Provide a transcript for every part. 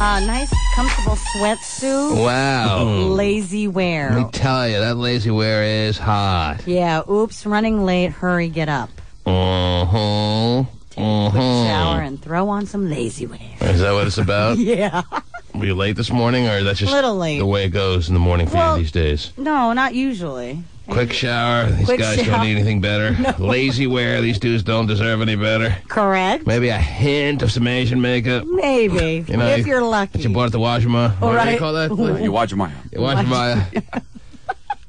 Nice, comfortable sweatsuit. Wow. Lazy wear. Let me tell you, that lazy wear is hot. Yeah, oops, running late. Hurry, get up. Uh-huh. Take a quick shower and throw on some lazy wear. Is that what it's about? Yeah. Were you late this morning, or that's just Little late. the way it goes in the morning for you these days? No, not usually. Quick shower. These Quick guys shower. don't need anything better. No. Lazy wear. These dudes don't deserve any better. Correct? Maybe a hint of some Asian makeup. Maybe. You know, if you're lucky. That you bought at the Wajima. What do right. they call that? You watch Maya. Wajimaya.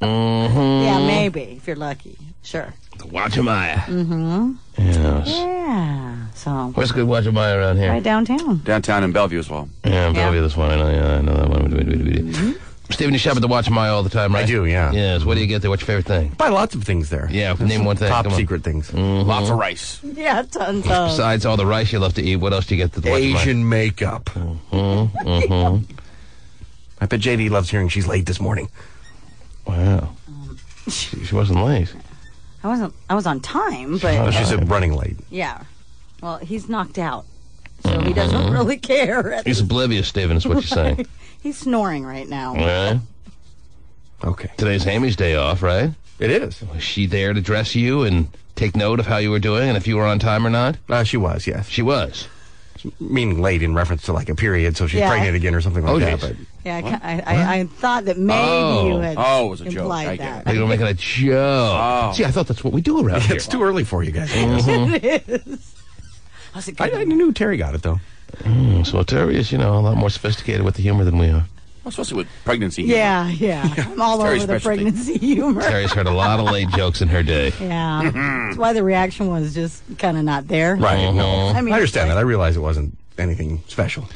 Yeah, maybe, if you're lucky. Sure. The Wajimaya. Mm-hmm. Yes. Yeah. So, Where's a good Wajimaya around here? right downtown. Downtown in Bellevue as well. Yeah, in Bellevue this one. I know that one. Mm-hmm. Stephen, you shop at the Wajimaya all the time, right? I do, yeah. Yes. What do you get there? What's your favorite thing? Buy lots of things there. Yeah, name one thing. Top Come on. secret things. Lots of rice. Yeah, tons of. Besides all the rice you love to eat, what else do you get at the Wajimaya? Asian makeup. I bet JD loves hearing she's late this morning. Wow. She wasn't late. I was on time, but Oh, she said running late. yeah. Well, he's knocked out, so he doesn't really care. He's oblivious, Stephen, is what you're saying. He's snoring right now. All right. Okay. Today's Amy's day off, right? It is. Was she there to dress you and take note of how you were doing and if you were on time or not? She was, yes. She was. Meaning late in reference to like a period, so she's Yeah. pregnant again or something like that. geez. But Yeah, I thought that maybe you had Oh, it was a joke. implied I get that. They were making a joke. Oh. See, I thought that's what we do around here. it's too early for you guys. It is. I knew Terry got it, though. So Terry is, a lot more sophisticated with the humor than we are. Especially with pregnancy. Yeah. I'm all Terry's over the specialty. pregnancy humor. Terry's heard a lot of late jokes in her day. Yeah. That's why the reaction was just kind of not there. Right. No. I mean, I understand it's that. I realize it wasn't anything special.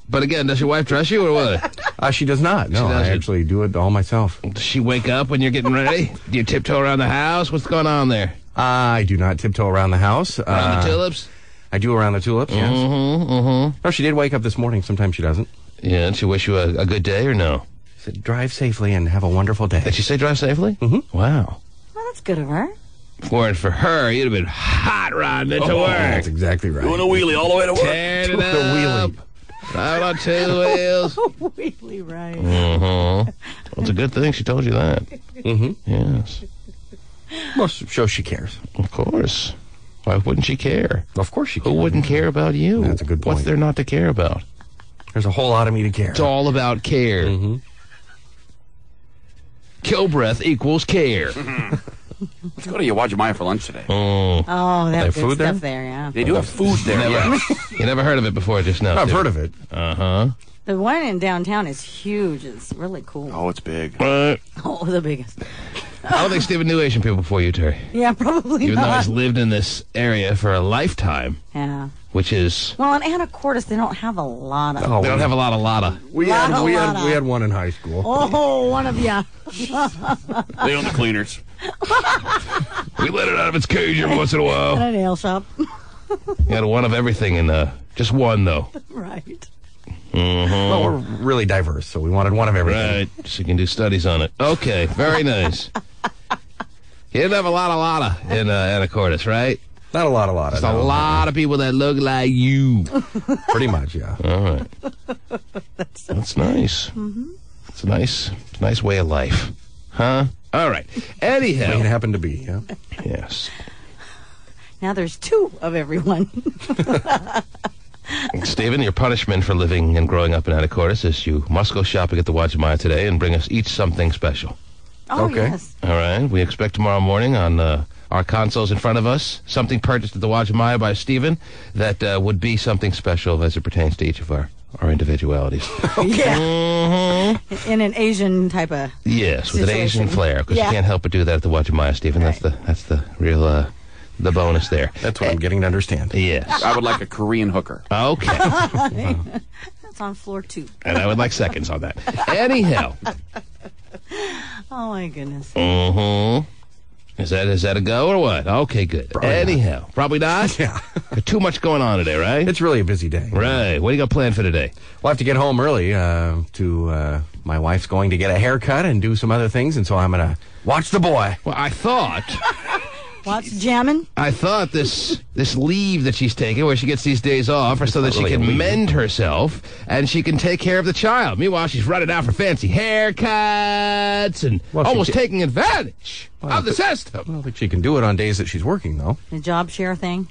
But again, does your wife dress you or what? She does not. No, I doesn't. actually do it all myself. Does she wake up when you're getting ready? Do you tiptoe around the house? What's going on there? I do not tiptoe around the house. Around the tulips? I do around the tulips, yes. No, she did wake up this morning. Sometimes she doesn't. Yeah, did she wish you a good day or no? She said, drive safely and have a wonderful day. Did she say drive safely? Mm-hmm. Wow. Well, that's good of her. If it weren't for her, you'd have been hot riding into work. That's exactly right. Doing a wheelie all the way to work. Tearing it Doing a up. wheelie. Driving on two wheels. Really right. Well, it's a good thing she told you that. Mm-hmm. Yes, Well, shows she cares. of course. Why wouldn't she care? Of course she Who cares. wouldn't care about you? That's a good point. What's there not to care about? There's a whole lot of me to care. It's all about care. Mm-hmm. Kill breath equals care. Let's go to Yawajimaya for lunch today. Oh, they have have good food there? stuff there, yeah. They do have food there. Never, Yeah. you never heard of it before just now. I've Steve. heard of it. Uh-huh. The one in downtown is huge. It's really cool. Oh, it's big. I Oh, the biggest. don't think Stephen knew Asian people before you, Terry. Yeah, probably Even though not. he's lived in this area for a lifetime, Yeah. which is... Well, in Anacortes, they don't have a lot of... Oh, They don't have a lot of lotta. We Lotta, we lotta. had one in high school. Oh, one of ya. They own the cleaners. We let it out of its cage every once in a At while. a nail shop. You had one of everything in just one, though. Right. Well, we're really diverse, so we wanted one of everything. Right, so you can do studies on it. Okay, very nice. You didn't have a lotta in Anacortes, right? Not a lot. Just a lot of people that look like you. Pretty much, yeah. All right. That's nice. It's a nice way of life. Huh? All right. It Anyhow. happened to be, yeah. Yes. Now there's two of everyone. Stephen, your punishment for living and growing up in Anacortes is you must go shopping at the Wajimaya today and bring us each something special. Oh, Okay. yes. All right? We expect tomorrow morning on our consoles in front of us something purchased at the Wajimaya by Stephen that would be something special as it pertains to each of our individualities. Yeah. In an Asian type of... Yes, with an Situation. Asian flair, because Yeah. you can't help but do that at the Wajimaya, Stephen. Right. That's the real the bonus there. That's what I'm getting to understand. Yes. I would like a Korean hooker. Okay. That's on floor 2. And I would like seconds on that. Anyhow. Oh, my goodness. Is that a go or what? Okay, good. Anyhow. Probably not? Yeah. There's too much going on today, right? It's really a busy day. Right. What do you got planned for today? We'll have to get home early to my wife's going to get a haircut and do some other things, and so I'm going to watch the boy. Well, I thought What's jamming? I thought this leave that she's taking, where she gets these days off, are so that she not really can a leave. mend herself and she can take care of the child. Meanwhile, she's running out for fancy haircuts and Well, she almost can- taking advantage of the system. I don't think she can do it on days that she's working, though. The job share thing?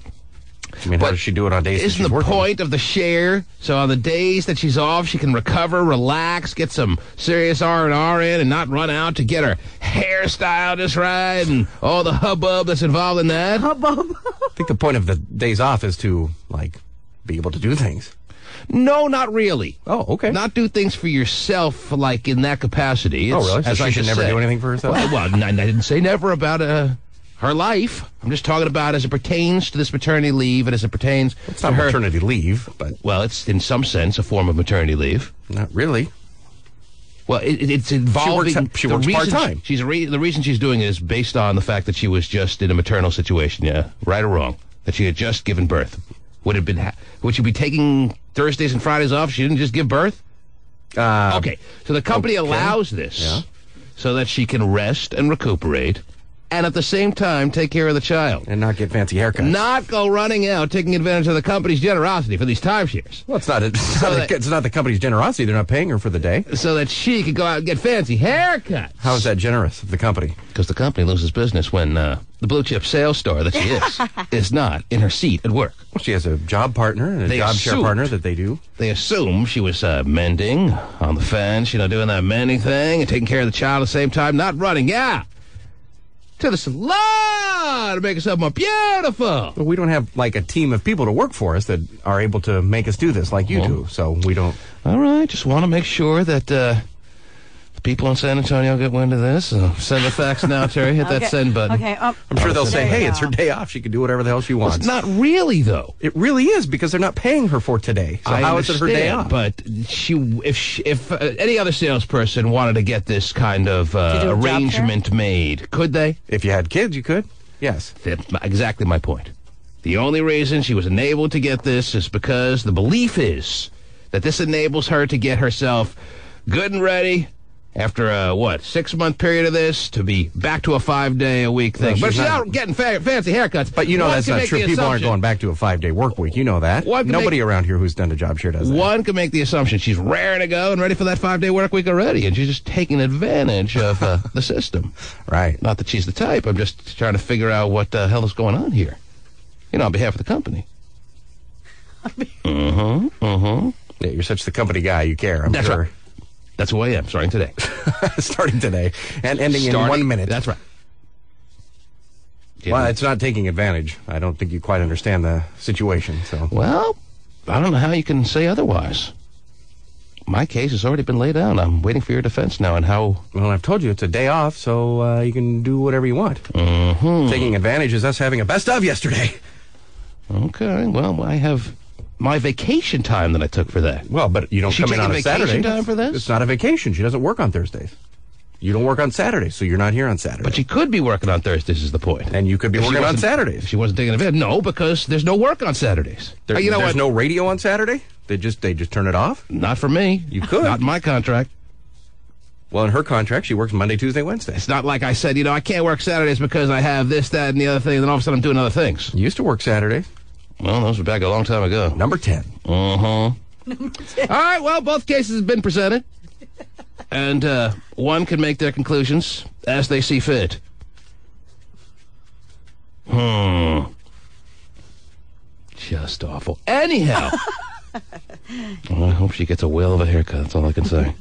I mean, how But does she do it on days that Isn't she's the working? point of the share? So on the days that she's off, she can recover, relax, get some serious R&R in, and not run out to get her hairstyle just right and all the hubbub that's involved in that. Hubbub. I think the point of the days off is to, like, be able to do things. No, not really. Oh, okay. Not do things for yourself, like in that capacity. Oh, really? So as she I should just never said. do anything for herself? Well, I didn't say never about her life. I'm just talking about as it pertains to this maternity leave and as it pertains It's to not her. maternity leave, but Well, it's in some sense a form of maternity leave. not really. Well, it's involving. She the works reason part-time. The reason she's doing it is based on the fact that she was just in a maternal situation. Yeah, right or wrong, that she had just given birth. Would she be taking Thursdays and Fridays off if she didn't just give birth? Okay, so the company allows this Yeah. so that she can rest and recuperate, and at the same time take care of the child. And not get fancy haircuts. Not go running out taking advantage of the company's generosity for these timeshares. Well, it's not the company's generosity. They're not paying her for the day. So that she could go out and get fancy haircuts. How is that generous of the company? Because the company loses business when the blue chip sales star that she is not in her seat at work. Well, she has a job partner and a They job share assumed. partner that they do. They assume she was mending on the fence, doing that mending thing and taking care of the child at the same time, not running out to the salon to make herself more beautiful. But we don't have, like, a team of people to work for us that are able to make us do this like you do. So we don't... All right, just want to make sure that the people in San Antonio get wind of this. Send the fax now, Terry. Hit that send button. Okay. I'm sure they'll say, there hey, you it's her go. day off. She can do whatever the hell she wants. It's not really, though. It really is, because they're not paying her for today. So how is it her day off? But if any other salesperson wanted to get this kind of do a job arrangement made, could they? If you had kids, you could. Yes. That's exactly my point. The only reason she was enabled to get this is because the belief is that this enables her to get herself good and ready after a, 6-month period of this to be back to a 5-day-a-week thing. Well, But she's she's not- out getting fancy haircuts. But you know One that's can not make true. the People aren't assumption- going back to a 5-day work week. You know that. One can Nobody around here who's done a job share does that. One can make the assumption she's raring to go and ready for that 5-day work week already, and she's just taking advantage of the system. Right. Not that she's the type. I'm just trying to figure out what the hell is going on here. On behalf of the company. Yeah, you're such the company guy. You care. I'm That's sure. right. That's who I am, starting today. Starting today and ending in Starting- 1 minute. That's right. Well, it's not taking advantage. I don't think you quite understand the situation. So Well, I don't know how you can say otherwise. My case has already been laid down. I'm waiting for your defense now and how... Well, I've told you it's a day off, so you can do whatever you want. Taking advantage is us having a best of yesterday. Okay, well, I have my vacation time that I took for that. Well, but you don't She come in taking on a vacation Saturday. time for this? It's not a vacation. She doesn't work on Thursdays. You don't work on Saturdays, so you're not here on Saturday. But she could be working on Thursdays is the point. and you could be If she working on wasn't- Saturdays. If she wasn't taking advantage. No, because there's no work on Saturdays. You know there's what? no radio on Saturday. They just turn it off. Not for me. You could. Not in my contract. Well, in her contract, she works Monday, Tuesday, Wednesday. It's not like I said, I can't work Saturdays because I have this, that, and the other thing, and then all of a sudden I'm doing other things. You used to work Saturdays. Well, those were back a long time ago. Number 10. All right, well, both cases have been presented. And one can make their conclusions as they see fit. Just awful. Anyhow. Well, I hope she gets a whale of a haircut. That's all I can say.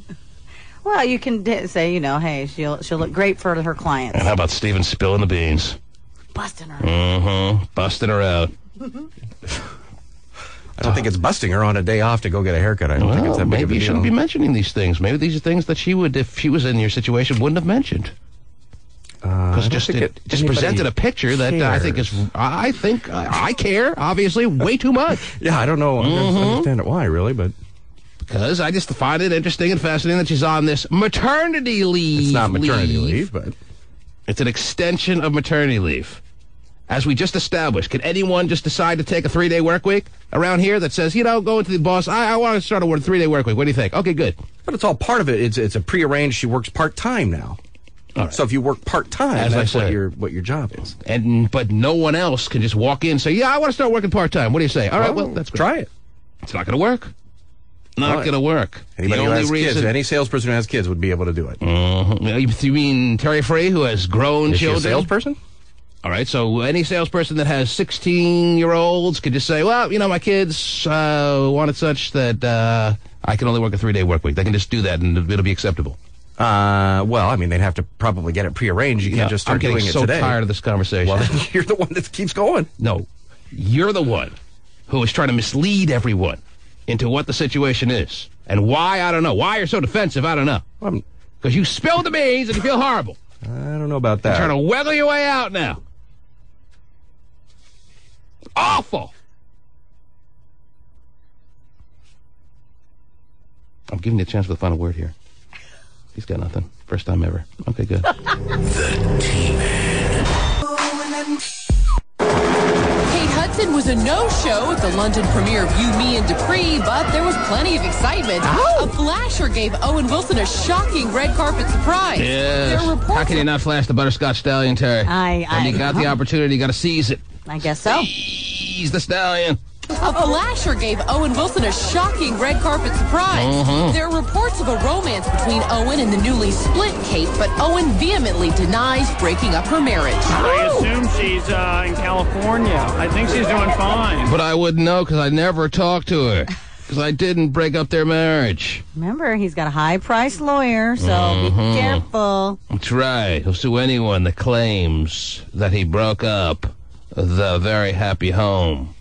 Well, you can say, hey, she'll look great for her clients. And how about Steven spilling the beans? Busting her. Busting her out. I don't think it's busting her on a day off to go get a haircut. I don't think it's Well, that big of maybe a you deal. shouldn't be mentioning these things. Maybe these are things that she would, if she was in your situation, wouldn't have mentioned. Because just anybody presented a picture that I think is, I care, obviously, way too much. Yeah, I don't know. I don't understand it why, really, but Because I just find it interesting and fascinating that she's on this maternity leave. it's not maternity leave, but It's an extension of maternity leave. As we just established, can anyone just decide to take a 3-day work week around here that says, go into the boss, I want to start a 3-day work week. What do you think? Okay, good. it's all part of it. It's a prearranged. She works part-time now. All right. So if you work part-time, As I that's what said. what your job is. But no one else can just walk in and say, yeah, I want to start working part-time. What do you say? All right, well, that's great. Try it. It's not going to work. Not Right. going to work. Anybody the who only has reason... kids, any salesperson who has kids would be able to do it. You mean Terry Free, who has grown Is she a children? salesperson? All right, so any salesperson that has 16-year-olds could just say, well, my kids wanted such that I can only work a 3-day work week. They can just do that, and it'll be acceptable. Well, I mean, they'd have to probably get it prearranged. You can't just start doing it I'm getting so today. tired of this conversation. Well, then you're the one that keeps going. No, you're the one who is trying to mislead everyone into what the situation is. And why, I don't know. Why you're so defensive, I don't know. Because you spilled the beans and you feel horrible. I don't know about You're that. trying to weather your way out now. Awful. I'm giving you a chance for the final word here. He's got nothing. First time ever. Okay, good. Kate Hudson was a no-show at the London premiere of You, Me, and Dupree, but there was plenty of excitement. A flasher gave Owen Wilson a shocking red carpet surprise. Yes. There are reports How can you not flash the butterscotch stallion, Terry? When you got the opportunity, you got to seize it. I guess so. Seize the stallion. A flasher gave Owen Wilson a shocking red carpet surprise. There are reports of a romance between Owen and the newly split Kate, but Owen vehemently denies breaking up her marriage. I assume she's in California. I think she's doing fine. But I wouldn't know because I never talked to her. Because I didn't break up their marriage. Remember, he's got a high-priced lawyer, so be careful. That's right. He'll sue anyone that claims that he broke up the very happy home.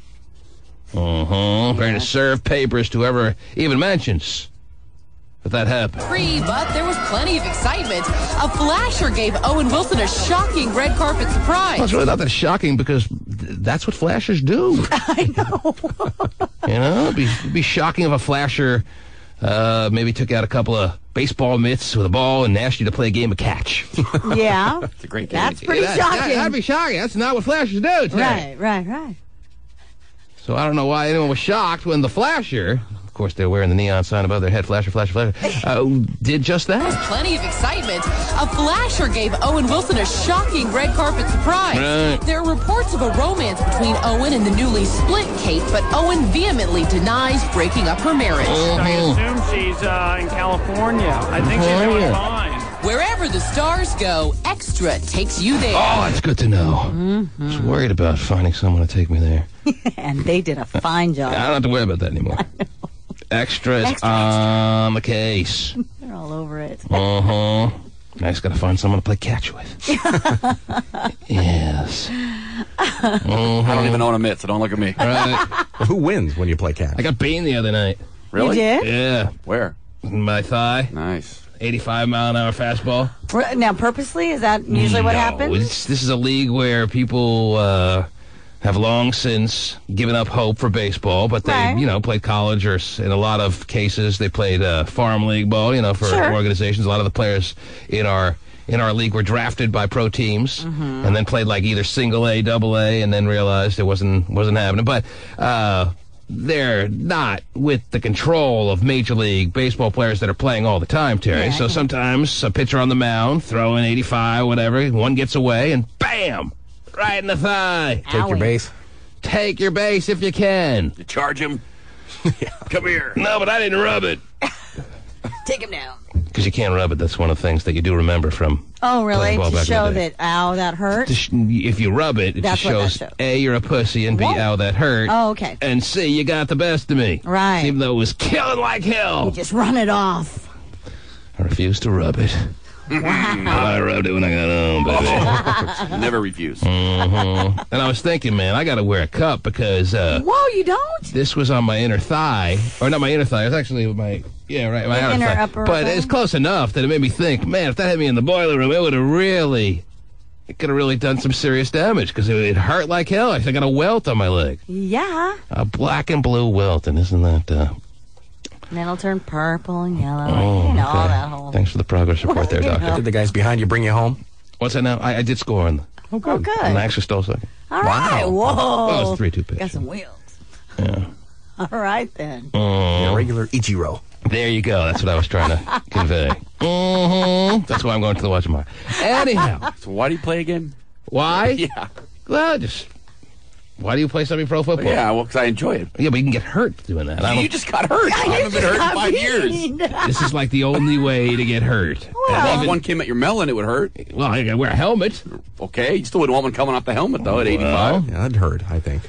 Ready to serve papers to whoever even mentions that happened. But there was plenty of excitement. A flasher gave Owen Wilson a shocking red carpet surprise. Well, it's really not that shocking because that's what flashers do. I know. It'd be shocking if a flasher maybe took out a couple of baseball mitts with a ball and asked you to play a game of catch. Yeah. It's a great game. That's pretty shocking. That'd be shocking. That's not what flashers do, Terry. Right. So I don't know why anyone was shocked when the flasher, of course they're wearing the neon sign above their head, flasher, did just that. Plenty of excitement. A flasher gave Owen Wilson a shocking red carpet surprise. Right. There are reports of a romance between Owen and the newly split Kate, but Owen vehemently denies breaking up her marriage. I assume she's in California. I think she's doing fine. Wherever the stars go, Extra takes you there. Oh, that's good to know. I was worried about finding someone to take me there. And they did a fine job. I don't have to worry about that anymore. Extra is on the case. They're all over it. I just got to find someone to play catch with. Yes. I don't even own a mitt, so don't look at me. Right. Well, who wins when you play catch? I got beaned the other night. Really? You did? Yeah. Where? My thigh. Nice. 85-mile-an-hour fastball. Now, purposely, is that usually what happens? This is a league where people have long since given up hope for baseball, but they, Right. played college or in a lot of cases they played farm league ball, for Sure. organizations. A lot of the players in our league were drafted by pro teams and then played like either single A, double A, and then realized it wasn't happening. But they're not with the control of Major League Baseball players that are playing all the time, Terry. Yeah, so sometimes a pitcher on the mound, throwing 85, whatever, one gets away, and bam! Right in the thigh. Take your Owie. base. Take your base if you can. You charge him? Come here. No, but I didn't rub it. Take him down. Because you can't rub it. That's one of the things that you do remember from Oh, really? playing ball To back in the show day. that, ow, that hurt? If you rub it, it That's just what that shows, shows. A, you're a pussy, and B, Whoa. ow, that hurt. Oh, okay. And C, you got the best of me. Right. Even though it was killing like hell. You just run it off. I refused to rub it. But I rubbed it when I got home, baby. Never refuse. And I was thinking, man, I got to wear a cup because Whoa, you don't? this was on my inner thigh. Or not my inner thigh. It was actually my, my outer inner thigh. upper But thigh? it's close enough that it made me think, man, if that hit me in the boiler room, it could have really done some serious damage because it hurt like hell. I got a welt on my leg. Yeah. A black and blue welt, and isn't that... And then it'll turn purple and yellow. Oh, and, all okay. that whole... Thanks for the progress report there, You Doctor. know. Did the guys behind you bring you home? What's that now? I did score on the... Oh, good. And I actually stole second. All right. Whoa. Oh, it was 3-2 pitch. Got some wheels. Yeah. All right, then. A regular Ichiro. There you go. That's what I was trying to convey. That's why I'm going to the watch tomorrow. Anyhow. So why do you play again? Why? Yeah. Well, why do you play semi-pro football? Yeah, well, because I enjoy it. Yeah, but you can get hurt doing that. You just got hurt. I haven't been hurt in 5 years. This is like the only way to get hurt. Well, if one came at your melon, it would hurt. Well, you got to wear a helmet. Okay, you still wouldn't want one coming off the helmet, though, at 85. Yeah, that'd hurt, I think.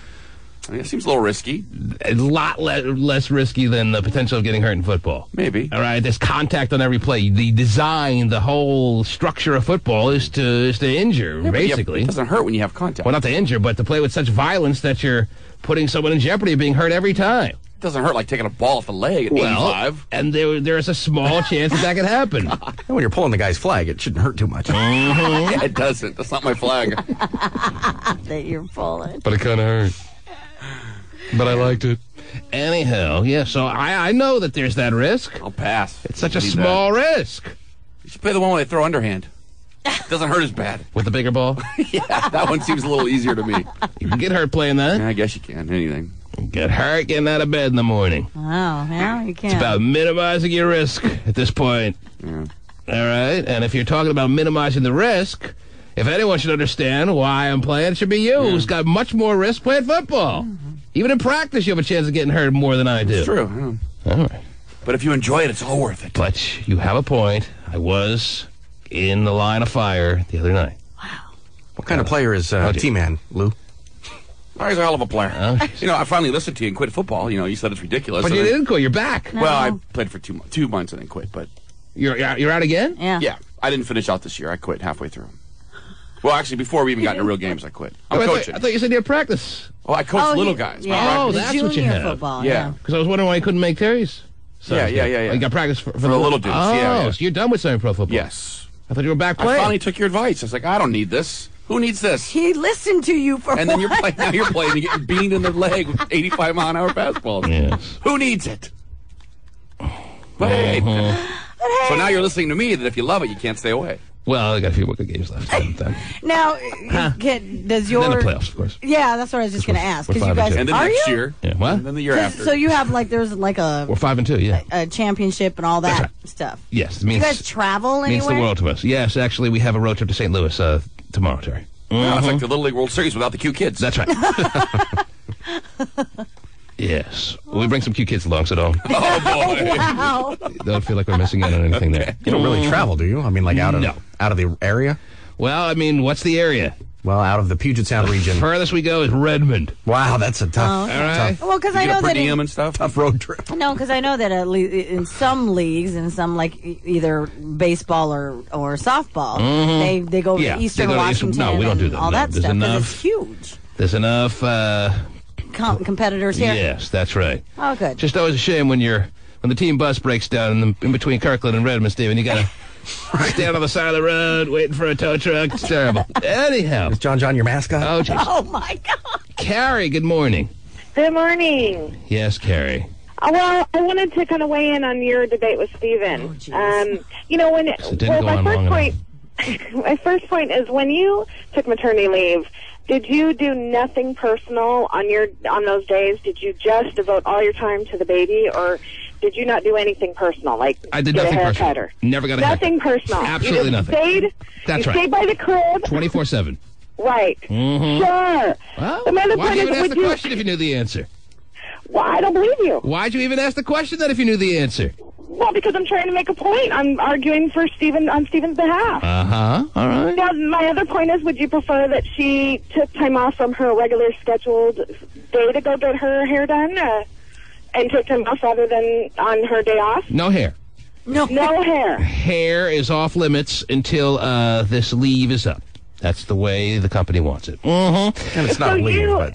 I mean, it seems a little risky. A lot less risky than the potential of getting hurt in football. Maybe. All right, there's contact on every play. The design, the whole structure of football is to injure, basically. It doesn't hurt when you have contact. Well, not to injure, but to play with such violence that you're putting someone in jeopardy of being hurt every time. It doesn't hurt like taking a ball off the leg at 85. And there's a small chance that can happen. And when you're pulling the guy's flag, it shouldn't hurt too much. Yeah, it doesn't. That's not my flag. That you're pulling. But it kind of hurt. But I liked it. Anyhow, yeah, so I know that there's that risk. I'll pass. It's such a small risk. You should play the one where they throw underhand. It doesn't hurt as bad. With the bigger ball? Yeah, that one seems a little easier to me. You can get hurt playing that. Yeah, I guess you can. Anything. Get hurt getting out of bed in the morning. Oh, yeah, you can. It's about minimizing your risk at this point. Yeah. All right? And if you're talking about minimizing the risk, if anyone should understand why I'm playing, it should be you, who's got much more risk playing football. Even in practice, you have a chance of getting hurt more than I do. It's true. All right. But if you enjoy it, it's all worth it. But you have a point. I was in the line of fire the other night. What kind of player is T-Man, Lou? Oh, he's a hell of a player. Oh, I finally listened to you and quit football. You said it's ridiculous. But you didn't quit. You're back. No. Well, I played for 2 months and then quit. But You're out again? Yeah. I didn't finish out this year. I quit halfway through. Well, actually, before we even got into real games, I quit. I'm coaching. I thought you said you had practice. Oh, I coach little guys. Yeah. Oh, The that's what you junior have. football, Yeah. Because I was wondering why you couldn't make Terry's. Yeah. You got practice for the little dudes. Oh, Yeah. So you're done with semi-pro football? Yes. I thought you were back I playing. finally took your advice. I was like, I don't need this. Who needs this? He listened to you for And then what? now you're playing and getting beamed in the leg with 85-mile-an-hour fastballs. Yes. Who needs it? But hey. So now you're listening to me that if you love it, you can't stay away. Well, I got a few more good games left. Then Now, does your... the playoffs, of course. Yeah, that's what I was just going to ask. we're 'Cause you 5 and guys... 2. And then Are next you? year. Yeah, what? And then the year after. So you have, there's We're 5-2, yeah. a championship and all that That's stuff. Yes. It Do you means, guys travel means anywhere? the world to us. Yes, actually, we have a road trip to St. Louis tomorrow, Terry. Well, it's like the Little League World Series without the cute kids. That's right. Yes. We bring some cute kids along, so don't Wow. feel like we're missing out on anything there. You don't really travel, do you? I mean, like out of the area? Well, I mean, what's the area? Well, out of the Puget Sound region. Furthest we go is Redmond. Wow, that's a tough, okay. All right. Well, because You I get know a per that... diem and stuff. tough road trip. No, because I know that in some leagues, in some either baseball or softball, they go Yeah, to Eastern they go to Washington. Eastern- no, we don't do and that. All No, that there's stuff. 'Cause enough- it's huge. There's enough. Competitors here. Yes, that's right. Oh, good. Just always a shame when the team bus breaks down in between Kirkland and Redmond, Steve, and you gotta stand on the side of the road waiting for a tow truck. It's terrible. Anyhow. Is John your mascot? Oh, jeez. Oh, my God. Carrie, good morning. Good morning. Yes, Carrie. Well, I wanted to kind of weigh in on your debate with Stephen. Oh, geez. it didn't go on long enough. My first point is when you took maternity leave, did you do nothing personal on those days? Did you just devote all your time to the baby, or did you not do anything personal, like I did get nothing a haircut personal. or Never got a nothing haircut. personal? Absolutely you just nothing. Stayed, That's you right. stayed by the crib. 24/7. Right. Mm-hmm. Sure. Well, Another why'd point you is, even ask would the you? question if you knew the answer? Well, I don't believe you. Why'd you even ask the question then if you knew the answer? Well, because I'm trying to make a point. I'm arguing for Stephen on Stephen's behalf. Uh-huh. All right. Now, my other point is, would you prefer that she took time off from her regular scheduled day to go get her hair done and take time off rather than on her day off? No hair. No. No hair. Hair is off limits until this leave is up. That's the way the company wants it. Mm-hmm. And it's not leave, but...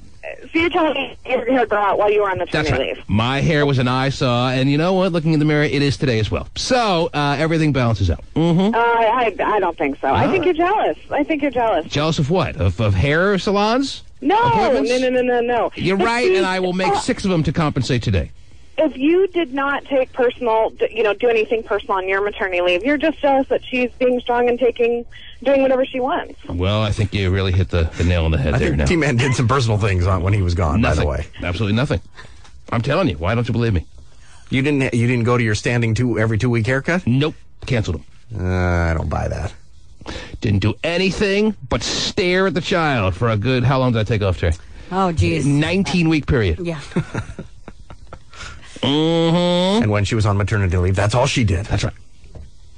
So you're telling me your hair grew out while you were on the That's maternity right. leave? My hair was an eyesore, and you know what? Looking in the mirror, it is today as well. So everything balances out. Mm-hmm. I don't think so. I think you're jealous. I think you're jealous. Jealous of what? Of hair salons? No, Appointments? no. You're If right, she- and I will make 6 of them to compensate today. If you did not take personal, do anything personal on your maternity leave, you're just jealous that she's being strong and doing whatever she wants. Well, I think you really hit the nail on the head I there think now. T-Man did some personal things when he was gone, Nothing. by the way. Absolutely nothing. I'm telling you. Why don't you believe me? You didn't go to your standing every 2 week haircut? Nope. Canceled them. I don't buy that. Didn't do anything but stare at the child for a good, how long did I take off, Terry? Oh, geez. 19-week period. Yeah. Mm-hmm. And when she was on maternity leave, that's all she did. That's right.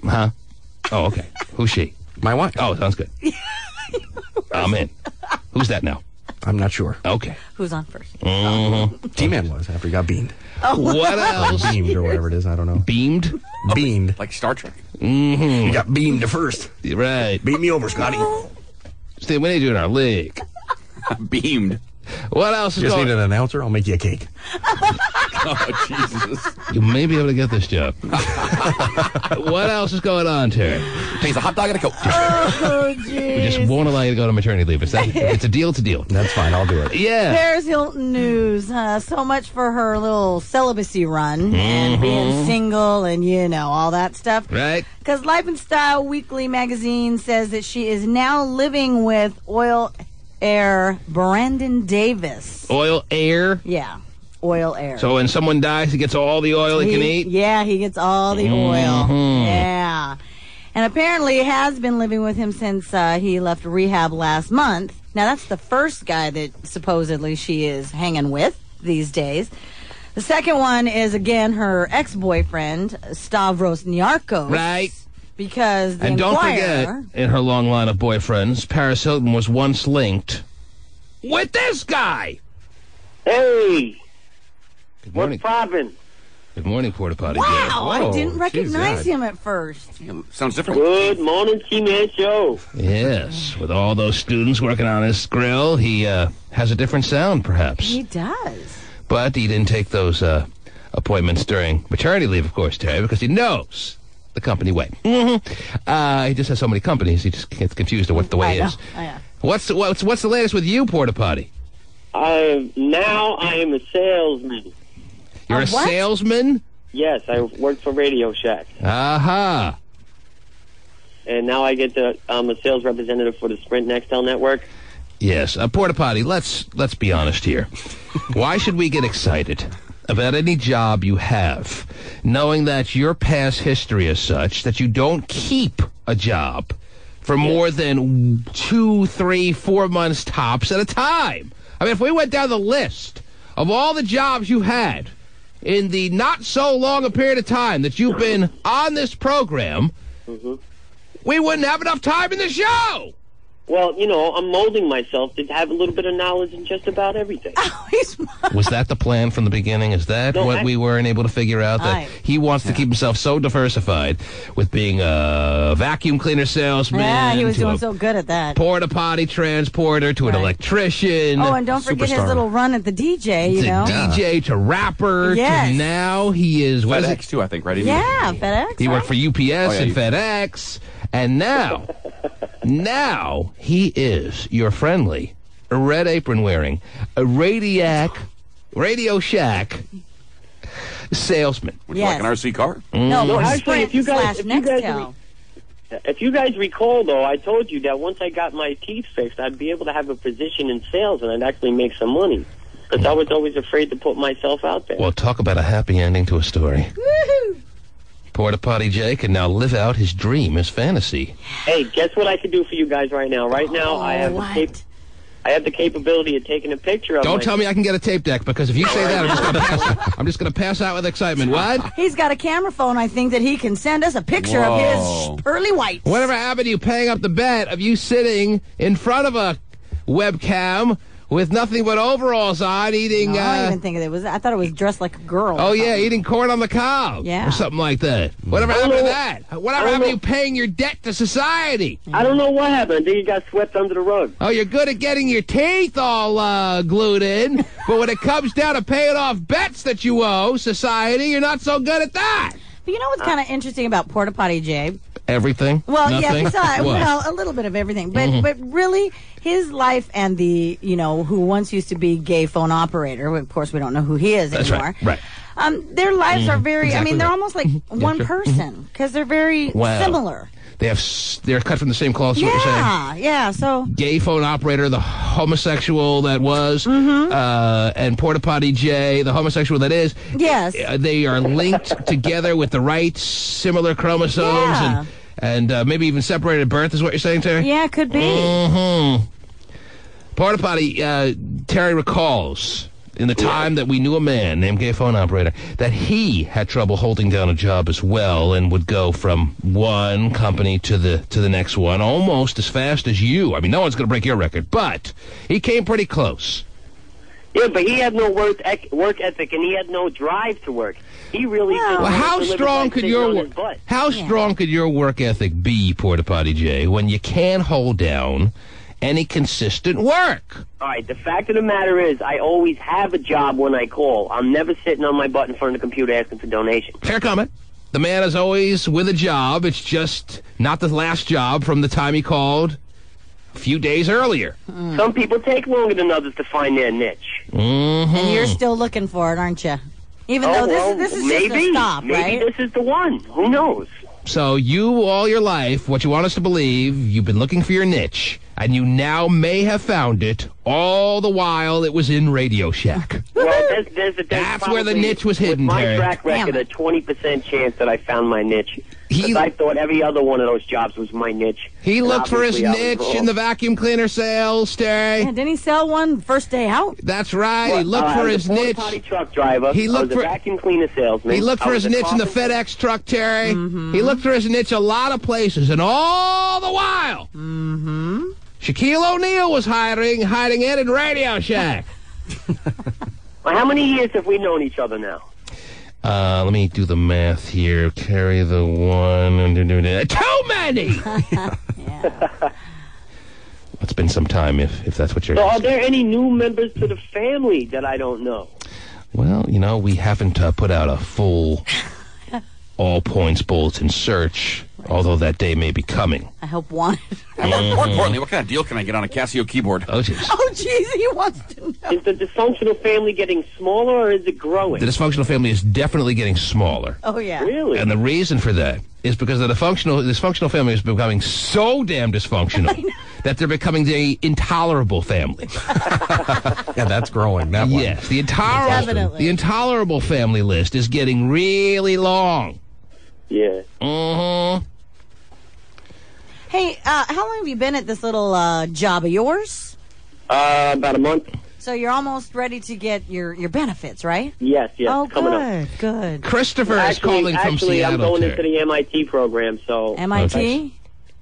Huh? Oh, okay. Who's she? My wife. Oh, sounds good. I'm in. Who's that now? I'm not sure. Okay. Who's on first? Mm-hmm. T-Man was after he got beamed. What else? Beamed or whatever it is, I don't know. Beamed? Beamed. Like Star Trek. Mm-hmm. He got beamed first. Right. Beam me over, Scotty. Steve, what are you doing in our league? Beamed. What else is Just going need an announcer? I'll make you a cake. Oh, Jesus. You may be able to get this job. What else is going on, Terry? Takes a hot dog and a Coke. Oh, We geez. just won't allow you to go to maternity leave. If it's a deal, it's a deal. That's fine. I'll do it. Yeah. Paris Hilton news. So much for her little celibacy run and being single and, all that stuff. Right. Because Life and Style Weekly magazine says that she is now living with oil heir Brandon Davis. Oil heir. Yeah, oil heir. So when someone dies, he gets all the oil he can eat? Yeah, he gets all the oil. Yeah. And apparently has been living with him since he left rehab last month. Now, that's the first guy that supposedly she is hanging with these days. The second one is, again, her ex-boyfriend, Stavros Niarchos. Right. Because the And don't Enquirer, forget, in her long line of boyfriends, Paris Hilton was once linked with this guy. Hey, Good morning. what's poppin'? Good morning, Porta Potty. Wow, I Whoa, didn't geez, recognize yeah. him at first. Yeah, sounds different. Good morning, T-Man Show. Yes, with all those students working on his grill, he has a different sound, perhaps. He does. But he didn't take those appointments during maternity leave, of course, Terry, because he knows the company way. He just has so many companies, he just gets confused of what the way is. I know. What's the latest with you, Porta Potty? Now I am a salesman. You're a what? salesman? Yes, I work for Radio Shack. Aha. And now I'm a sales representative for the Sprint Nextel network. Yes, Porta Potty, let's be honest here. Why should we get excited about any job you have, knowing that your past history is such that you don't keep a job for more than 2, 3, 4 months tops at a time? I mean, if we went down the list of all the jobs you had in the not so long a period of time that you've been on this program, we wouldn't have enough time in the show. Well, I'm molding myself to have a little bit of knowledge in just about everything. Was that the plan from the beginning? Is that No, what we weren't able to figure out? That he wants to keep himself so diversified with being a vacuum cleaner salesman. Yeah, he was to doing a so good at that. porta potty transporter to an Right. electrician. Oh, and don't forget his Superstar. little run at the DJ, to DJ to rapper Yes. to now he is what is it? FedEx, too, I think, right? Yeah, FedEx. He worked for UPS yeah, and you- FedEx, and now he is your friendly, red apron wearing, a Radio Shack salesman. Would you like an RC car? No, No, for actually, Sprint if you guys- slash if you guys Nextel. If you guys recall, though, I told you that once I got my teeth fixed, I'd be able to have a position in sales and I'd actually make some money. Because I was always afraid to put myself out there. Well, talk about a happy ending to a story. Woohoo! Porta Potty Jay can now live out his dream, his fantasy. Hey, guess what I can do for you guys right now? Right now, I have what? I have the capability of taking a picture of Don't my... tell me I can get a tape deck, because if you say that, I'm just going to pass out with excitement. What? He's got a camera phone, I think, that he can send us a picture of Whoa. his pearly whites. Whatever happened to you paying up the bet of you sitting in front of a webcam with nothing but overalls on, eating... No, I don't even think it was. I thought it was dressed like a girl. Oh, or yeah, something. eating corn on the cob. Yeah. Or something like that. Whatever happened to that? Whatever happened to you paying your debt to society? I don't know what happened. I think it got swept under the rug. Oh, you're good at getting your teeth all glued in, but when it comes down to paying off bets that you owe society, you're not so good at that. But you know what's kind of interesting about Porta Potty Jay? Everything? Well, Nothing? yeah, besides, What? well, a little bit of everything. But really, his life and the, who once used to be gay phone operator, of course, we don't know who he is That's anymore. right. Their lives are very, Exactly they're right. almost like one sure. person because they're very Wow. similar. they're cut from the same cloth. Is what you're saying? Yeah. So Gay phone operator, the homosexual that was, and Porta Potty J, the homosexual that is. Yes. They are linked together with the right similar chromosomes and maybe even separated at birth. Is what you're saying, Terry? Yeah, it could be. Mm-hmm. Porta Potty, Terry recalls in the time that we knew a man named Gay Phone Operator that he had trouble holding down a job as well and would go from one company to the next one almost as fast as you. I mean, no one's going to break your record, but he came pretty close. Yeah, but he had no work ethic, and he had no drive to work. He really Well, how strong could your work ethic be, Porta Potty J, when you can't hold down any consistent work? All right, the fact of the matter is I always have a job when I call. I'm never sitting on my butt in front of the computer asking for donations. Fair comment. The man is always with a job. It's just not the last job from the time he called a few days earlier. Some people take longer than others to find their niche. And you're still looking for it, aren't you? Even though this is maybe, just a stop, maybe right? this is the one. Who knows? So you, all your life, what you want us to believe, you've been looking for your niche, and you now may have found it, all the while it was in Radio Shack. Well, That's where the niche was hidden, with my Terry. track record, a 20% chance that I found my niche. Because I thought every other one of those jobs was my niche. He looked for his niche in the vacuum cleaner sales, Terry. Yeah, didn't he sell one first day out? That's right. He looked for his niche. I was a truck driver. He looked I was a vacuum cleaner salesman. He looked for his niche in the FedEx truck, Terry. He looked for his niche a lot of places, and all the while, Shaquille O'Neal was hiding it in Radio Shack. Well, how many years have we known each other now? Let me do the math here. Carry the one. Too many! It's been some time, if that's what you're So are asking. there any new members to the family that I don't know? Well, we haven't put out a full all-points bulletin search, although that day may be coming. I hope one. And more importantly, what kind of deal can I get on a Casio keyboard? Oh, jeez. Oh, jeez, he wants to know. Is the dysfunctional family getting smaller or is it growing? The dysfunctional family is definitely getting smaller. Oh, yeah. Really? And the reason for that is because the dysfunctional family is becoming so damn dysfunctional that they're becoming the intolerable family. Yeah, that's growing. That one. Yes, the Definitely. intolerable family list is getting really long. Yeah. Mm-hmm. Hey, how long have you been at this little job of yours? About a month. So you're almost ready to get your benefits, right? Yes, Oh, coming up. good. Christopher is calling from Actually, I'm Seattle. going Terry. into the MIT program, so... MIT?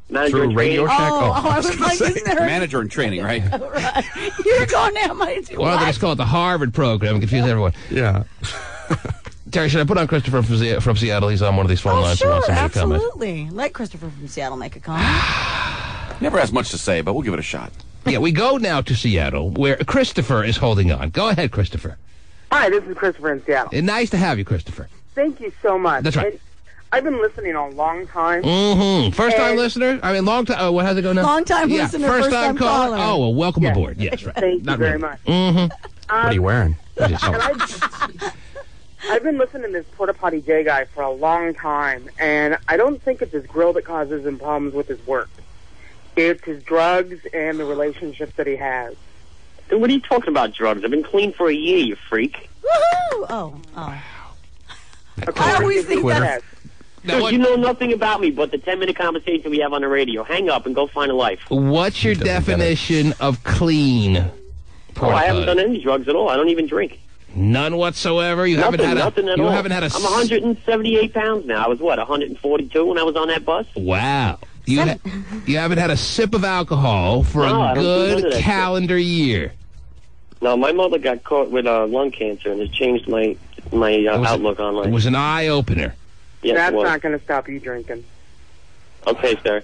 Manager Through in Radio training. Shack? I was like, isn't there... Manager in training, right? You're going to MIT. Why don't they just call it the Harvard program and confuse everyone? Yeah. Terry, should I put on Christopher from Seattle? He's on one of these phone Oh, lines. sure, who wants to make a comment. absolutely. Let Christopher from Seattle make a comment. Never has much to say, but we'll give it a shot. Yeah, we go now to Seattle, where Christopher is holding on. Go ahead, Christopher. Hi, this is Christopher in Seattle. Nice to have you, Christopher. Thank you so much. That's right. And I've been listening a long time. Mm-hmm. First-time And- lister? I mean, long time. Oh, what has it go now? Long-time yeah, listener, first-time caller. Oh, well, welcome Yes. aboard. Yes, right. Thank you Not very really. much. Mm-hmm. What are you wearing? And I've been listening to this Porta Potty J guy for a long time, and I don't think it's his grill that causes him problems with his work. It's his drugs and the relationships that he has. Dude, what are you talking about, drugs? I've been clean for a year, you freak. Woohoo! Oh. I always think Twitter. that. Now, Dude, what- you know nothing about me but the 10-minute conversation we have on the radio. Hang up and go find a life. What's your Doesn't get it. definition of clean? Oh, I haven't Porta done potty? any drugs at all. I don't even drink. None whatsoever. You Nothing haven't at you all. haven't had a. I'm 178 pounds now. I was, 142 when I was on that bus? Wow. You haven't had a sip of alcohol for No, I a don't do none of good that calendar year. No, my mother got caught with lung cancer, and it changed my outlook on life. It was an eye opener. Yes, That's it was. not going to stop you drinking. Okay, sir.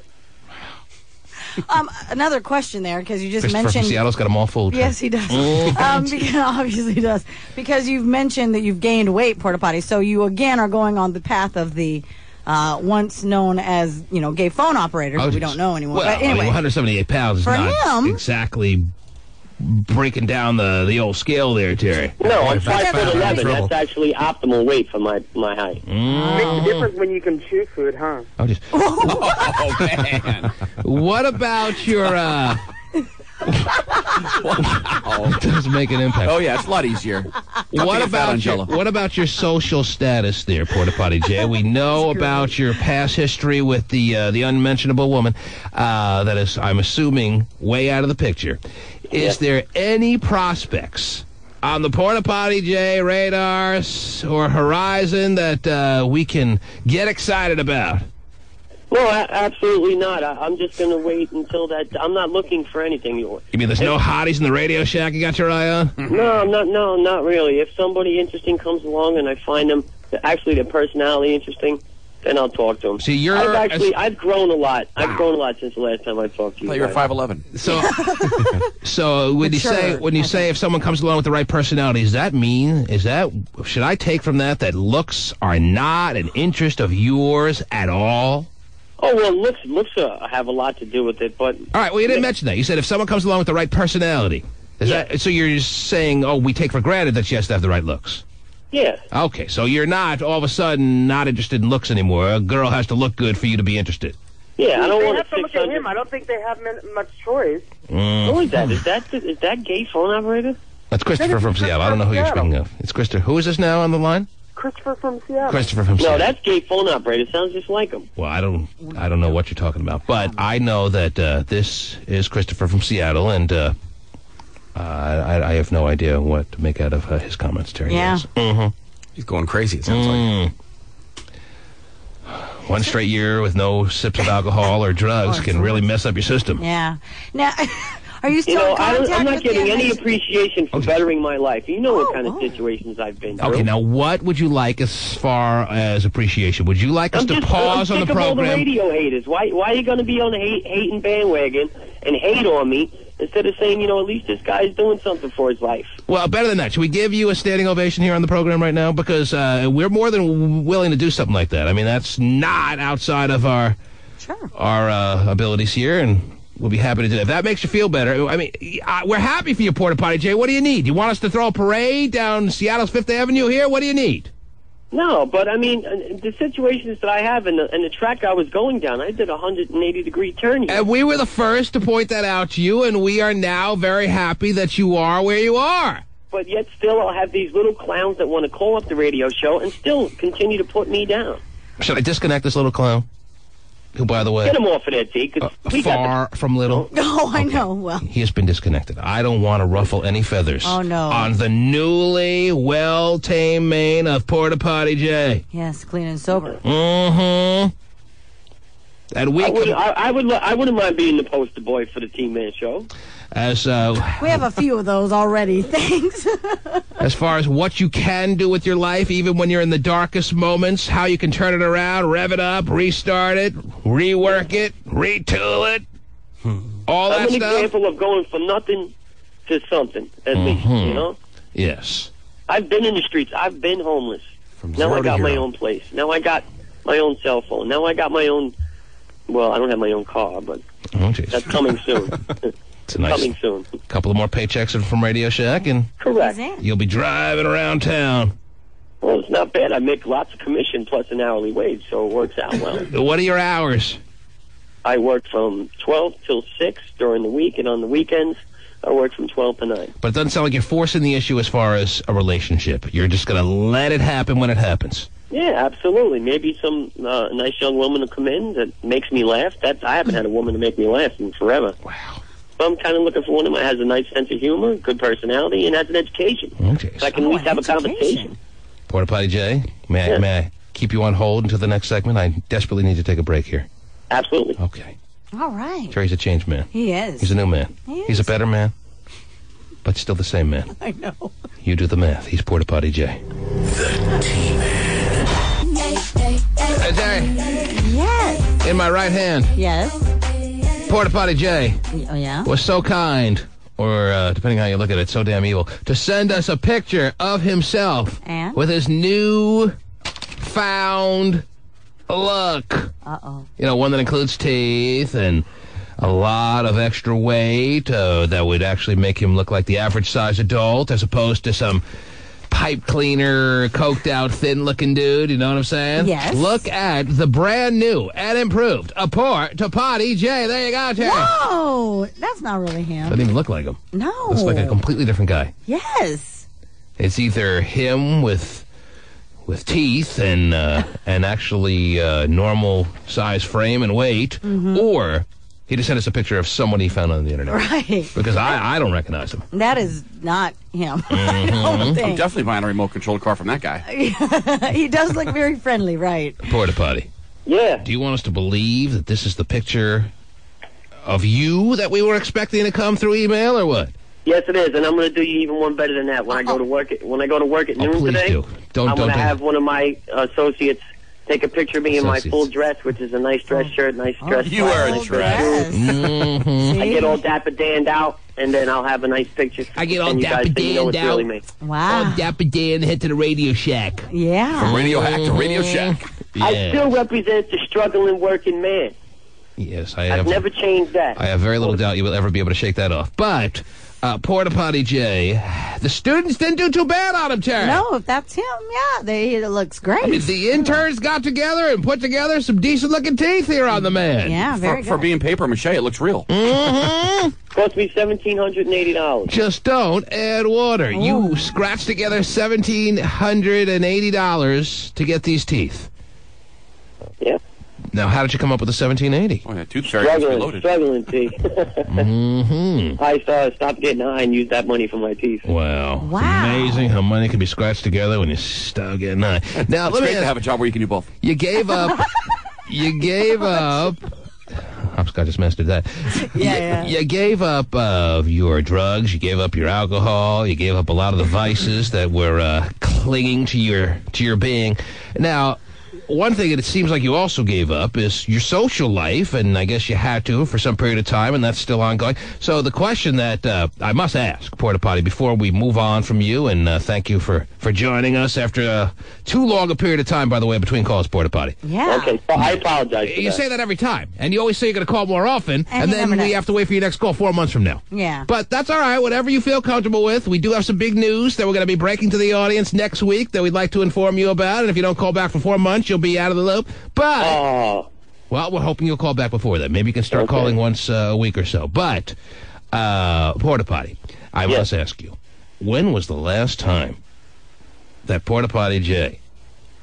Another question there, because you just Christopher from mentioned. Seattle's got them all full. Yes, he does. Because, obviously he does. Because you've mentioned that you've gained weight, Porta Potty. So you again are going on the path of the once known as gay phone operator, who we don't know anymore. Well, but anyway, 178 pounds is For not him- exactly breaking down the old scale there, Terry. No, I'm If that's 5'11". bad, I'm in trouble. That's actually optimal weight for my height. Makes a difference when you can chew food, huh? Oh, just, Oh, man. what about your... It does make an impact. Oh, yeah, it's a lot easier. What about your social status there, Porta Potty J? We know about your past history with the unmentionable woman. That is, I'm assuming, way out of the picture. Is there any prospects on the Porta Potty J radar or horizon that we can get excited about? No, absolutely not. I'm just going to wait until that. I'm not looking for anything. You mean there's no hotties in the Radio Shack you got your eye on? No, I'm not. No, not really. If somebody interesting comes along and I find them, actually their personality interesting, then I'll talk to them. See, I've grown a lot. I've grown a lot since the last time I talked to you. I thought you were guys. 5'11". So when you say if someone comes along with the right personality, does that mean should I take from that looks are not an interest of yours at all? Oh, well, looks have a lot to do with it, but... All right, well, you didn't mention that. You said if someone comes along with the right personality. So you're just saying, we take for granted that she has to have the right looks. Yeah. Okay, so you're not, all of a sudden, not interested in looks anymore. A girl has to look good for you to be interested. Yeah, I don't They want have to look at him. I don't think they have much choice. Who is that? Is that gay phone operator? That's Christopher from Seattle. I don't know who you're speaking of. It's Christopher. Who is this now on the line? Christopher from Seattle. Christopher from No, Seattle. that's gay phone operator. Sounds just like him. Well, I don't know what you're talking about, but I know that this is Christopher from Seattle, and I have no idea what to make out of his comments, Terry. Yeah. Yes. Mm-hmm. He's going crazy, it sounds like. One straight year with no sips of alcohol or drugs can really mess up your system. Yeah. Now, are you still in contact I'm not with getting him? any appreciation for bettering my life. You know what kind of situations I've been through. Okay, now what would you like as far as appreciation? Would you like us to pause on the I'm sick of all the program? radio haters. Why are you going to be on the hating bandwagon and hate on me instead of saying, at least this guy's doing something for his life? Well, better than that. Should we give you a standing ovation here on the program right now? Because we're more than willing to do something like that. I mean, that's not outside of our abilities here, and we'll be happy to do that. If that makes you feel better, I mean, we're happy for you, Porta Potty Jay. What do you need? You want us to throw a parade down Seattle's Fifth Avenue here? What do you need? No, but I mean, the situations that I have and the track I was going down, I did a 180-degree turn here. And we were the first to point that out to you, and we are now very happy that you are where you are. But yet still I'll have these little clowns that want to call up the radio show and still continue to put me down. Should I disconnect this little clown? Who, by the way, Get him off of that, T. far from little. Oh, I know. Well, He has been disconnected. I don't want to ruffle any feathers. Oh, no. On the newly well-tamed mane of Porta Potty J. yes, clean and sober. Mm-hmm. And we I wouldn't mind being the poster boy for the Team Man show. as We have a few of those already. Thanks. as far as what you can do with your life, even when you're in the darkest moments, how you can turn it around, rev it up, restart it, rework it, retool it, all that I'm an stuff. example of going from nothing to something, at least, Yes. I've been in the streets. I've been homeless. From Now zero I to got my hero. own place. Now I got my own cell phone. Now I got my own... Well, I don't have my own car, but Oh, jeez. that's coming soon. It's a nice Coming soon. couple of more paychecks from Radio Shack, and Correct. you'll be driving around town. Well, it's not bad. I make lots of commission plus an hourly wage, so it works out well. What are your hours? I work from 12 till 6 during the week, and on the weekends, I work from 12 to 9. But it doesn't sound like you're forcing the issue as far as a relationship. You're just going to let it happen when it happens. Yeah, absolutely. Maybe some nice young woman will come in that makes me laugh. I haven't had a woman to make me laugh in forever. Wow. So I'm kind of looking for one that has a nice sense of humor, good personality, and has an education. Okay. So I can at least have a conversation. Porta Potty J, may I keep you on hold until the next segment? I desperately need to take a break here. Absolutely. Okay. All right. Terry's a changed man. He is. He's a new man. He He's a is. better man, but still the same man. I know. You do the math. He's Porta Potty J. Hey, Terry, Yes. in my right hand, Yes. Porta Potty J Oh, yeah? was so kind, or depending how you look at it, so damn evil, to send us a picture of himself And? with his new found look. Uh-oh. You know, one that includes teeth and a lot of extra weight that would actually make him look like the average size adult, as opposed to some pipe cleaner, coked out, thin looking dude. You know what I'm saying? Yes. Look at the brand new and improved Porta Potty J. There you go, Terry. Whoa, that's not really him. Doesn't even look like him. No. Looks like a completely different guy. Yes. It's either him with teeth and actually normal size frame and weight, or he just sent us a picture of someone he found on the internet. Right. Because I don't recognize him. That is not him. I don't I'm think. definitely buying a remote-controlled car from that guy. He does look very friendly, right? Porta Potty. Yeah. Do you want us to believe that this is the picture of you that we were expecting to come through email, or what? Yes, it is, and I'm going to do you even one better than that. When I go to work at noon please today, do. I'm going to do have one of my associates take a picture of me in my full dress, which is a nice dress shirt, nice dress. You are a nice dress. shoes. I get all dapper Dan'd out, and then I'll have a nice picture. I get all and you guys dapper think you know it's Dan'd really out. me. Wow. Oh, Dapper Dan, head to the Radio Shack. Yeah. From Radio Hack to Radio Shack. I still represent the struggling working man. Yes, I've never changed that. I have very little doubt you will ever be able to shake that off. But, Porta Potty J, the students didn't do too bad on him, Terry. No, if that's him, yeah, it looks great. I mean, the interns got together and put together some decent-looking teeth here on the man. Yeah, very For good. being paper mache, it looks real. Cost me $1,780. Just don't add water. You scratched together $1,780 to get these teeth. Yeah. Now, how did you come up with the $1,780? Oh, yeah, tooth fairy must be loaded. Struggling, see. I stopped getting high and used that money for my teeth. Wow. Wow. It's amazing how money can be scratched together when you start getting high. Now, It's let me great to ask, have a job where you can do both. you gave up. I just mastered that. Yeah. You gave up your drugs. You gave up your alcohol. You gave up a lot of the vices that were clinging to your being. Now, one thing that it seems like you also gave up is your social life, and I guess you had to for some period of time, and that's still ongoing. So the question that I must ask, Porta Potty, before we move on from you, and thank you for joining us after too long a period of time, by the way, between calls, Porta Potty. Yeah. Okay, so I apologize for You that. say that every time, and you always say you're going to call more often, and you then never we know. have to wait for your next call 4 months from now. Yeah. But that's all right, whatever you feel comfortable with. We do have some big news that we're going to be breaking to the audience next week that we'd like to inform you about, and if you don't call back for 4 months, you'll be out of the loop. But, well, we're hoping you'll call back before that. Maybe you can start calling once a week or so. But, Porta Potty, I must ask you, when was the last time that Porta Potty J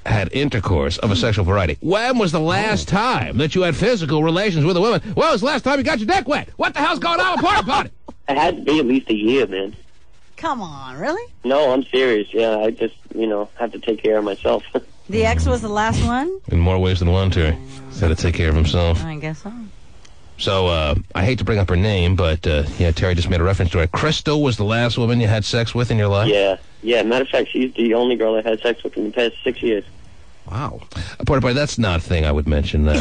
had intercourse of a sexual variety? When was the last time that you had physical relations with a woman? When was the last time you got your dick wet? What the hell's going on with Porta Potty? It had to be at least a year, man. Come on, really? No, I'm serious. Yeah, I just, have to take care of myself. The ex was the last one? In more ways than one, Terry. He's got to take care of himself. I guess so. So, I hate to bring up her name, but, Terry just made a reference to her. Crystal was the last woman you had sex with in your life? Yeah. Matter of fact, she's the only girl I had sex with in the past 6 years. Wow. Porta Potty, that's not a thing I would mention. Why?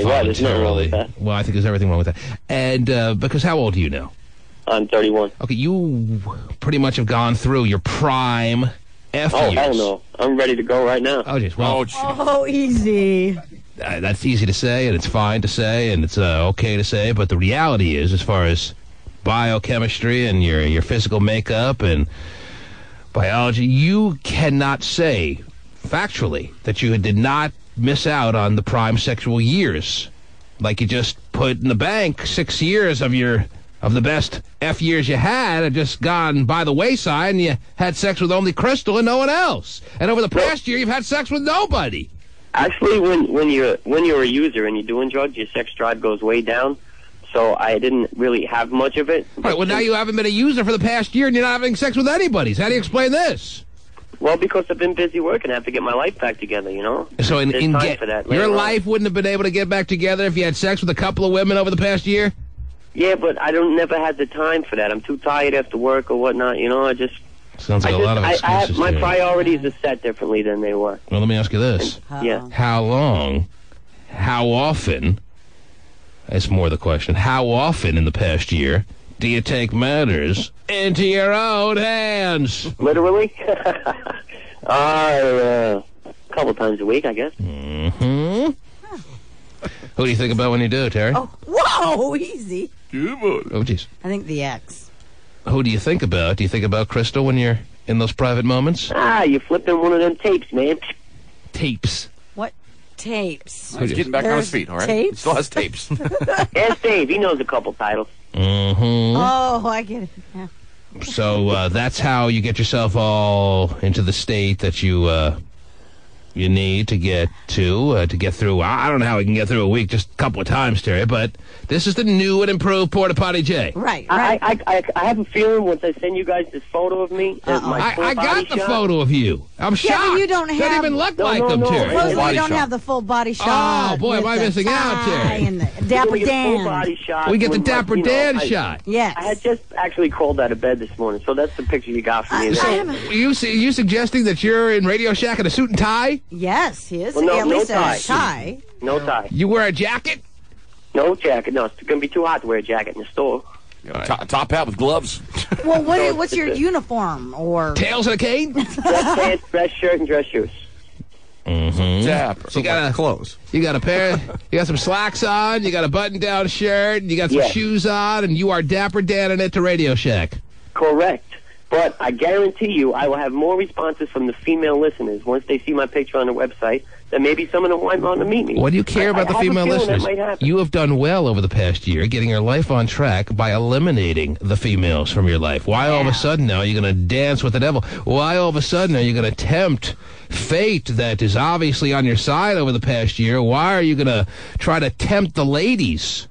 There's nothing wrong with that. Well, I think there's everything wrong with that. And, because how old are you now? I'm 31. Okay, you pretty much have gone through your prime F Oh, years. hell no. I'm ready to go right now. Oh, jeez. Well, Oh, easy. that's easy to say, and it's fine to say, and it's okay to say, but the reality is, as far as biochemistry and your physical makeup and biology, you cannot say factually that you did not miss out on the prime sexual years. Like you just put in the bank 6 years of the best F years you had just gone by the wayside, and you had sex with only Crystal and no one else. And over the past year, you've had sex with nobody. Actually, when you're a user and you're doing drugs, your sex drive goes way down. So I didn't really have much of it. All right, well, now you haven't been a user for the past year, and you're not having sex with anybody. So how do you explain this? Well, because I've been busy working, I have to get my life back together, So There's time for that your later on. life wouldn't have been able to get back together if you had sex with a couple of women over the past year? Yeah, but I never had the time for that. I'm too tired after work or whatnot, I just... Sounds like a lot of excuses. My here. priorities are set differently than they were. Well, let me ask you this. Yeah. How long, how often, that's more the question, how often in the past year do you take matters into your own hands? Literally? A couple times a week, I guess. Mm-hmm. Who do you think about when you do, Terry? Oh, whoa, easy. Oh, jeez. I think the ex. Who do you think about? Do you think about Crystal when you're in those private moments? You're flipping one of them tapes, man. Tapes. What tapes? He's getting back on his There's feet, all right? tapes? He still has tapes. Ask Dave. He knows a couple titles. Mm-hmm. Oh, I get it. Yeah. So that's how you get yourself all into the state that you need to get through. I don't know how we can get through a week just a couple of times, Terry, but this is the new and improved Porta Potty J. Right. I have a feeling once I send you guys this photo of me, I got the photo of you. I'm shocked. but you don't have- Doesn't even look like them, Terry. Supposedly you don't have the full body shot. Oh, boy, am with I the missing out, tie Terry. And the Dapper full Dan. body shot. We get the when, Dapper Dan shot. Yes. I had just actually crawled out of bed this morning, so that's the picture you got for me. You suggesting that you're in Radio Shack in a suit and tie? Yes, he is. Well, no, At least no a tie. No tie. You wear a jacket? No jacket. No, it's going to be too hot to wear a jacket in the store. Top hat with gloves. Well, what's your uniform? Or Tails and a cane? Dress pants, dress shirt, and dress shoes. Mm-hmm. Dapper. So you got clothes. You got a pair. You got some slacks on. You got a button-down shirt. And you got some Yes. shoes on, and you are Dapper Dan in it to Radio Shack. Correct. But I guarantee you I will have more responses from the female listeners once they see my picture on the website than maybe some of them might want to meet me. What do you care about I the have a female feeling listeners? That might happen. You have done well over the past year getting your life on track by eliminating the females from your life. Why all of a sudden now are you going to dance with the devil? Why all of a sudden are you going to tempt fate that is obviously on your side over the past year? Why are you going to try to tempt the ladies?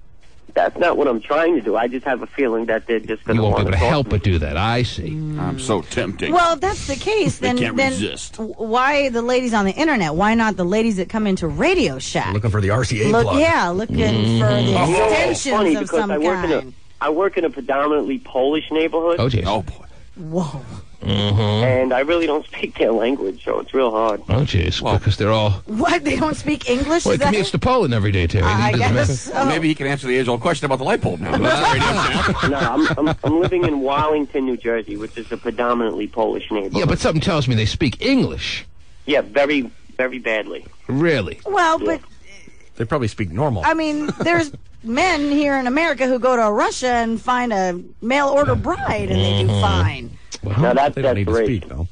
That's not what I'm trying to do. I just have a feeling that they're just going You to won't be want able to talk help to but me. do that. I see. I'm so tempting. well, if that's the case, They then can't then resist. why the ladies on the internet? Why not the ladies that come into Radio Shack? Looking for the RCA plug. Looking for the You know, it's extensions funny of because some kind. I work in a predominantly Polish neighborhood, Oh, jeez. Oh, boy. Whoa. and I really don't speak their language, so it's real hard. Oh, jeez. Because they're all... What? They don't speak English? Well, Is he that commutes to Poland every day, Terry. I He doesn't guess make- so. Maybe he can answer the age-old question about the light bulb now. No, I'm living in Wallington, New Jersey, which is a predominantly Polish neighborhood. Yeah, but something tells me they speak English. Yeah, very, very badly. Really? Well, but They probably speak normal. I mean, there's men here in America who go to Russia and find a mail order bride, and they do fine. Now that's they don't need to great. speak, though.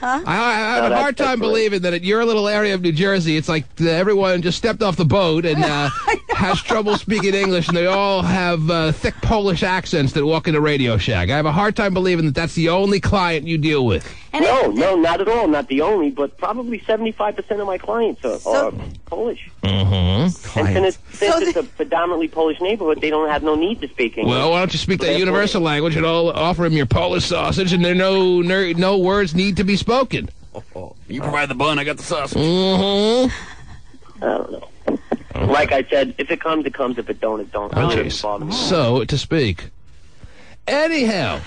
I have a that's hard time right. believing that at your little area of New Jersey, it's like everyone just stepped off the boat and has trouble speaking English, and they all have thick Polish accents that walk into Radio Shack. I have a hard time believing that that's the only client you deal with. And No, not at all. Not the only, but probably 75% of my clients are Polish. Mm-hmm. And since it's a predominantly Polish neighborhood, they don't have no need to speak English. Well, why don't you speak that Therefore- universal language and offer him your Polish sausage, and there no words need to be spoken. You provide the bun, I got the sausage. Mm-hmm. I don't know. Like I said, if it comes, it comes. If it don't, it don't. Oh, It jeez. doesn't bother me. So to speak. Anyhow,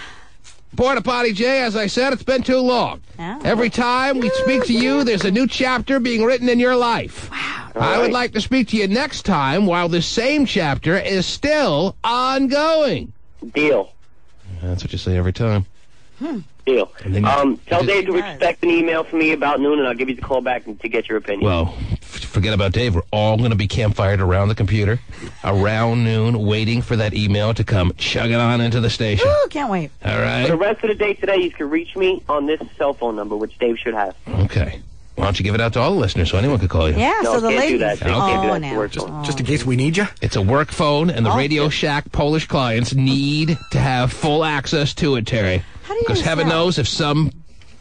Porta Potty J, as I said, it's been too long. Oh. Every time we speak to you, there's a new chapter being written in your life. Wow. I would like to speak to you next time while this same chapter is still ongoing. Deal. That's what you say every time. Deal. And then Tell Dave to He does. expect an email from me about noon, and I'll give you the call back to get your opinion. Well, forget about Dave. We're all going to be campfired around the computer around noon, waiting for that email to come chugging on into the station. Ooh, can't wait. All For the right? rest of the day today, you can reach me on this cell phone number, which Dave should have. Okay. Why don't you give it out to all the listeners so anyone could call you? Yeah, No, so the can't do ladies. that. Can't do that. now. Work Just in case we need you. It's a work phone, and the Oh, Radio yeah. Shack Polish clients need to have full access to it, Terry. How do you Because heaven tell? knows if some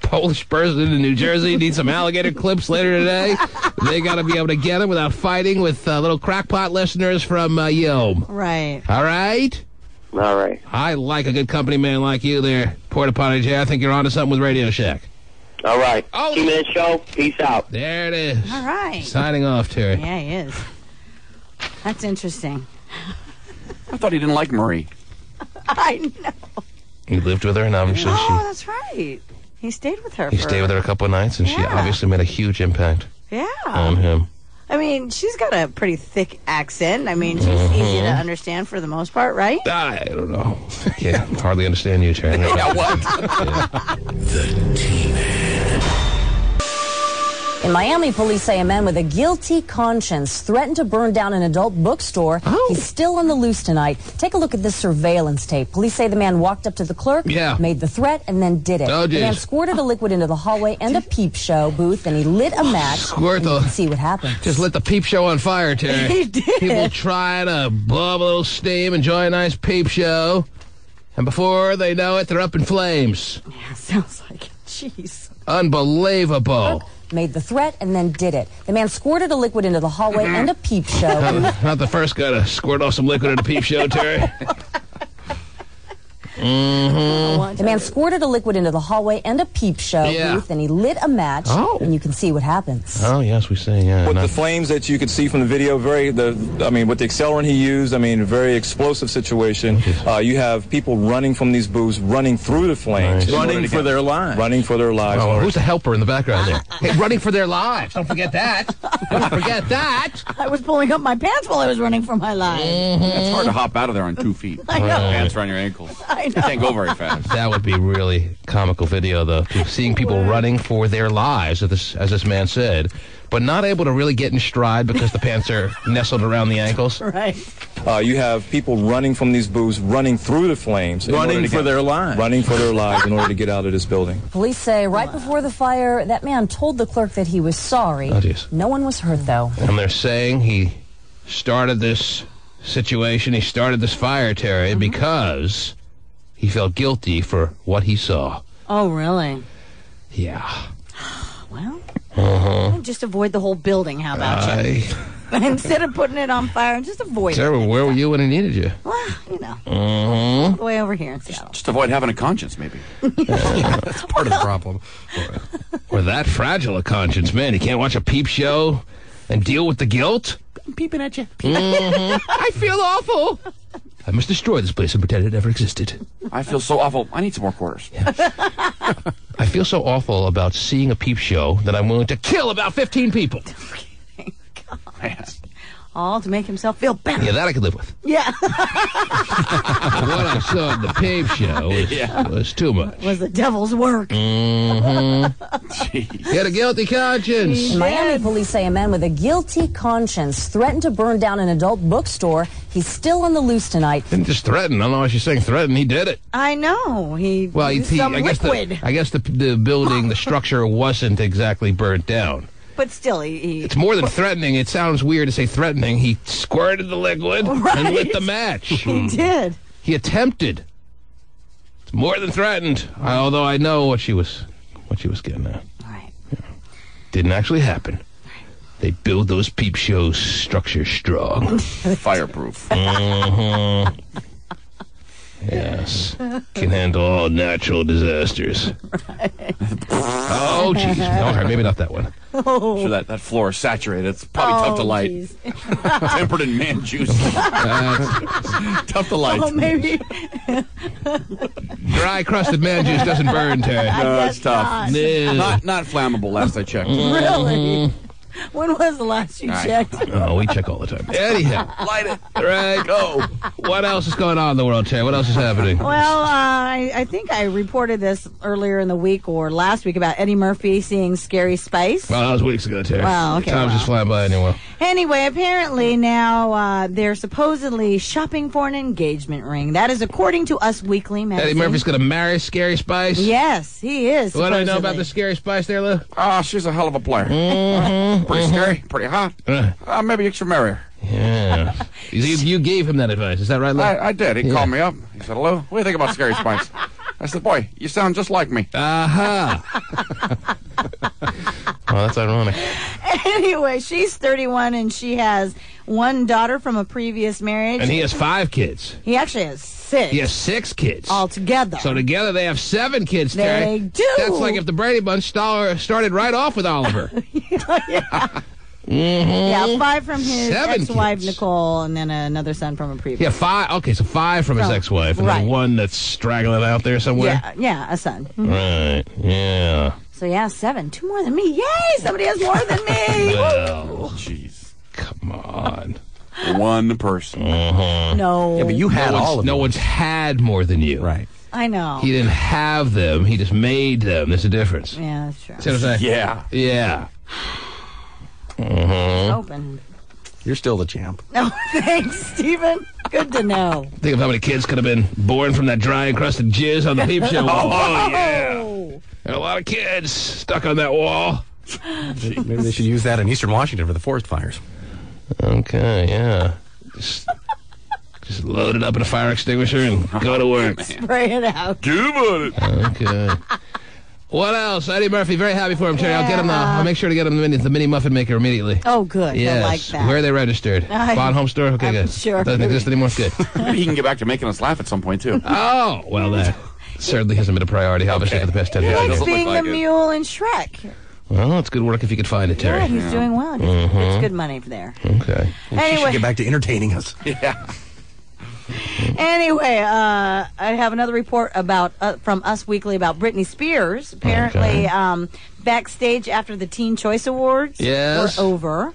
Polish person in New Jersey needs some alligator clips later today, they got to be able to get them without fighting with little crackpot listeners from Yelm. Right. All right? All right. I like a good company man like you there, Porta Potty J. I think you're onto something with Radio Shack. All right. Oh. 2-minute show. Peace out. There it is. All right. Signing off, Terry. Yeah, he is. That's interesting. I thought he didn't like Marie. I know. You lived with her, and obviously Oh, that's right. He stayed with her. he stayed with her a couple of nights, and she Yeah. obviously made a huge impact Yeah. on him. I mean, she's got a pretty thick accent. I mean, she's easy to understand for the most part, right? I don't know. Yeah, hardly understand you, Terry. Yeah, what? In Miami, police say a man with a guilty conscience threatened to burn down an adult bookstore. He's still on the loose tonight. Take a look at this surveillance tape. Police say the man walked up to the clerk, made the threat, and then did it. The man squirted a liquid into the hallway and a peep show booth, and he lit a match. You can see what happened. Just lit the peep show on fire, Terry. He did. People trying to blow up a little steam, enjoy a nice peep show. And before they know it, they're up in flames. Yeah, sounds like it. Jeez. Unbelievable. Made the threat and then did it. The man squirted a liquid into the hallway and a peep show. Not the first guy to squirt off some liquid at a peep show, Terry. The man squirted a liquid into the hallway and a peep show booth, and he lit a match, and you can see what happens. Oh, yes, we see, yeah. With the flames that you could see from the video, with the accelerant he used, very explosive situation. You have people running from these booths, running through the flames. Running for their lives. Running for their lives. Oh, who's the helper in the background there? Hey, running for their lives. Don't forget that. Don't forget that. I was pulling up my pants while I was running for my life. It's hard to hop out of there on 2 feet. I know. Pants around your ankles. I know. You can't go very fast. That would be really comical video, though. Seeing people running for their lives, as this man said, but not able to really get in stride because the pants are nestled around the ankles. Right. You have people running from these booths, running through the flames. Running for their lives. Running for their lives in order to get out of this building. Police say right before the fire, that man told the clerk that he was sorry. Oh, geez. No one was hurt, though. And they're saying he started this situation, he started this fire, Terry, because he felt guilty for what he saw. Oh, really? Yeah. Well, just avoid the whole building. How about you? Instead of putting it on fire, just avoid it. Terry, where were you when he needed you? Well, all the way over here in Seattle. Just avoid having a conscience, maybe. That's part of the problem. Or that fragile a conscience, man. You can't watch a peep show and deal with the guilt? I'm peeping at you. I feel awful. I must destroy this place and pretend it never existed. I feel so awful. I need some more quarters. I feel so awful about seeing a peep show that I'm willing to kill about 15 people. All to make himself feel better. Yeah, that I could live with. Yeah. What I saw in the peep show was too much. Was the devil's work. Get a guilty conscience. In Miami, police say a man with a guilty conscience threatened to burn down an adult bookstore. He's still on the loose tonight. Didn't just threaten. I don't know why she's saying threaten. He did it. I know. He used some liquid. I guess the building, the structure wasn't exactly burnt down. But still, he... It's more than threatening. It sounds weird to say threatening. He squirted the liquid and lit the match. He did. He attempted. It's more than threatened. Although I know what she was getting at. Right. Yeah. Didn't actually happen. They build those peep show structures strong. Fireproof. Yes. Can handle all natural disasters. Right. Oh, jeez. All right, maybe not that one. I'm sure that floor is saturated. It's probably tough to light. Tempered in man juice. Tough to light. Oh, maybe. Dry crusted man juice doesn't burn, Terry. No, it's tough. No. Not flammable, last I checked. Really? When was the last you checked? Oh, we check all the time. Anyhow. Light it. Right. Go. What else is going on in the world, Terry? What else is happening? Well, I think I reported this earlier in the week or last week about Eddie Murphy seeing Scary Spice. Well, that was weeks ago, Terry. Well, okay. Time's just flying by anyway. Anyway, apparently now they're supposedly shopping for an engagement ring. That is according to Us Weekly magazine. Eddie Murphy's going to marry Scary Spice? Yes, he is. What do I know about the Scary Spice there, Lou? She's a hell of a player. Pretty scary, pretty hot. Maybe you should marry her. Yeah. You gave him that advice. Is that right, Lou? I did. He called me up. He said, hello, what do you think about Scary Spice? I said, boy, you sound just like me. Aha. Oh, that's ironic. Anyway, she's 31 and she has one daughter from a previous marriage. And he has 5 kids. He actually has 6. He has 6 kids. Altogether. So together they have 7 kids, Terry. They do. That's like if the Brady Bunch started right off with Oliver. Yeah. Yeah, 5 from his 7 ex-wife, kids. Nicole, and then another son from a previous. Yeah, 5. Okay, so 5 from his ex-wife, and then 1 that's straggling out there somewhere. Yeah, a son. Mhm. Right. Yeah. So yeah, 7, 2 more than me. Yay! Somebody has more than me. Well, jeez, come on. One person. No. Yeah, but you had all of them. No one's had more than you. Right. I know. He didn't have them. He just made them. There's a difference. Yeah, that's true. See what I'm saying? Yeah. Yeah. Open. You're still the champ. No, thanks, Stephen. Good to know. Think of how many kids could have been born from that dry encrusted jizz on the peep show wall. Oh, yeah. There are a lot of kids stuck on that wall. Maybe they should use that in Eastern Washington for the forest fires. Okay, yeah. Just load it up in a fire extinguisher and go to work. Spray it out. Do about it. Okay. What else? Eddie Murphy, very happy for him, Terry. I'll get him. I'll make sure to get him the mini muffin maker immediately. Oh, good. Yes. I like that. Where are they registered? Bon Home Store? Okay, I'm good. sure. Doesn't exist anymore? Good. Maybe he can get back to making us laugh at some point, too. Oh, well, that certainly hasn't been a priority, obviously, for the past 10 He years. likes being the mule in Shrek. Well, it's good work if you could find it, Terry. Yeah, he's doing well. It's good money there. Okay. She Anyway. should get back to entertaining us. Yeah. Anyway, I have another report about from Us Weekly about Britney Spears. Apparently, backstage after the Teen Choice Awards were over,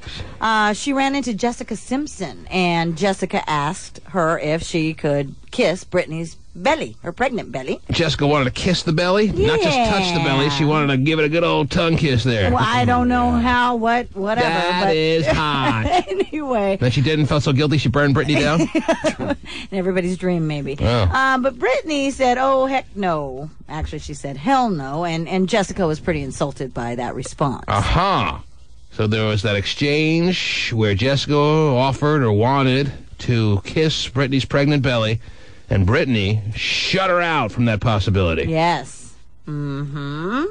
she ran into Jessica Simpson, and Jessica asked her if she could kiss Britney's belly, her pregnant belly. Jessica wanted to kiss the belly, not just touch the belly. She wanted to give it a good old tongue kiss there. Well, I don't know how, whatever. That is hot. Anyway. Then she didn't felt so guilty she burned Britney down? Everybody's dream, maybe. Oh. But Britney said, oh, heck no. Actually, she said, hell no. And Jessica was pretty insulted by that response. So there was that exchange where Jessica offered or wanted to kiss Britney's pregnant belly, and Britney shut her out from that possibility. Yes. Mm-hmm.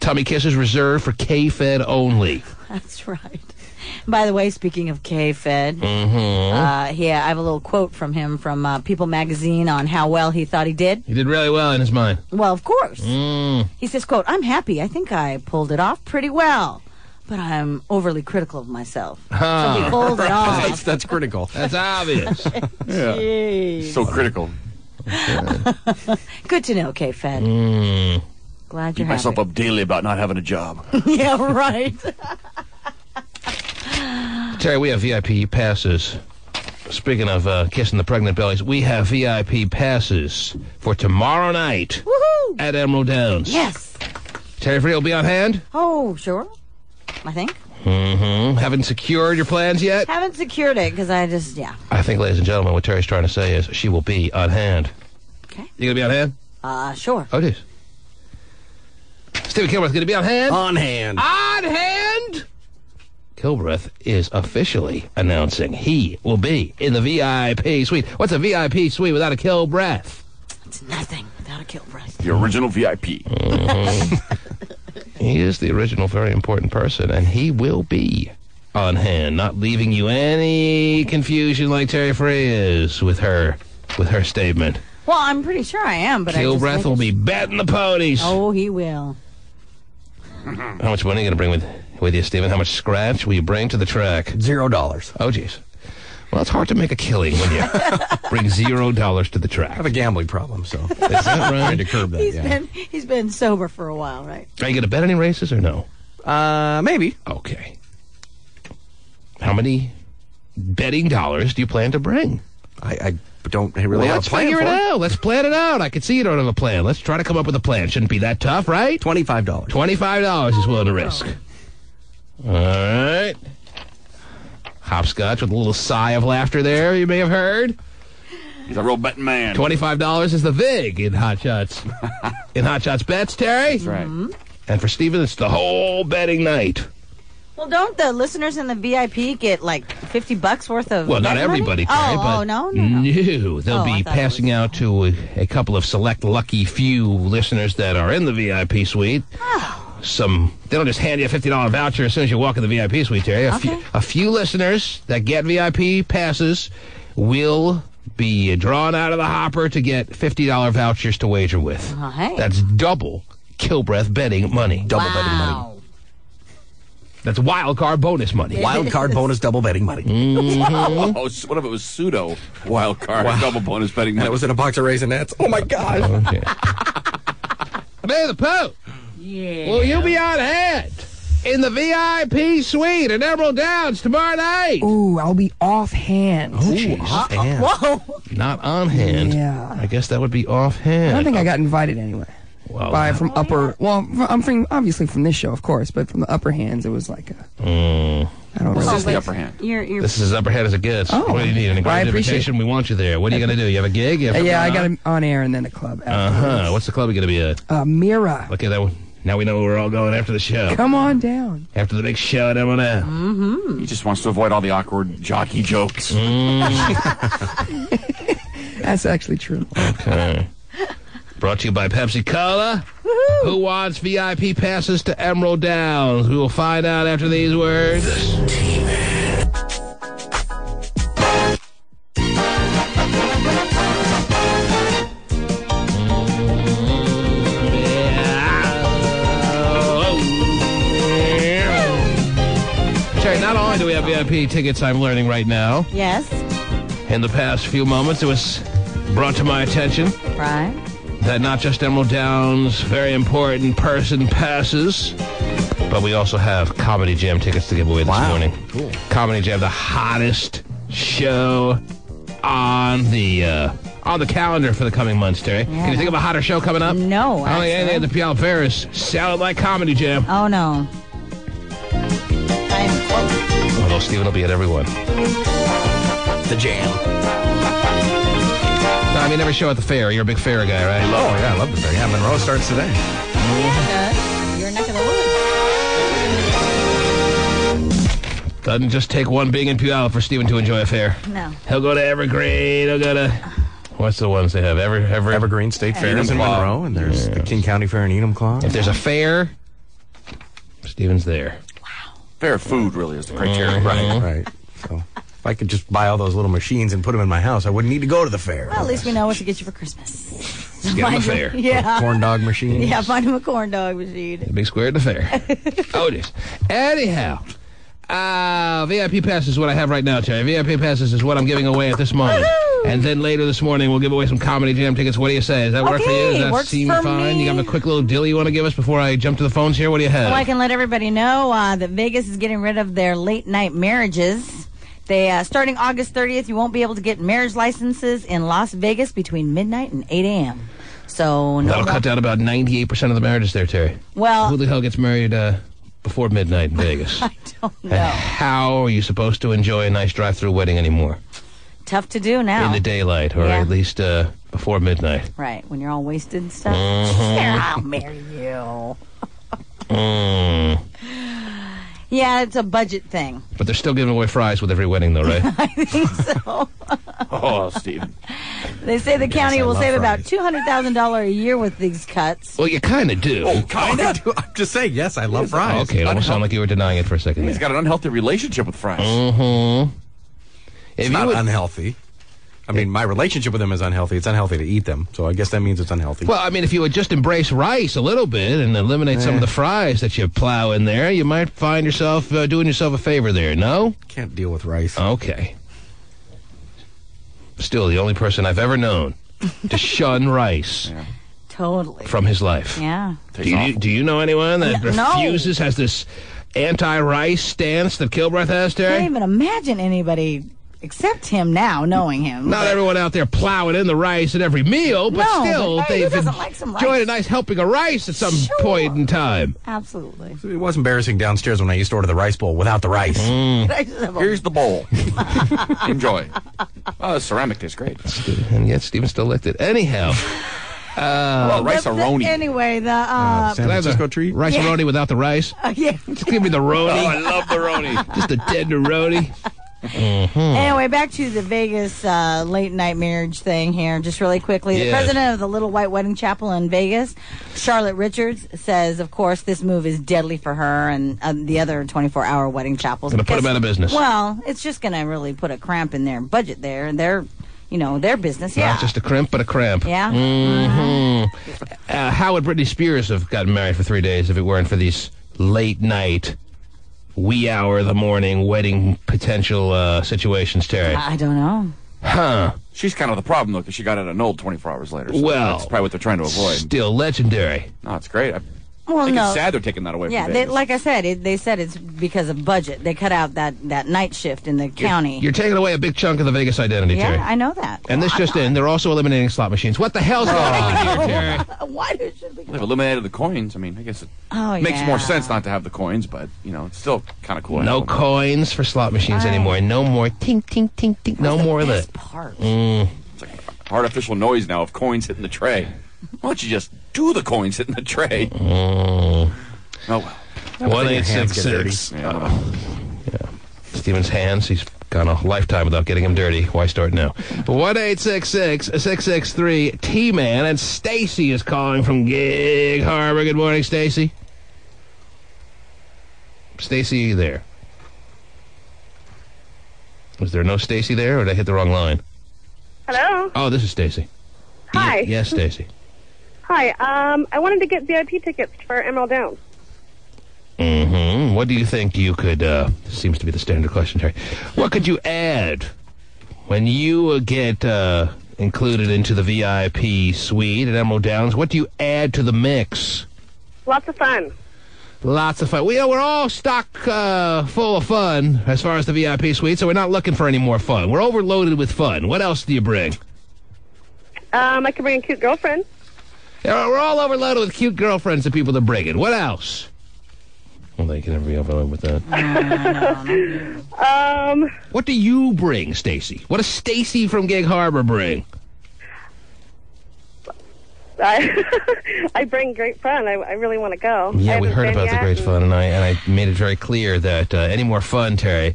Tummy kisses reserved for K-Fed only. That's right. By the way, speaking of K-Fed, I have a little quote from him from People magazine on how well he thought he did. He did really well in his mind. Well, of course. He says, quote, I'm happy. I think I pulled it off pretty well. But I'm overly critical of myself. So he pulled it off. That's critical. That's obvious. Jeez. So critical. Good to know, K-Fed. Glad you're Beat myself happy. up daily about not having a job. Yeah, right. Terry, we have VIP passes. Speaking of kissing the pregnant bellies, we have VIP passes for tomorrow night at Emerald Downs. Yes. Terry Free will be on hand? Oh, sure. I think. Haven't secured your plans yet? Haven't secured it because I just, I think, ladies and gentlemen, what Terry's trying to say is she will be on hand. Okay. You gonna be on hand? Sure. Oh, it is. Stephen Kilbreth gonna be on hand? On hand. On hand? Kilbreth is officially announcing he will be in the VIP suite. What's a VIP suite without a Kilbreth? It's nothing without a Kilbreth. The original VIP. He is the original, very important person, and he will be on hand, not leaving you any confusion like Terry Free is with her statement. Well, I'm pretty sure I am, but Kilbreth will be betting the ponies. Oh, he will. How much money are you going to bring with you, Stephen? How much scratch will you bring to the track? $0. Oh, geez. Well, it's hard to make a killing when you bring $0 to the track. I have a gambling problem, so is that right? Trying to curb that. He's been sober for a while, right? Are you going to bet any races or no? Maybe. Okay. How many betting dollars do you plan to bring? I don't really have let's a plan figure for it out. Let's plan it out. I can see you don't have a plan. Let's try to come up with a plan. Shouldn't be that tough, right? $25. $25 is willing to risk. All right. Hopscotch with a little sigh of laughter there, you may have heard. He's a real betting man. $25 is the VIG in Hot Shots. In Hot Shots Bets, Terry? That's right. And for Steven, it's the whole betting night. Well, don't the listeners in the VIP get like $50 worth of? Well, not bet everybody, money? Terry, but no. They'll be passing out to a couple of select lucky few listeners that are in the VIP suite. They don't just hand you a $50 voucher as soon as you walk in the VIP suite, Terry. A few listeners that get VIP passes will be drawn out of the hopper to get $50 vouchers to wager with. Hey. That's double Kilbreth betting money. Double betting money. That's wild card bonus money. Wild card bonus double betting money. Oh, what if it was pseudo wild card double bonus betting money? And it was in a box of Raisinets. Oh, my God. Okay. Mayor the Pope. Yeah. Will you be on hand in the VIP suite at Emerald Downs tomorrow night? Ooh, I'll be off hand. Oh, jeez. Whoa. Not on hand. Yeah. I guess that would be off hand. I don't think I got invited anyway. from upper. Well, I'm from obviously from this show, of course, but from the upper hands, it was like a. I don't know. This is the upper hand. This is as upper hand as it gets. Oh. What do you need? An Well, I grand appreciate invitation? We want you there. What are you going to do? You have a gig? You have I got it on air and then a club. What's the club you're going to be at? Mira. Look at that one. Now we know where we're all going after the show. Come on down. After the big show at M&M. Mm-hmm. He just wants to avoid all the awkward jockey jokes. That's actually true. Okay. Brought to you by Pepsi Cola. Who wants VIP passes to Emerald Downs? We will find out after these words. Terry, not only do we have VIP tickets, I'm learning right now. Yes. In the past few moments, it was brought to my attention. Right. That not just Emerald Downs, very important person passes, but we also have Comedy Jam tickets to give away this morning. Cool. Comedy Jam, the hottest show on the calendar for the coming months, Terry. Yeah. Can you think of a hotter show coming up? No, I don't think anything at the Puyallup Fair is sounded like Comedy Jam. Oh, no. Although Stephen will be at every one. The Jam. No, I mean every show at the fair. You're a big fair guy, right? Oh, yeah, I love the fair. Yeah, Monroe starts today. Yeah, your neck of the woods. Doesn't just take one being in Puyallup for Stephen to enjoy a fair. No. He'll go to Evergreen. He'll go to... What's the ones they have? Evergreen State Fair is in Monroe, and there's the King County Fair in Enumclaw. If there's a fair, Stephen's there. Fair food really is the criteria. Right. So if I could just buy all those little machines and put them in my house, I wouldn't need to go to the fair. Well, at least we know what to get you for Christmas. Get him a fair. Yeah. Corn dog machine. Yeah, find him a corn dog machine. A big square at the fair. Oh, it is. Anyhow, VIP passes is what I have right now, Terry. VIP passes is what I'm giving away at this moment. Woo-hoo! And then later this morning, we'll give away some Comedy Jam tickets. What do you say? Does that work for you? Does that works seem for fine? me. You got a quick little deal you want to give us before I jump to the phones here? What do you have? Well, I can let everybody know that Vegas is getting rid of their late-night marriages. They starting August 30th, you won't be able to get marriage licenses in Las Vegas between midnight and 8 a.m. So That'll cut down about 98% of the marriages there, Terry. Well, who the hell gets married before midnight in Vegas? I don't know. And how are you supposed to enjoy a nice drive-through wedding anymore? Tough to do now. In the daylight, or at least before midnight. Right, when you're all wasted and stuff. Mhm. Sure, I'll marry you. Yeah, it's a budget thing. But they're still giving away fries with every wedding, though, right? I think so. Oh, Steve. They say the county will save fries. about $200,000 a year with these cuts. Well, you kind of do. Oh, kind of. I'm just saying, yes, I love fries. Okay, it almost sounded like you were denying it for a second. He's got an unhealthy relationship with fries. Mm-hmm. It's not unhealthy. I mean, my relationship with them is unhealthy. It's unhealthy to eat them, so I guess that means it's unhealthy. Well, I mean, if you would just embrace rice a little bit and eliminate some of the fries that you plow in there, you might find yourself doing yourself a favor there, no? Can't deal with rice. Okay. Still, the only person I've ever known to shun rice Totally. from his life. Yeah. Do you know anyone that refuses, has this anti-rice stance that Kilbreth has, I Terry? can't even imagine anybody except him now, knowing him. Not everyone out there plowing in the rice at every meal, but No, still, but hey, who they've doesn't like some enjoyed rice? a nice helping of rice at some point in time. Absolutely. It was embarrassing downstairs when I used to order the rice bowl without the rice. Here's the bowl. Enjoy. Oh, the ceramic tastes great. And yet Steven still licked it. Anyhow. Rice-a-roni. Anyway, the San Francisco treat? Rice-a-roni without the rice? yeah. Just give me the roni. Oh, I love the roni. Just a tender roni. Anyway, back to the Vegas late night marriage thing here, just really quickly. The Yes. president of the Little White Wedding Chapel in Vegas, Charlotte Richards, says, of course, this move is deadly for her and the other 24-hour wedding chapels. Gonna put them out of business. Well, it's just going to really put a cramp in their budget there, and their business. Yeah. Not just a crimp, but a cramp. Yeah. Mm-hmm. How would Britney Spears have gotten married for 3 days if it weren't for these late night, wee hour of the morning wedding potential situations, Terry? I don't know. Huh. She's kind of the problem, though, because she got it annulled 24 hours later. So Well, that's probably what they're trying to avoid. Still legendary. No, it's great. Well, I think no. it's sad they're taking that away Yeah, from they, Vegas. like I said, they said it's because of budget. They cut out that night shift in the county. You're taking away a big chunk of the Vegas identity, Yeah, Terry. I know that. And this just in, they're also eliminating slot machines. What the hell's going on here, Terry? Why should we? They've eliminated the coins. I mean, I guess it Oh, makes yeah. more sense not to have the coins, but, it's still kind of cool. No coins for slot machines anymore. No more tink, tink, tink, tink. No more of that. Part. It's like artificial noise now of coins hitting the tray. Why don't you just do the coins hitting the tray? Oh, well. 1-866. Yeah, I don't know. Yeah. Steven's hands, he's gone a lifetime without getting them dirty. Why start now? 1-866-663-T-Man. And Stacy is calling from Gig Harbor. Good morning, Stacy. Stacy, are you there? Was there no Stacy there, or did I hit the wrong line? Hello. Oh, this is Stacy. Hi. Yes, Stacy. Hi. I wanted to get VIP tickets for Emerald Downs. Mm-hmm. What do you think you could, seems to be the standard question, Terry. What could you add when you get included into the VIP suite at Emerald Downs? What do you add to the mix? Lots of fun. Lots of fun. We're all stock full of fun as far as the VIP suite, so we're not looking for any more fun. We're overloaded with fun. What else do you bring? I could bring a cute girlfriend. Yeah, we're all overloaded with cute girlfriends that people to bring in. What else? Well, they can never be overloaded with that. What do you bring, Stacy? What does Stacy from Gig Harbor bring? I bring great fun. I really want to go. Yeah, we heard about the great fun, and I made it very clear that any more fun, Terry,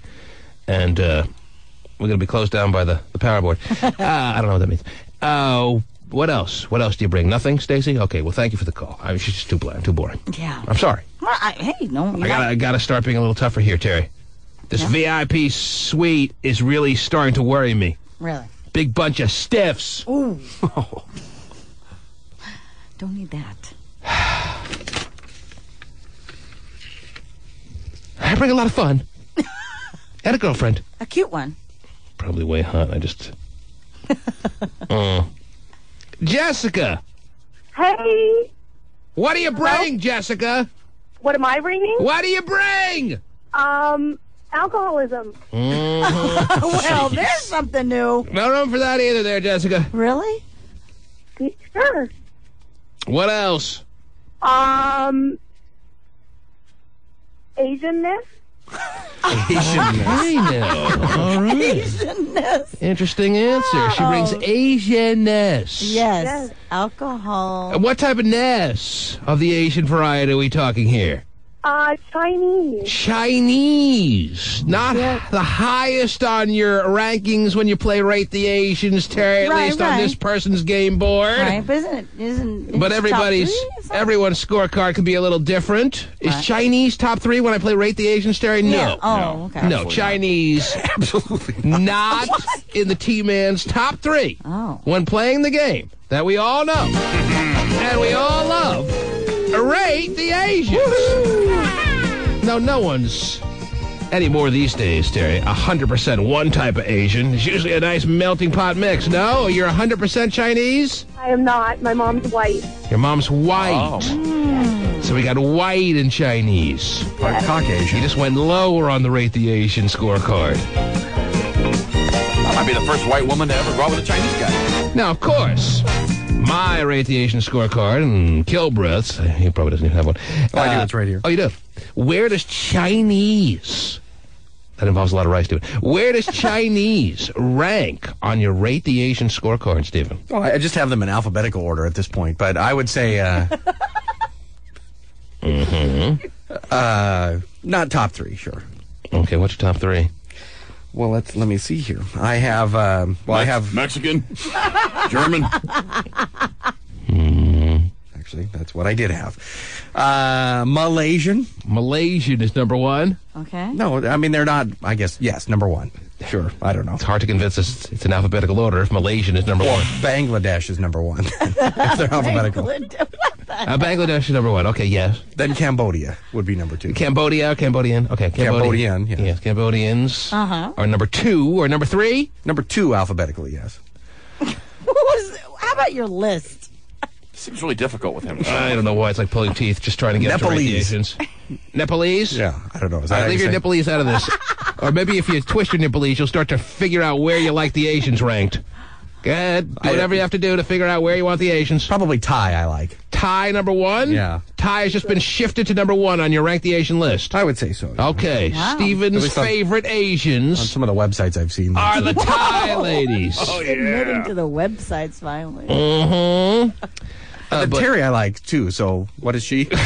and we're going to be closed down by the power board. I don't know what that means. What else? What else do you bring? Nothing, Stacy? Okay, well, thank you for the call. I mean, she's just too bland, too boring. Yeah. I'm sorry. Well, hey, no. I gotta start being a little tougher here, Terry. This VIP suite is really starting to worry me. Really? Big bunch of stiffs. Ooh. Don't need that. I bring a lot of fun. And a girlfriend. A cute one. Probably way hot. I just... Jessica! Hey! What do you bring, Jessica? What am I bringing? What do you bring? Alcoholism. Well, there's something new. No room for that either there, Jessica. Really? Sure. What else? Asianness. I know. All right. Asianness. Interesting answer. She brings Asianness. Yes. Alcohol. And what type of ness of the Asian variety are we talking here? Chinese. Chinese. Not the highest on your rankings when you play Rate the Asians, Terry, at least on this person's game board. Right, but isn't But everyone's scorecard can be a little different. Is Chinese top 3 when I play Rate the Asians, Terry? No. Yeah. Oh, okay. No, Chinese. Absolutely not in the T-Man's top 3 when playing the game that we all know and we all love. Rate the Asians. No one's anymore these days, Terry. 100% one type of Asian. It's usually a nice melting pot mix. No, you're 100% Chinese? I am not. My mom's white. Your mom's white. Oh. So we got white and Chinese. Caucasian. You just went lower on the Rate the Asian scorecard. That might be the first white woman to ever go out with a Chinese guy. Now, of course, my Rate the Asian scorecard and Kilbreth's, he probably doesn't even have one. Oh, I do. It's right here. Oh, you do? Where does Chinese, that involves a lot of rice to it, where does Chinese rank on your Rate the Asian scorecard, Stephen? Well, I just have them in alphabetical order at this point, but I would say, not top 3, sure. Okay, what's your top 3? Well, let me see here. I have, I have Mexican, German. Actually, that's what I did have. Malaysian. Malaysian is number 1. Okay. No, I mean, they're not, I guess, yes, number 1. Sure, I don't know. It's hard to convince us it's in alphabetical order if Malaysian is number 1. Bangladesh is number 1. If they're alphabetical. Bangladesh is number 1. Okay, yes. Then Cambodia would be number 2. Cambodian. Okay, Cambodian, yes. Yes, Cambodians are number 2 or number 3? Number 2 alphabetically, yes. How about your list? Seems really difficult with him. I don't know why. It's like pulling teeth, just trying to get to rank the Asians. Nepalese? Yeah, I don't know. Is that how leave you your say? Nepalese out of this. Or maybe if you twist your Nepalese, you'll start to figure out where you like the Asians ranked. Go ahead. Do whatever you have to do to figure out where you want the Asians. Probably Thai, I like. Thai number 1? Yeah. Thai has just been shifted to number 1 on your Rank the Asian list. I would say so. Okay. Wow. Steven's favorite Asians On some of the websites I've seen. are the Thai ladies. Oh, Admitting to the websites finally. Mm-hmm. But Terry I like, too, so what is she? Terry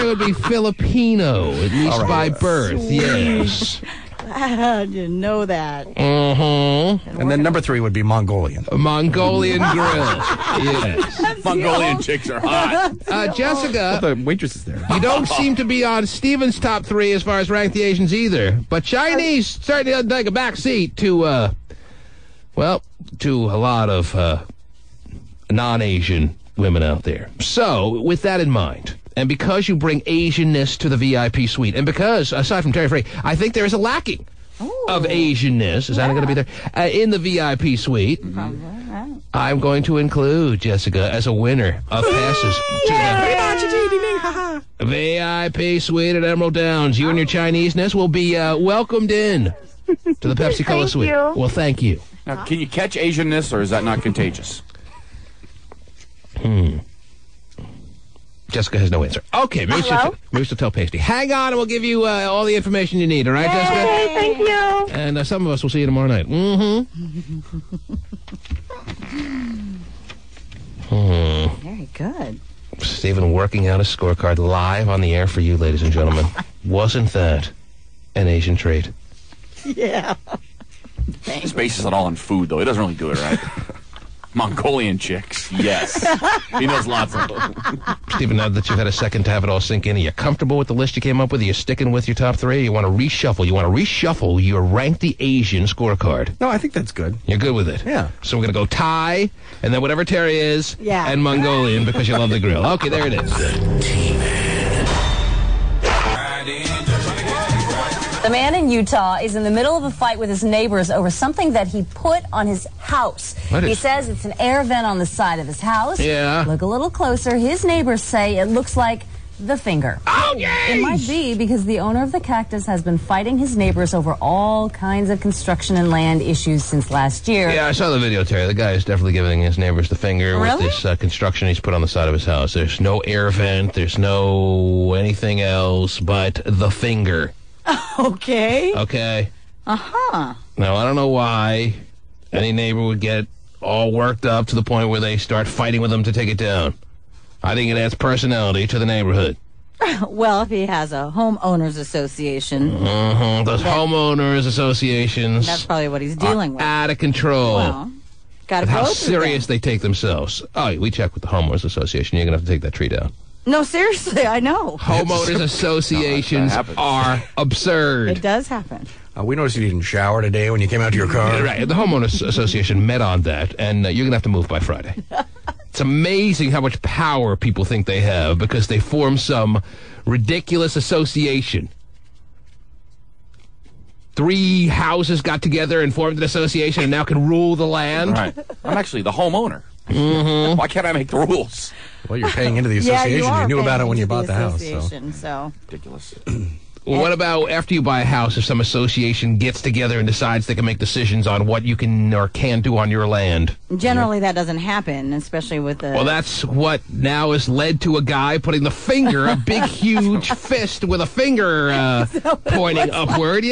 would be Filipino, at least by birth, yes. I didn't know that. Mm-hmm. And then number 3 would be Mongolian. A Mongolian grill, yes. Mongolian chicks are hot. Jessica, The waitress is there. you don't seem to be on Steven's top 3 as far as Rank the Asians either. But Chinese starting to take a back seat to, to a lot of non-Asian women out there. So, with that in mind, and because you bring Asianness to the VIP suite, and because, aside from Terry Frey, I think there is a lacking of Asianness, is that going to be there, in the VIP suite, I'm going to include Jessica as a winner of passes to the VIP suite at Emerald Downs. You and your Chineseness will be welcomed in to the Pepsi-Cola suite. you. Well, thank you. Now, can you catch Asianness, or is that not contagious? Jessica has no answer. Okay, maybe she'll tell Pasty. Hang on, and we'll give you all the information you need, all right, Jessica? Okay, thank you. And some of us will see you tomorrow night. Very good. Stephen working out a scorecard live on the air for you, ladies and gentlemen. Wasn't that an Asian trait? Yeah. This bases it all on food, though. He doesn't really do it right. Mongolian chicks, yes. He knows lots of them. Stephen, now that you've had a second to have it all sink in, are you comfortable with the list you came up with? Are you sticking with your top 3? You want to reshuffle? You want to reshuffle your Rank the Asian scorecard? No, I think that's good. You're good with it? Yeah. So we're going to go Thai, and then whatever Terry is, and Mongolian, because you love the grill. Okay, there it is. The man in Utah is in the middle of a fight with his neighbors over something that he put on his house. He says it's an air vent on the side of his house. Yeah. Look a little closer. His neighbors say it looks like the finger. Oh, yay! It might be because the owner of the cactus has been fighting his neighbors over all kinds of construction and land issues since last year. Yeah, I saw the video, Terry. The guy is definitely giving his neighbors the finger with Really? this construction he's put on the side of his house. There's no air vent. There's no anything else but the finger. Okay. Okay? Uh-huh. Now, I don't know why any neighbor would get all worked up to the point where they start fighting with him to take it down. I think it adds personality to the neighborhood. Well, if he has a homeowners association, Those homeowners associations that's probably what he's dealing with. out of control. Well, gotta With go how through serious they take themselves. Oh, we checked with the homeowners association. You're going to have to take that tree down. No, seriously, I know. Homeowners associations are absurd. It does happen. We noticed you didn't shower today when you came out to your car. Right. The homeowners association met on that, and you're going to have to move by Friday. It's amazing how much power people think they have because they form some ridiculous association. 3 houses got together and formed an association and now can rule the land. Right. I'm actually the homeowner. Why can't I make the rules? Well, you're paying into the association. You knew about it when you bought the house. So. Ridiculous. What about after you buy a house, if some association gets together and decides they can make decisions on what you can or can't do on your land? Generally, that doesn't happen, especially with the... Well, that's what now has led to a guy putting the finger, a big, huge fist with a finger pointing upward,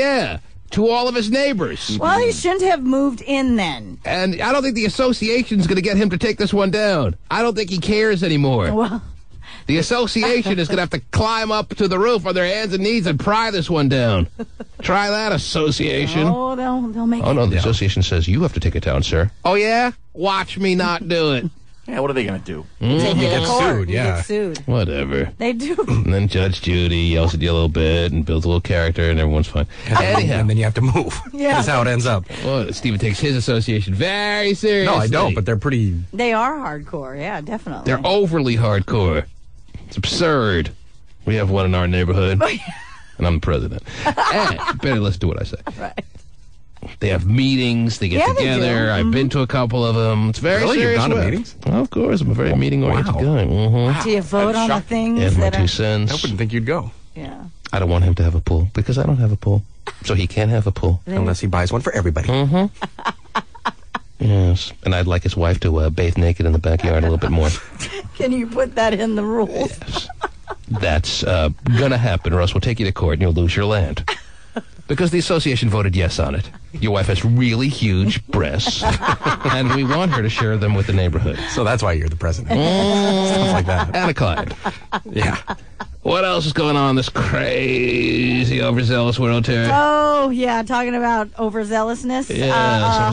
to all of his neighbors. Well, he shouldn't have moved in then. And I don't think the association's going to get him to take this one down. I don't think he cares anymore. Well... The association is going to have to climb up to the roof on their hands and knees and pry this one down. Try that, association. Oh, they'll make it. Oh, no, the association says you have to take it down, sir. Oh, yeah? Watch me not do it. Yeah, what are they going to do? Take You it to get court. sued, You yeah. get sued. Whatever. They do. And then Judge Judy yells at you a little bit and builds a little character and everyone's fine. Anyhow. And then you have to move. Yeah. That's how it ends up. Well, Stephen takes his association very seriously. No, I don't, but they're pretty... They are hardcore, yeah, definitely. They're overly hardcore. It's absurd. We have one in our neighborhood, and I'm the president. Better let's do what I say. Right. They have meetings. They get together. They do. I've been to a couple of them. It's very Really? serious. You've gone to work. meetings? Well, of course. I'm a very meeting-oriented guy. Do you vote on the things And my that 2 are... cents. I wouldn't think you'd go. Yeah. I don't want him to have a pool because I don't have a pool. So he can't have a pool. Unless he buys one for everybody. Yes. And I'd like his wife to bathe naked in the backyard a little bit more. Can you put that in the rules? Yes. That's gonna happen, or else we'll take you to court and you'll lose your land. Because the association voted yes on it. Your wife has really huge breasts, and we want her to share them with the neighborhood. So that's why you're the president. Stuff like that. And a client. Yeah. What else is going on in this crazy overzealous world, Terry? Oh, yeah, talking about overzealousness.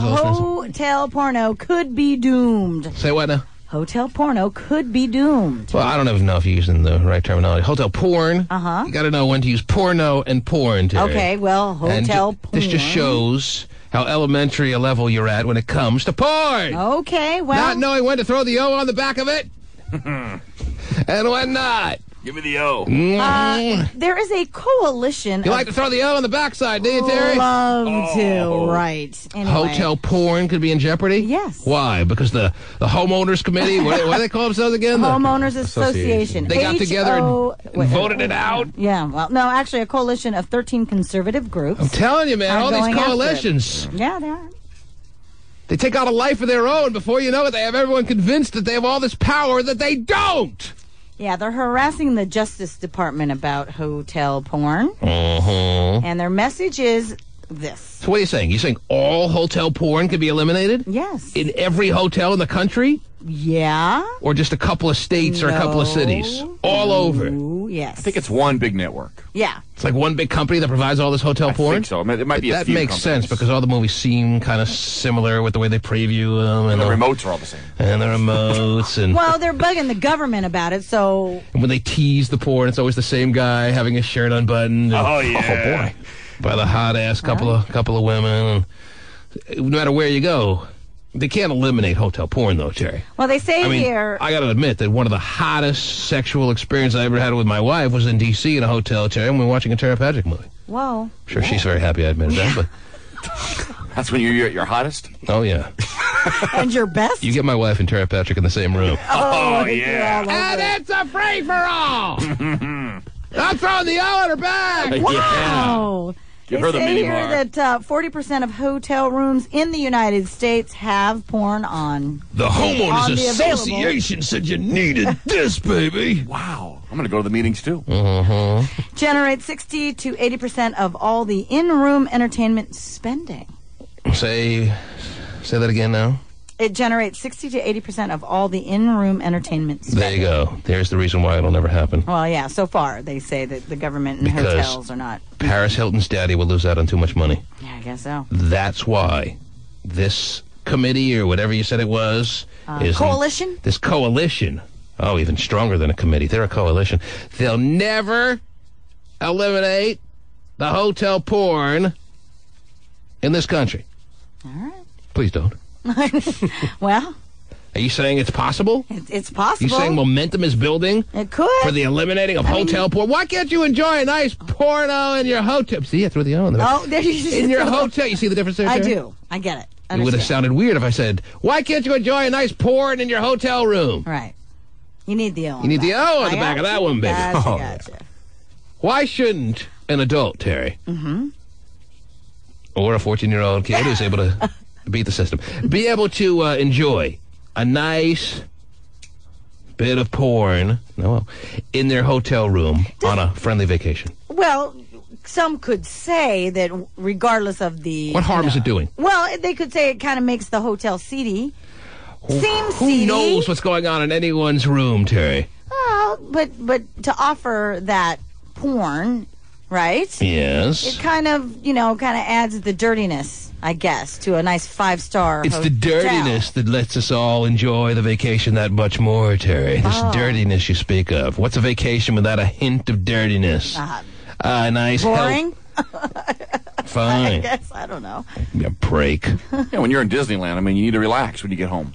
Hotel porno could be doomed. Say what now? Hotel porno could be doomed. Well, I don't even know if you're using the right terminology. Hotel porn. Uh-huh. You got to know when to use porno and porn, Terry. Okay, well, hotel porn. This just shows how elementary a level you're at when it comes to porn. Okay, well... Not knowing when to throw the O on the back of it, and when not. Give me the O. There is a coalition. You like to throw the O on the backside, do you, Terry? Love to, right. Anyway. Hotel porn could be in jeopardy? Yes. Why? Because the homeowners committee, what do they call themselves again? Homeowners Association. They got together and voted it out? Yeah, well, no, actually a coalition of 13 conservative groups. I'm telling you, man, all these going after coalitions. it. Yeah, they are. They take on a life of their own. Before you know it, they have everyone convinced that they have all this power that they don't. Yeah, they're harassing the Justice Department about hotel porn. And their message is this. So what are you saying? You're saying all hotel porn could be eliminated? Yes. In every hotel in the country? Yeah. Or just a couple of states or a couple of cities? All over? Yes. I think it's one big network. Yeah. It's like one big company that provides all this hotel porn? I think so. It might be a That few makes companies. sense because all the movies seem kind of similar with the way they preview them. And the remotes are all the same. And the remotes. And Well, they're bugging the government about it, so... when they tease the porn, it's always the same guy having his shirt unbuttoned. And, Oh, yeah. Oh, boy. By the hot-ass couple of women. And no matter where you go, they can't eliminate hotel porn, though, Terry. Well, they say I mean, here... I got to admit that one of the hottest sexual experiences I ever had with my wife was in D.C. in a hotel, Terry, when we were watching a Tara Patrick movie. Whoa. I'm sure she's very happy I admitted that, but... That's when you're at your hottest? Oh, yeah. And your best? You get my wife and Tara Patrick in the same room. Oh, yeah. And it's a free-for-all! I'm throwing the O on her back! Wow. Give They her the say mini here bar. that 40% of hotel rooms in the United States have porn on. The On Homeowners the available. Association said you needed this, baby. Wow. I'm going to go to the meetings, too. Generates 60 to 80% of all the in-room entertainment spending. Say that again now. It generates 60 to 80% of all the in-room entertainment spending. There you go. There's the reason why it'll never happen. Well, yeah, so far they say that the government and Because hotels are not. Paris Hilton's daddy will lose out on too much money. Yeah, I guess so. That's why this committee, or whatever you said it was, is Coalition? This coalition. Oh, even stronger than a committee. They're a coalition. They'll never eliminate the hotel porn in this country. All right. Please don't. Well, Are you saying it's possible? it's possible. You saying momentum is building It could. for the eliminating of hotel porn? Why can't you enjoy a nice porno in your hotel? See, I threw the O in there. Oh, there you In your hotel. You see the difference there, I Terry? do. I get it. It would have Understand. sounded weird if I said, why can't you enjoy a nice porn in your hotel room? Right. You need the O. You need the O on the back of that one, baby. Gotcha, Oh, gotcha. Why shouldn't an adult, Terry, or a 14-year-old kid who's able to beat the system, be able to enjoy a nice bit of porn in their hotel room on a friendly vacation? Well, some could say that regardless of the... What harm is it doing? Well, they could say it kind of makes the hotel seedy. Seems Who seedy. knows what's going on in anyone's room, Terry? Well, but to offer that porn, right? Yes. It kind of adds the dirtiness, I guess, to a nice 5-star It's hotel. the dirtiness that lets us all enjoy the vacation that much more, Terry. This dirtiness you speak of. What's a vacation without a hint of dirtiness? A nice Boring? Fine. I guess. I don't know. A break. Yeah, when you're in Disneyland, I mean, you need to relax when you get home.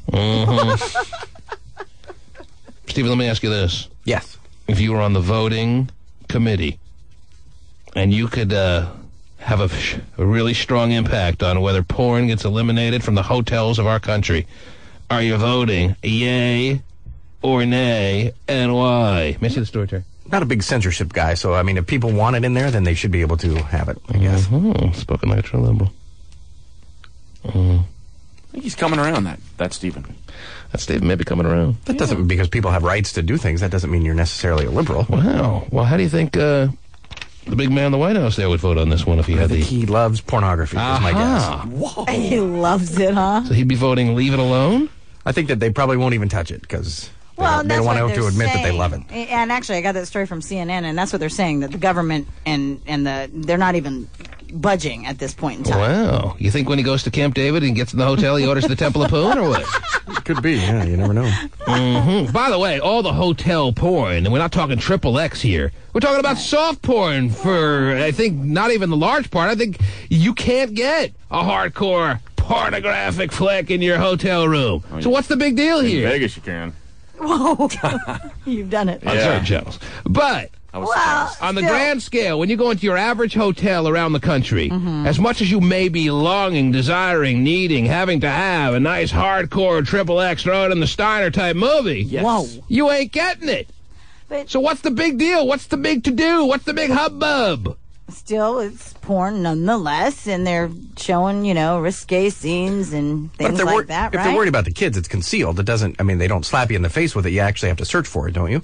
Stephen, let me ask you this. Yes. If you were on the voting committee and you could have a really strong impact on whether porn gets eliminated from the hotels of our country. Are you voting yay or nay, and why? May I see the story, Terry? Not a big censorship guy, so, I mean, if people want it in there, then they should be able to have it, I guess. Spoken like a true liberal. I think he's coming around, that Stephen. That Stephen may be coming around. That doesn't, because people have rights to do things, that doesn't mean you're necessarily a liberal. Wow. Well, how do you think the big man in the White House there would vote on this one if he had the... He loves pornography, is my guess. Whoa. He loves it, huh? So he'd be voting leave it alone? I think that they probably won't even touch it, because... Well, they don't want to admit that they love it. And actually, I got that story from CNN, and that's what they're saying, that the government and they're not even budging at this point in time. Wow. You think when he goes to Camp David and gets in the hotel, he orders the Temple of Poon, or what? Could be, yeah, you never know. By the way, all the hotel porn, and we're not talking XXX here. We're talking about soft porn for, I think, not even the large part. I think you can't get a hardcore pornographic flick in your hotel room. So what's the big deal here? In Vegas, you can. Whoa. You've done it. On certain channels. But on the grand scale, when you go into your average hotel around the country, as much as you may be longing, desiring, needing, having to have a nice hardcore XXX throw it in the Steiner type movie, Whoa. you ain't getting it. So what's the big deal? What's the big to-do? What's the big hubbub? Still, it's porn nonetheless, and they're showing, risque scenes and things like that, right? If they're worried about the kids, it's concealed. It doesn't, they don't slap you in the face with it. You actually have to search for it, don't you?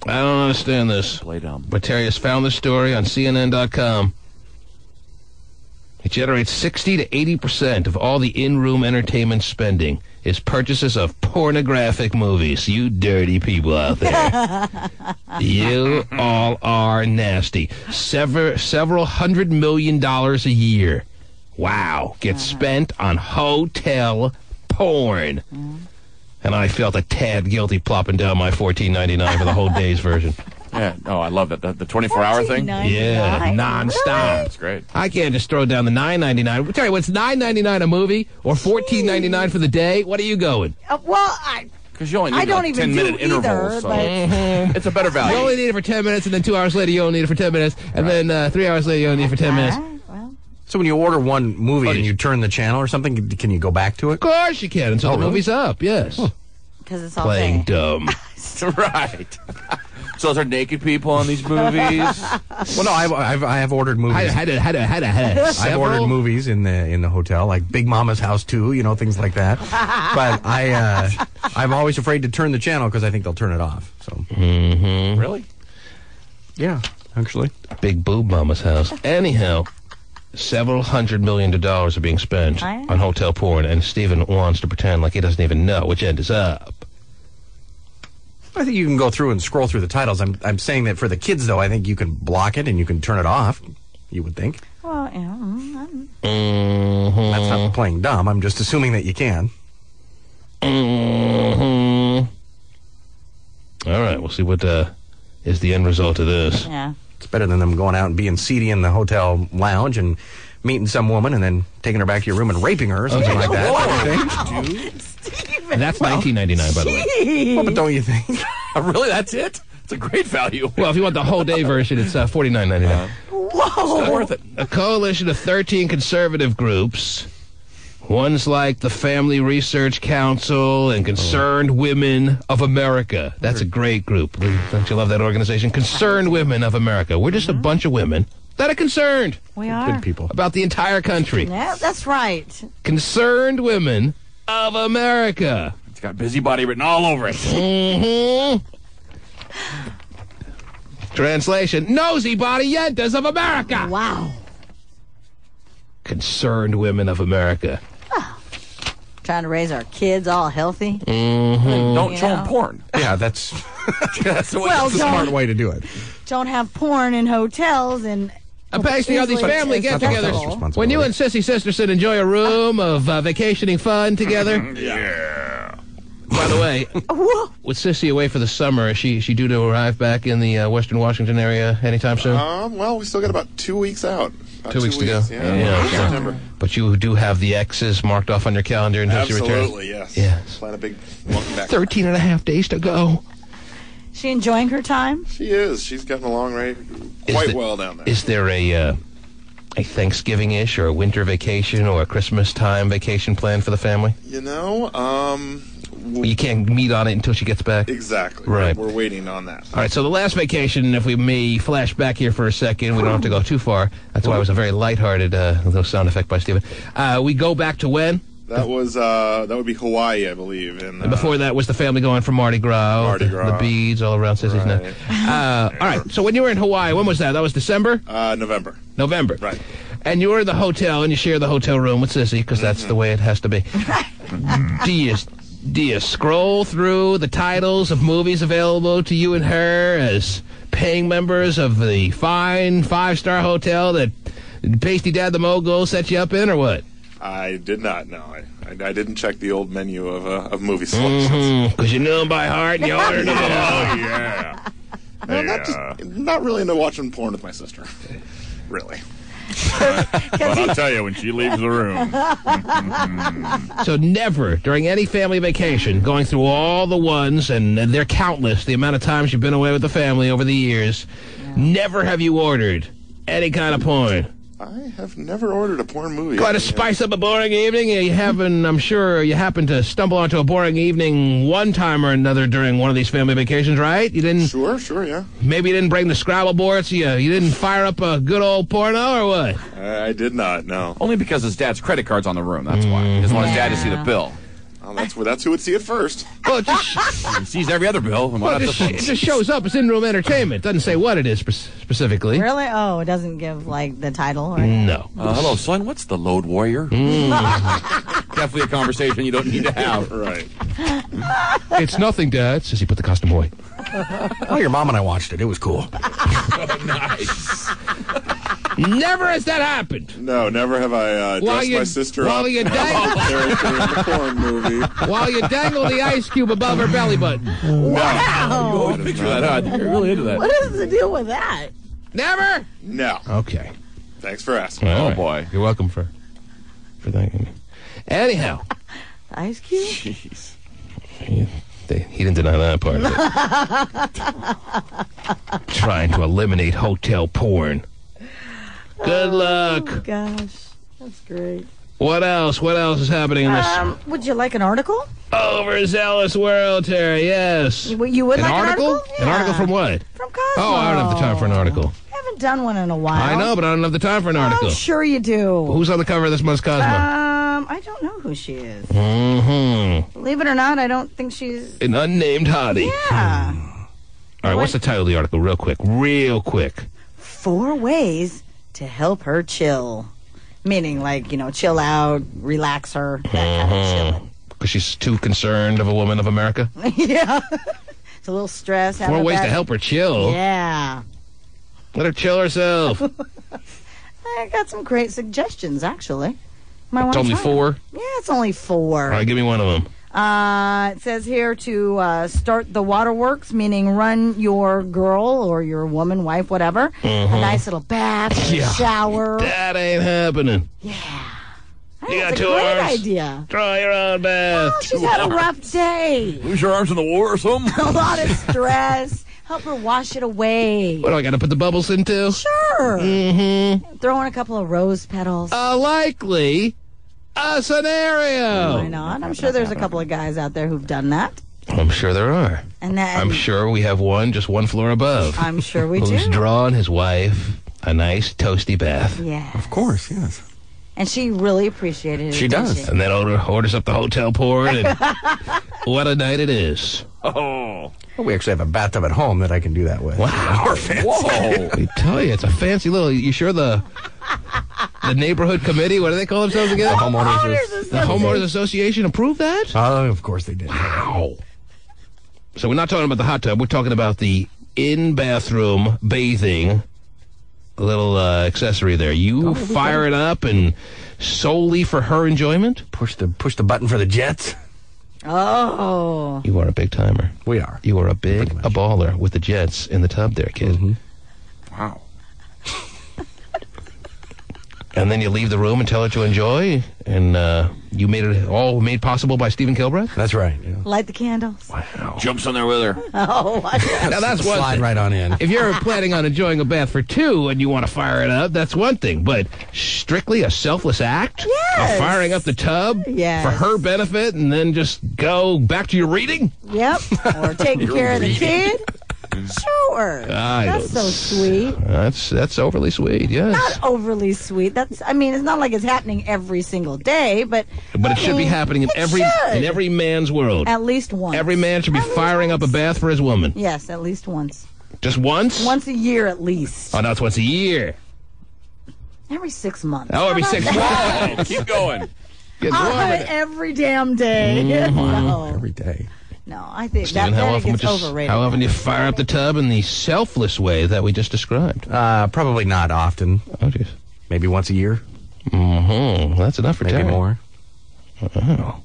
I don't understand this. Lay down. But Terry has found this story on CNN.com. It generates 60 to 80% of all the in-room entertainment spending is purchases of pornographic movies. You dirty people out there. You all are nasty. Several $100 million a year. Wow. Gets spent on hotel porn. And I felt a tad guilty plopping down my $14.99 for the whole day's version. Yeah, I love that. The 24-hour thing? Yeah, nonstop. That's great. I can't just throw down the $9.99. Tell you what's $9.99 a movie or $14.99 for the day? What are you going? Because you only need I don't even 10-minute intervals. So it's a better value. You only need it for 10 minutes, and then 2 hours later you only need it for 10 minutes, and then 3 hours later you only need it for 10 minutes. So when you order one movie and you turn the channel or something, can you go back to it? Of course you can until the movie's up, yes. Because it's all playing dumb. Right. So is there naked people on these movies? Well, no, I have ordered movies. I've ordered movies in the hotel, like Big Mama's House 2, things like that. But I'm always afraid to turn the channel because I think they'll turn it off. So. Really? Yeah, actually. Big Boob Mama's House. Anyhow, several $100 million are being spent on hotel porn, and Stephen wants to pretend like he doesn't even know which end is up. I think you can go through and scroll through the titles. I'm saying that for the kids, though, I think you can block it and you can turn it off, you would think. Well, That's not playing dumb. I'm just assuming that you can. All right, we'll see what is the end result of this. Yeah. It's better than them going out and being seedy in the hotel lounge and meeting some woman and then taking her back to your room and raping her or something like that. And that's $19.99, by the way. Well, but don't you think? Really, that's it? It's a great value. Well, if you want the whole day version, it's $49.99. Whoa! It's worth it. A coalition of 13 conservative groups. One's like the Family Research Council and Concerned Women of America. That's a great group. Don't you love that organization? Concerned Women of America. We're just a bunch of women that are concerned. We are. Good people. About the entire country. Yeah, that's right. Concerned Women of America. It's got busybody written all over it. Translation, Nosy Bodientas of America. Wow. Concerned Women of America. Trying to raise our kids all healthy. Don't show them porn. Yeah, that's the way. Well, a smart way to do it. Don't have porn in hotels and... Basically, how these family get-togethers. When you and Sissy Sisterson enjoy a room of vacationing fun together. Yeah. By the way, with Sissy away for the summer, is she due to arrive back in the Western Washington area anytime soon? Well, we still got about 2 weeks out. 2 weeks to go. Yeah. September. But you do have the X's marked off on your calendar until she returns? Absolutely, yes. Yes. Plan a big welcome back. 13 and a half days to go. She enjoying her time? She is. She's gotten along quite well down there. Is there a a Thanksgiving-ish or a winter vacation or a Christmas time vacation planned for the family? You know, You can't meet on it until she gets back? Exactly. Right. We're waiting on that. All right, so the last vacation, if we may flash back here for a second, we don't have to go too far. That's why it was a very lighthearted little sound effect by Stephen. We go back to when? That would be Hawaii, I believe. And before that was the family going for Mardi Gras. The beads all around Sissy's neck. All right, so when you were in Hawaii, when was that? That was December? November. November. Right. And you were in the hotel, and you share the hotel room with Sissy, because that's the way it has to be. Do you scroll through the titles of movies available to you and her as paying members of the fine 5-star hotel that Pasty Dad the Mogul set you up in, or what? I did not, no. I didn't check the old menu of movie selections. Because you knew them by heart and you ordered them all. Yeah. Not really into watching porn with my sister. Really. But I'll tell you, when she leaves the room. So never, during any family vacation, going through all the ones, and they're countless, the amount of times you've been away with the family over the years, never have you ordered any kind of porn. I have never ordered a porn movie. Quite to spice up a boring evening. I'm sure you happened to stumble onto a boring evening one time or another during one of these family vacations, right? You didn't. Sure, yeah. Maybe you didn't bring the Scrabble board, so you didn't fire up a good old porno, or what? I did not. No. Only because his dad's credit card's on the room. That's why. He doesn't want his dad to see the bill. Oh, that's who would see it first. Well, he sees every other bill. It just shows up as in-room entertainment. Doesn't say what it is specifically. Really? Oh, it doesn't give, like, the title? Or no. Hello, son. What's the Load Warrior? Definitely a conversation you don't need to have. Right. It's nothing, Dad. Sissy, put the costume away. Oh, your mom and I watched it. It was cool. Oh, nice. Never has that happened. No, never have I dressed my sister up as a character in the porn movie. While you dangle the ice cube above her belly button. Wow. You always picture that. I think you're really into that. What is the deal with that? Never? No. Okay. Thanks for asking. All Oh, right. boy. You're welcome for thanking me. Anyhow. Ice cube? Jeez. He didn't deny that part of it. Trying to eliminate hotel porn. Good luck. Oh, gosh. That's great. What else? What else is happening in this Would you like an article? overzealous world, Terry? Yes. You would like an article? An article from what? From Cosmo. Oh, I don't have the time for an article. I haven't done one in a while. I know, but I don't have the time for an article. Oh, sure you do. Who's on the cover of this month's Cosmo? I don't know who she is. Mm-hmm. Believe it or not, I don't think she's... An unnamed hottie. Yeah. All right, what's the title of the article? Real quick. 4 ways to help her chill. Meaning, like, chill out, relax her, that kind of chilling. Because she's too concerned of a woman of America? Yeah. It's a little stress. 4 ways to help her chill? Yeah. Let her chill herself. I got some great suggestions, actually. It's only 4? Yeah, it's only 4. All right, give me one of them. It says here to start the waterworks, meaning run your girl or your woman, wife, whatever, a nice little bath, shower. That ain't happening. Yeah. You got That's 2 a great arms? idea. Draw your own bath. Oh, she's had a rough day. Lose your arms in the war or something? A lot of stress. Help her wash it away. What do I got to put the bubbles into? Sure. Mm-hmm. Throw in a couple of rose petals. Likely a scenario. Why not? I'm sure there's a couple of guys out there who've done that. I'm sure there are. And then I'm sure we have one just 1 floor above. I'm sure we who's do. drawing his wife a nice toasty bath. Yeah. Of course, yes. And she really appreciated it. She didn't does. And then orders up the hotel porn, and what a night it is. Oh. Well, we actually have a bathtub at home that I can do that with. Wow. We're fancy. Whoa. I tell you, it's a fancy little... You sure the neighborhood committee, what do they call themselves again? The homeowners. The homeowners association approved that? Oh, of course they did. Wow. So we're not talking about the hot tub. We're talking about the in-bathroom bathing little accessory there. You fire it up and solely for her enjoyment? Push the button for the jets. Oh. You are a big timer. We are. You are a baller with the jets in the tub there, kid. Mm-hmm. Wow. And then you leave the room and tell her to enjoy, and you made it all made possible by Stephen Kilbreth? That's right. Yeah. Light the candles. Wow. Jumps on there with her. Oh, now that's one Slide thing. right on in. If you're planning on enjoying a bath for two and you want to fire it up, that's one thing. But strictly a selfless act? Yes. Of firing up the tub Yes. for her benefit and then just go back to your reading? Yep. Or taking care of the kid. Sure. That's so sweet. That's overly sweet, yes. Not overly sweet. It's not like it's happening every single day, but it should be happening in every man's world. At least once. Every man should be firing up a bath for his woman. Yes, at least once. Just once? Once a year at least. Oh, no, it's once a year. Every 6 months. Oh, every 6 months. Keep going. Get going with it. Every damn day. No. Every day. No, I think Stephen, that gets overrated. How often do you fire up the tub in the selfless way that we just described? Probably not often. Oh, jeez. Maybe once a year. Mm-hmm. That's enough for Maybe Terry. more. Oh.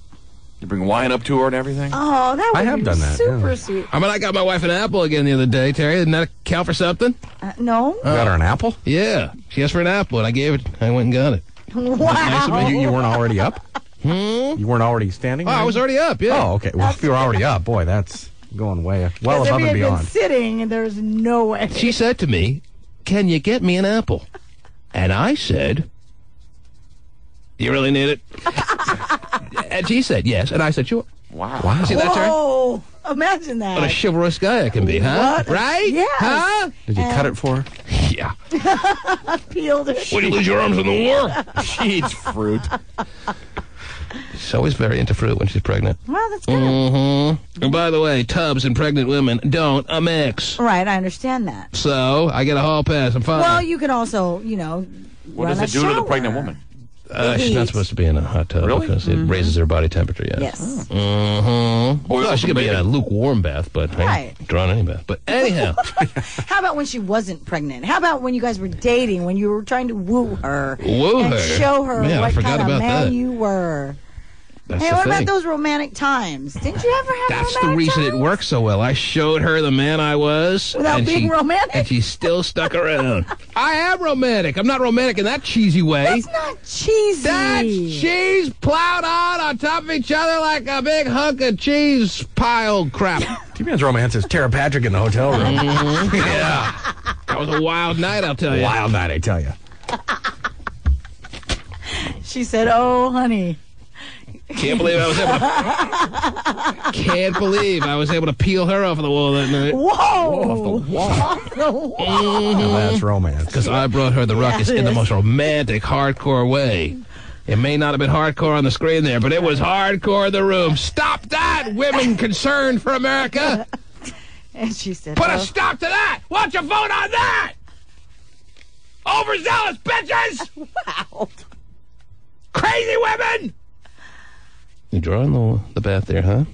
You bring wine up to her and everything? Oh, that would I have be done that, super sweet. I got my wife an apple again the other day, Terry. Didn't that count for something? No. You got her an apple? Yeah. She asked for an apple, and I gave it. I went and got it. Wow. You weren't already up? You weren't already standing? Oh, I was already up, yeah. Oh, okay. Well, if you were already up, boy, that's going well above and If he had beyond. been sitting, there's no way. She said to me, "Can you get me an apple?" And I said, "You really need it?" And she said, "Yes." And I said, "Sure." Wow. See that, Terry? Oh, imagine that. What a chivalrous guy I can be, huh? What? Right? Yes. Huh? Did you cut it for her? Yeah. Peeled it. When you lose your arms in the war. She eats fruit. She's always very into fruit when she's pregnant. Well, that's good. Mm-hmm. And by the way, tubs and pregnant women don't mix. Right, I understand that. So, I get a hall pass. I'm fine. Well, you can also, What run does it a do to the shower. pregnant woman? She's not supposed to be in a hot tub Really? because it raises her body temperature, yes. Yes. Mm-hmm. Well, she could be in a lukewarm bath, but I ain't drawing any bath. But anyhow. How about when she wasn't pregnant? How about when you guys were dating, when you were trying to woo her? Woo and her? show her Man, I what forgot kind of about man that. you were? That's Hey, the what thing. about those romantic times? Didn't you ever have That's the romantic reason times? it worked so well. I showed her the man I was. Without and being romantic? And she still stuck around. I am romantic. I'm not romantic in that cheesy way. That's not cheesy. That's cheese plowed on top of each other like a big hunk of cheese pile crap. T-Man's romance is Tara Patrick in the hotel room. Yeah. That was a wild night, I'll tell you. Wild night, I tell you. She said, "Oh, honey." Can't believe I was able to peel her off the wall that night. Whoa! Off the wall. Now that's romance. Because I brought her the ruckus it in the is. most romantic, hardcore way. It may not have been hardcore on the screen there, but it was hardcore in the room. Stop that, women concerned for America. And she said, Put "Oh." a stop to that. Why don't you vote on that? Overzealous bitches. Wow. Crazy women. You drawing the bath there, huh?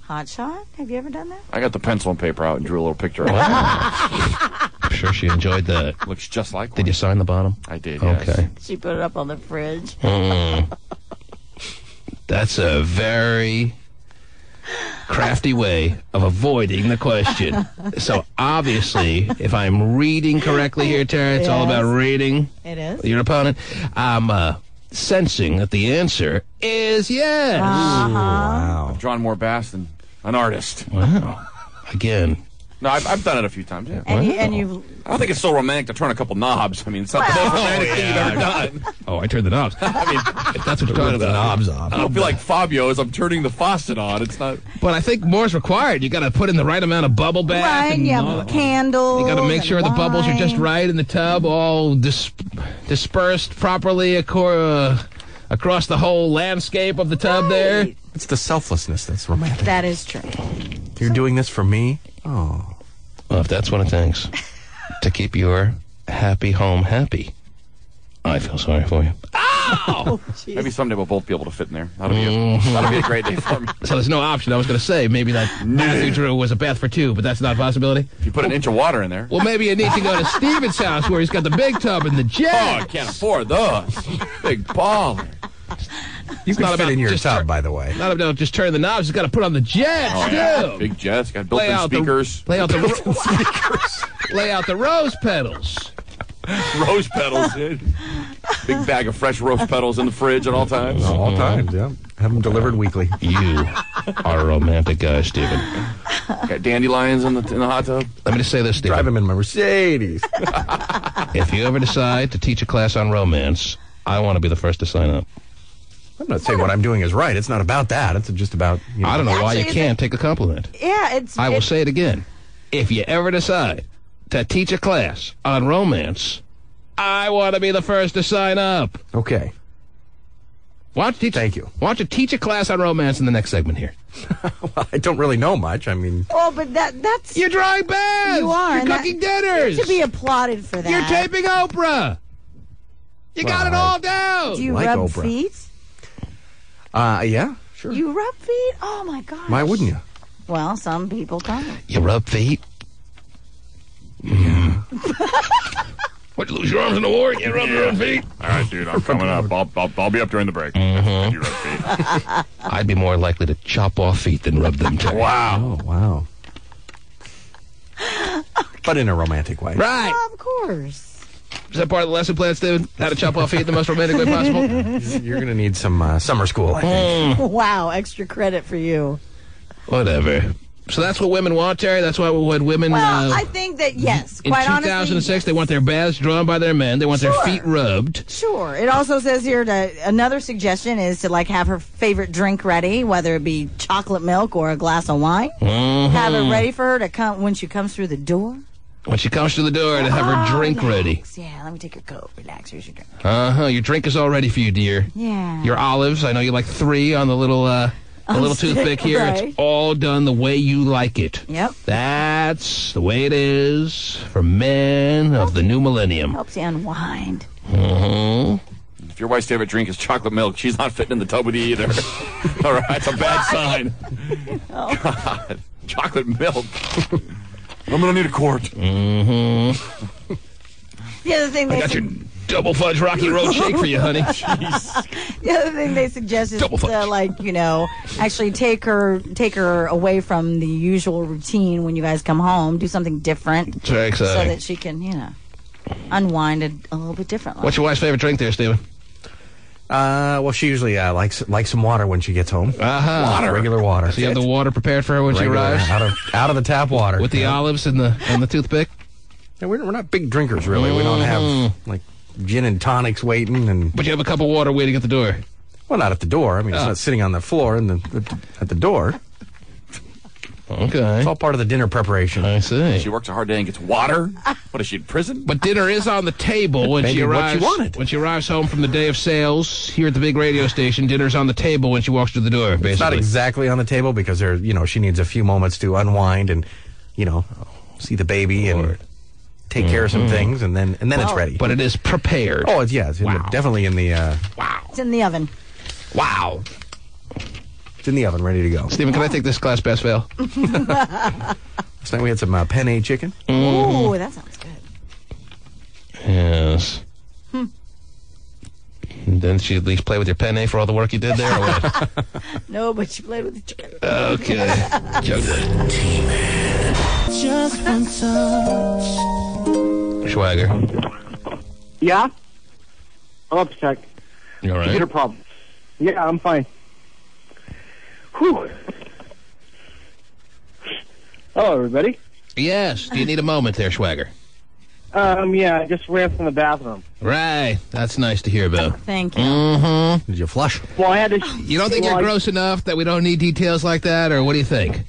Hot shot? Have you ever done that? I got the pencil and paper out and drew a little picture of it. I'm sure she enjoyed that. Looks just like one. Did you sign the bottom? I did, yes. Okay. She put it up on the fridge. That's a very crafty way of avoiding the question. So obviously, if I'm reading correctly here, Tara, it's all about reading It is. your opponent. I'm sensing that the answer is yes. Wow. I've drawn more bass than an artist. Wow. Again. No, I've done it a few times, yeah. And you I don't think it's so romantic to turn a couple knobs. I mean, it's not the most romantic thing you've ever done. Oh, I turned the knobs. I mean, if that's what you're talking The about. knobs off. I don't feel like Fabio as I'm turning the faucet on. It's not... But I think more's required. You got to put in the right amount of bubble bath. right, and you all have that. candles. You got to make sure and the bubbles are just wine. right in the tub, all dispersed properly across the whole landscape of the tub there. It's the selflessness that's romantic. That is true. You're doing this for me? Oh. Well, if that's what it takes to keep your happy home happy, I feel sorry for you. Oh, Maybe someday we'll both be able to fit in there. That'll be a great day for me. So there's no option. I was going to say maybe that Matthew drew was a bath for two, but that's not a possibility. If you put an inch of water in there. Well, maybe you need to go to Steven's house where he's got the big tub and the jet. Oh, I can't afford those. Big baller. You can not fit about in your just tub, by the way. Not about just turning the knobs. He's got to put on the jet. Oh, too. yeah. Big jets. Got built-in speakers. Lay out the rose petals. Rose petals. Big bag of fresh rose petals in the fridge at all times. All times, yeah. Have them delivered weekly. You are a romantic guy, Stephen. Got dandelions in the hot tub. Let me just say this, Stephen. Drive him in my Mercedes. If you ever decide to teach a class on romance, I want to be the first to sign up. I'm not saying what I'm doing is right. It's not about that. It's just about, you know. I don't know why you can't take a compliment. Yeah, I will say it again. If you ever decide to teach a class on romance, I want to be the first to sign up. Okay. Thank you. Why don't you teach a class on romance in the next segment here? Well, I don't really know much. I mean... Oh, but that's... You're drawing baths! You are. You're cooking dinners! You should be applauded for that. You're taping Oprah! You got it all down! Do you like rub Oprah. feet? Yeah, sure. You rub feet? Oh, my gosh. Why wouldn't you? Well, some people don't. You rub feet? Yeah. What, you lose your arms in the war? You rub your own feet? All right, dude, I'm coming up. I'll be up during the break. Mm-hmm. You rub feet. I'd be more likely to chop off feet than rub them, Terry. Wow. Oh, wow. But in a romantic way. Right. Of course. Is that part of the lesson plan, Steven? How to chop off feet the most romantic way possible? You're going to need some summer school, I think. Wow, extra credit for you. Whatever. So that's what women want, Terry? That's what women... Well, I think that, yes, in quite 2006, honestly, they want their baths drawn by their men. They want their feet rubbed. Sure. It also says here another suggestion is to, like, have her favorite drink ready, whether it be chocolate milk or a glass of wine. Mm-hmm. Have it ready for her to come when she comes through the door. When she comes to the door, to have her drink ready. Yeah, let me take your coat. Relax. Here's your drink. Uh-huh. Your drink is all ready for you, dear. Yeah. Your olives, I know you like 3 on the little... little toothpick here. Right. It's all done the way you like it. Yep. That's the way it is for men of the new millennium. Helps you unwind. Mm-hmm. If your wife's favorite drink is chocolate milk, she's not fitting in the tub with you either. All right, it's a bad sign. God, chocolate milk. I'm going to need a quart. Mm-hmm. The other thing I got your double fudge Rocky Road shake for you, honey. Jeez. The other thing they suggest is to, like, you know, actually take her away from the usual routine when you guys come home. Do something different. It's very exciting. So that she can, you know, unwind it a little bit differently. What's your wife's favorite drink there, Stephen? Well, she usually likes some water when she gets home. Uh-huh. Water. Regular water. So you have the water prepared for her when she arrives? Out of the tap water. With the olives and the toothpick? Yeah, we're not big drinkers, really. We don't have, like, gin and tonics waiting. But you have a cup of water waiting at the door? Well, not at the door. I mean, it's not sitting on the floor at the door. Okay. It's all part of the dinner preparation. I see. She works a hard day and gets water? What, is she in prison? But dinner is on the table when she arrives. What you wanted. When she arrives home from the day of sales here at the big radio station, dinner's on the table when she walks through the door, basically. It's not exactly on the table because she needs a few moments to unwind and, see the baby and take care of some things, and then it's ready. But it is prepared. Oh, it's definitely in the... Wow. It's in the oven. Wow. It's in the oven, ready to go. Stephen, can I take this class pass fail? Last night we had some penne chicken. Ooh, that sounds good. Yes. And then she at least play with your penne for all the work you did there, or what? No, but she played with the chicken. Okay. The T-Man. Just one touch. Schwager. Yeah? I'm up to check. You all right? Computer problem. Yeah, I'm fine. Whew. Hello, everybody. Yes. Do you need a moment there, Schwager? Yeah, I just ran from the bathroom. Right. That's nice to hear about. Thank you. Mm-hmm. Did you flush? Well, I had to... You don't think you're gross enough that we don't need details like that, or what do you think?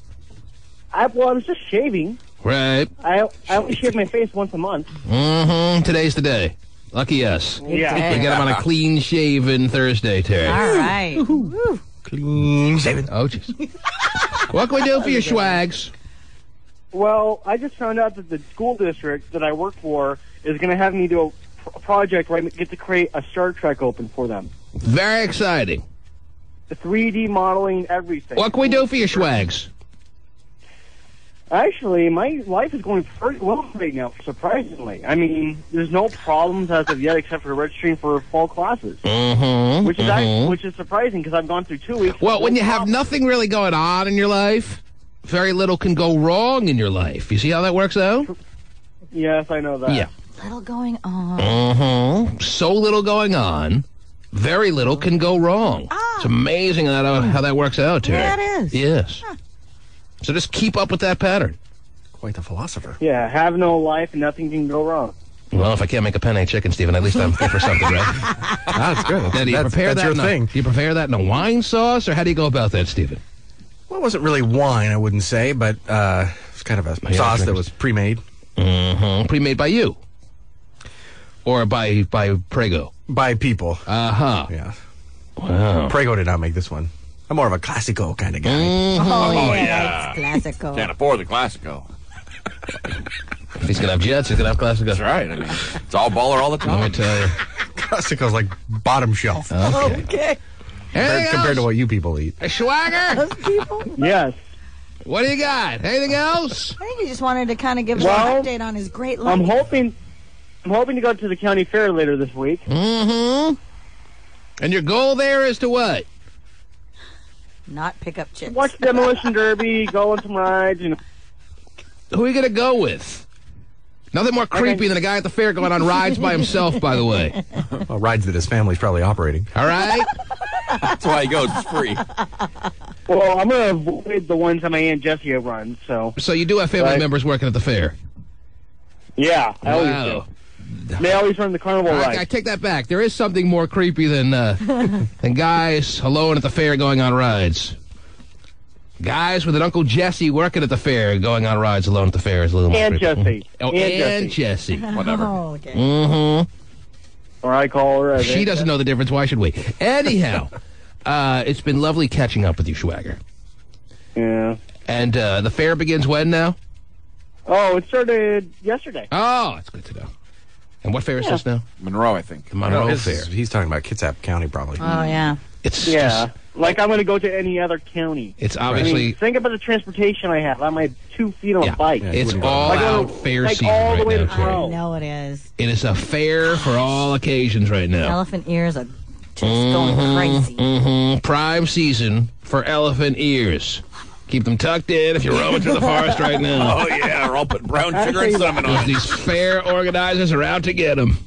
I was just shaving. Right. I only shave my face once a month. Mm-hmm. Today's the day. Lucky us. Yeah. We get him on a clean-shaven Thursday, Terry. All right. Woo. Clean shaven. Oh, jeez. What can we do for your schwags? Well, I just found out that the school district that I work for is going to have me do a project where I get to create a Star Trek open for them. Very exciting. The 3D modeling, everything. What can we do for your schwags? Actually, my life is going pretty well right now, surprisingly. I mean, there's no problems as of yet except for registering for fall classes. Mm-hmm. Which is surprising because I've gone through 2 weeks. Well, when you have nothing really going on in your life, very little can go wrong in your life. You see how that works out? Yes, I know that. Yeah. Little going on. So little going on. Very little can go wrong. It's amazing how that works out, Terry. Yeah, it is. Yes. So just keep up with that pattern. Quite the philosopher. Yeah, have no life and nothing can go wrong. Well, if I can't make a penne chicken, Stephen, at least I'm fit for something, right? That's good. Now, do you prepare that? Do you prepare that in a wine sauce, or how do you go about that, Stephen? Well, it wasn't really wine, I wouldn't say, but it's kind of a sauce that was pre-made. Pre-made by you, or by Prego? By people. Yeah. Wow. Prego did not make this one. I'm more of a Classico kind of guy. Oh, yeah. It's Classico. Can't afford the Classico. If he's going to have jets, he's going to have Classico. That's right. I mean, it's all baller all the time. Let me tell you. Classico's like bottom shelf. Okay. Compared to what you people eat. A Schwager? Those people? Yes. What do you got? Anything else? I think he just wanted to kind of give us an update on his great life. I'm hoping to go to the county fair later this week. And your goal there is to what? Not pick up chicks. Watch Demolition Derby, go on some rides. Who are you going to go with? Nothing more creepy than a guy at the fair going on rides by himself, by the way. Well, rides that his family's probably operating. All right? That's why he goes. It's free. Well, I'm going to avoid the ones that my Aunt Jessie runs, so... So you do have family members working at the fair? Yeah, I always do. They always run the carnival ride. I take that back. There is something more creepy than guys alone at the fair going on rides. Guys with an Uncle Jesse working at the fair going on rides alone at the fair is a little more Aunt creepy. Jessie. Oh, Aunt Jessie. Whatever. Oh, okay. Or I call her. She doesn't know the difference. Why should we? Anyhow, it's been lovely catching up with you, Schwager. Yeah. And the fair begins when now? Oh, it started yesterday. Oh, it's good to know. And what fair is this now? Monroe, I think. The Monroe Fair. He's talking about Kitsap County, probably. Oh, yeah. It's just, like I'm going to go to any other county. It's obviously... think about the transportation I have. I'm like 2 feet on a bike. It's all out fair season all the right way now, to Terry. I know it is. It is a fair for all occasions right now. Elephant ears are just going crazy. Prime season for elephant ears. Keep them tucked in if you're roaming through the forest right now. Oh, yeah. We're all putting brown sugar and cinnamon on. These fair organizers are out to get them.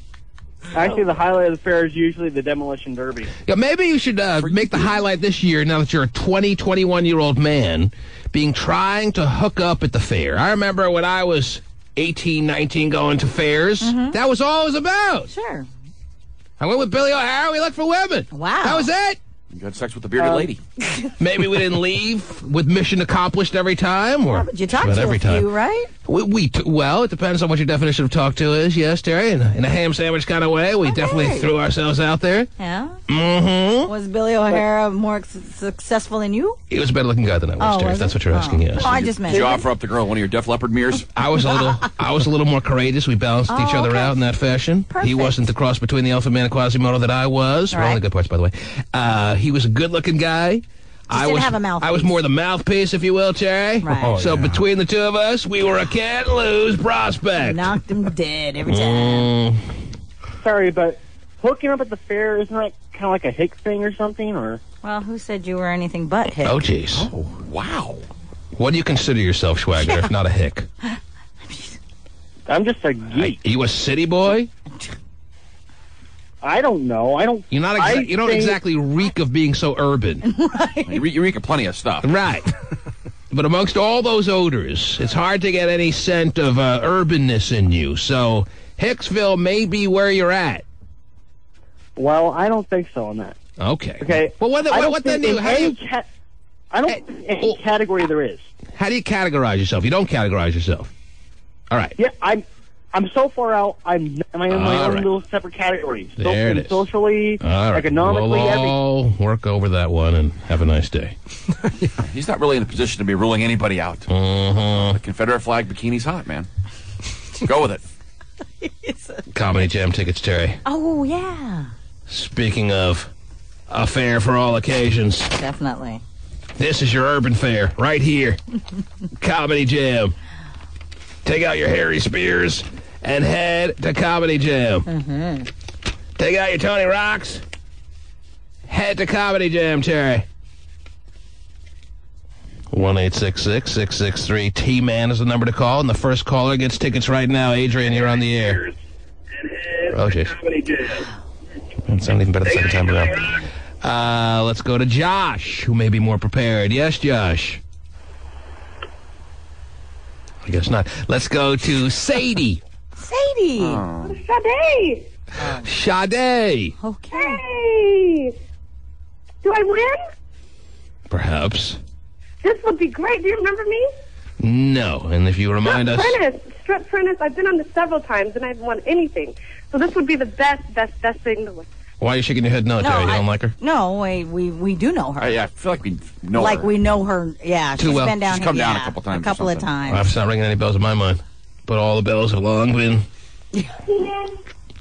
Actually, the highlight of the fair is usually the Demolition Derby. Yeah, maybe you should make the highlight this year, now that you're a 21-year-old man, trying to hook up at the fair. I remember when I was 18, 19 going to fairs. That was all it was about. Sure. I went with Billy O'Hara. We looked for women. Wow. That was it. You got sex with the bearded lady. Maybe we didn't leave with mission accomplished every time, or But you talked to a few, right? Well, it depends on what your definition of talk to is. Yes, Terry, in a ham sandwich kind of way, we definitely threw ourselves out there. Yeah? Mm-hmm. Was Billy O'Hara more successful than you? He was a better looking guy than I was, Terry, if that's what you're asking, yes. Oh, I just meant... Did you offer up the girl one of your Def Leppard mirrors? I was a little more courageous. We balanced each other out in that fashion. Perfect. He wasn't the cross between the Elephant Man and Quasimodo that I was. All For all right. the good parts, by the way. He was a good-looking guy. I didn't have a mouthpiece. I was more the mouthpiece, if you will, Terry. Right. So between the two of us, we were a can't-lose prospect. Knocked him dead every time. Sorry, but hooking up at the fair, isn't that kind of like a hick thing or something? Or Well, who said you were anything but hick? Oh, jeez. Oh, wow. What do you consider yourself, Schwager, if not a hick? I'm just a geek. You a city boy? I don't know. You don't exactly reek of being so urban. You reek of plenty of stuff. Right. But amongst all those odors, it's hard to get any scent of urbanness in you. So Hicksville may be where you're at. Well, I don't think so on that. Okay. Okay. Well, what then do you... I don't think any category there is. How do you categorize yourself? You don't categorize yourself. All right. Yeah, I'm so far out. I'm in my own little separate categories. There it is. Socially, All right. economically, We'll everything. all work over that one and have a nice day. He's not really in a position to be ruling anybody out. The Confederate flag bikini's hot, man. Go with it. Comedy Jam tickets, Terry. Oh, yeah. Speaking of a fair for all occasions, Definitely. this is your urban fair right here. Comedy Jam. Take out your Harry Spears and head to Comedy Jam. Take out your Tony Rocks. Head to Comedy Jam, Terry. 1-866-663-T-MAN is the number to call, and the first caller gets tickets right now. Adrian, you're on the air. Oh, jeez. It sounded even better the second time around. Let's go to Josh, who may be more prepared. Yes, Josh. I guess not. Let's go to Sadie. Sadie. Sade. Sade. Okay. Hey. Do I win? Perhaps. This would be great. Do you remember me? No. And if you remind us... Strip Prentice. I've been on this several times, and I haven't won anything. So this would be the best thing to win. Why are you shaking your head no, Terry? You don't like her? No, we do know her. Yeah, I feel like we know her. Like we know her, yeah. Too She's well. been down She's here, come down yeah, a couple times. A couple of times. It's not ringing any bells in my mind. But all the bells have long been...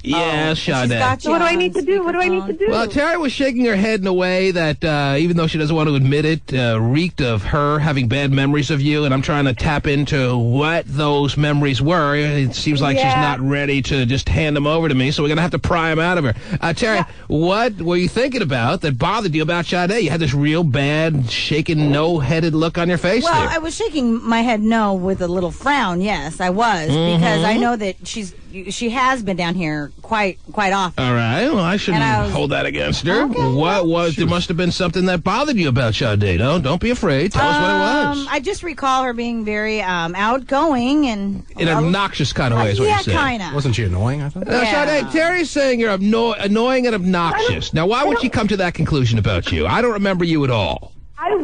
Yes, Sade. So what do I need to do? What do I need to do? Well, Terry was shaking her head in a way that, even though she doesn't want to admit it, reeked of her having bad memories of you, and I'm trying to tap into what those memories were. It seems like she's not ready to just hand them over to me, so we're going to have to pry them out of her. Terry, what were you thinking about that bothered you about Sade? You had this real bad, shaken, no-headed look on your face Well, there. I was shaking my head no with a little frown, yes, I was, because I know that she has been down here quite often. All right. Well, I shouldn't hold that against her. Okay, what was? There must have been something that bothered you about Sade. Don't be afraid. Tell us what it was. I just recall her being very outgoing and In an obnoxious kind of way, is what you're saying. kind of. Wasn't she annoying? I thought. Sade, Terry's saying you're annoying and obnoxious. Now, why would she come to that conclusion about you? I don't remember you at all. I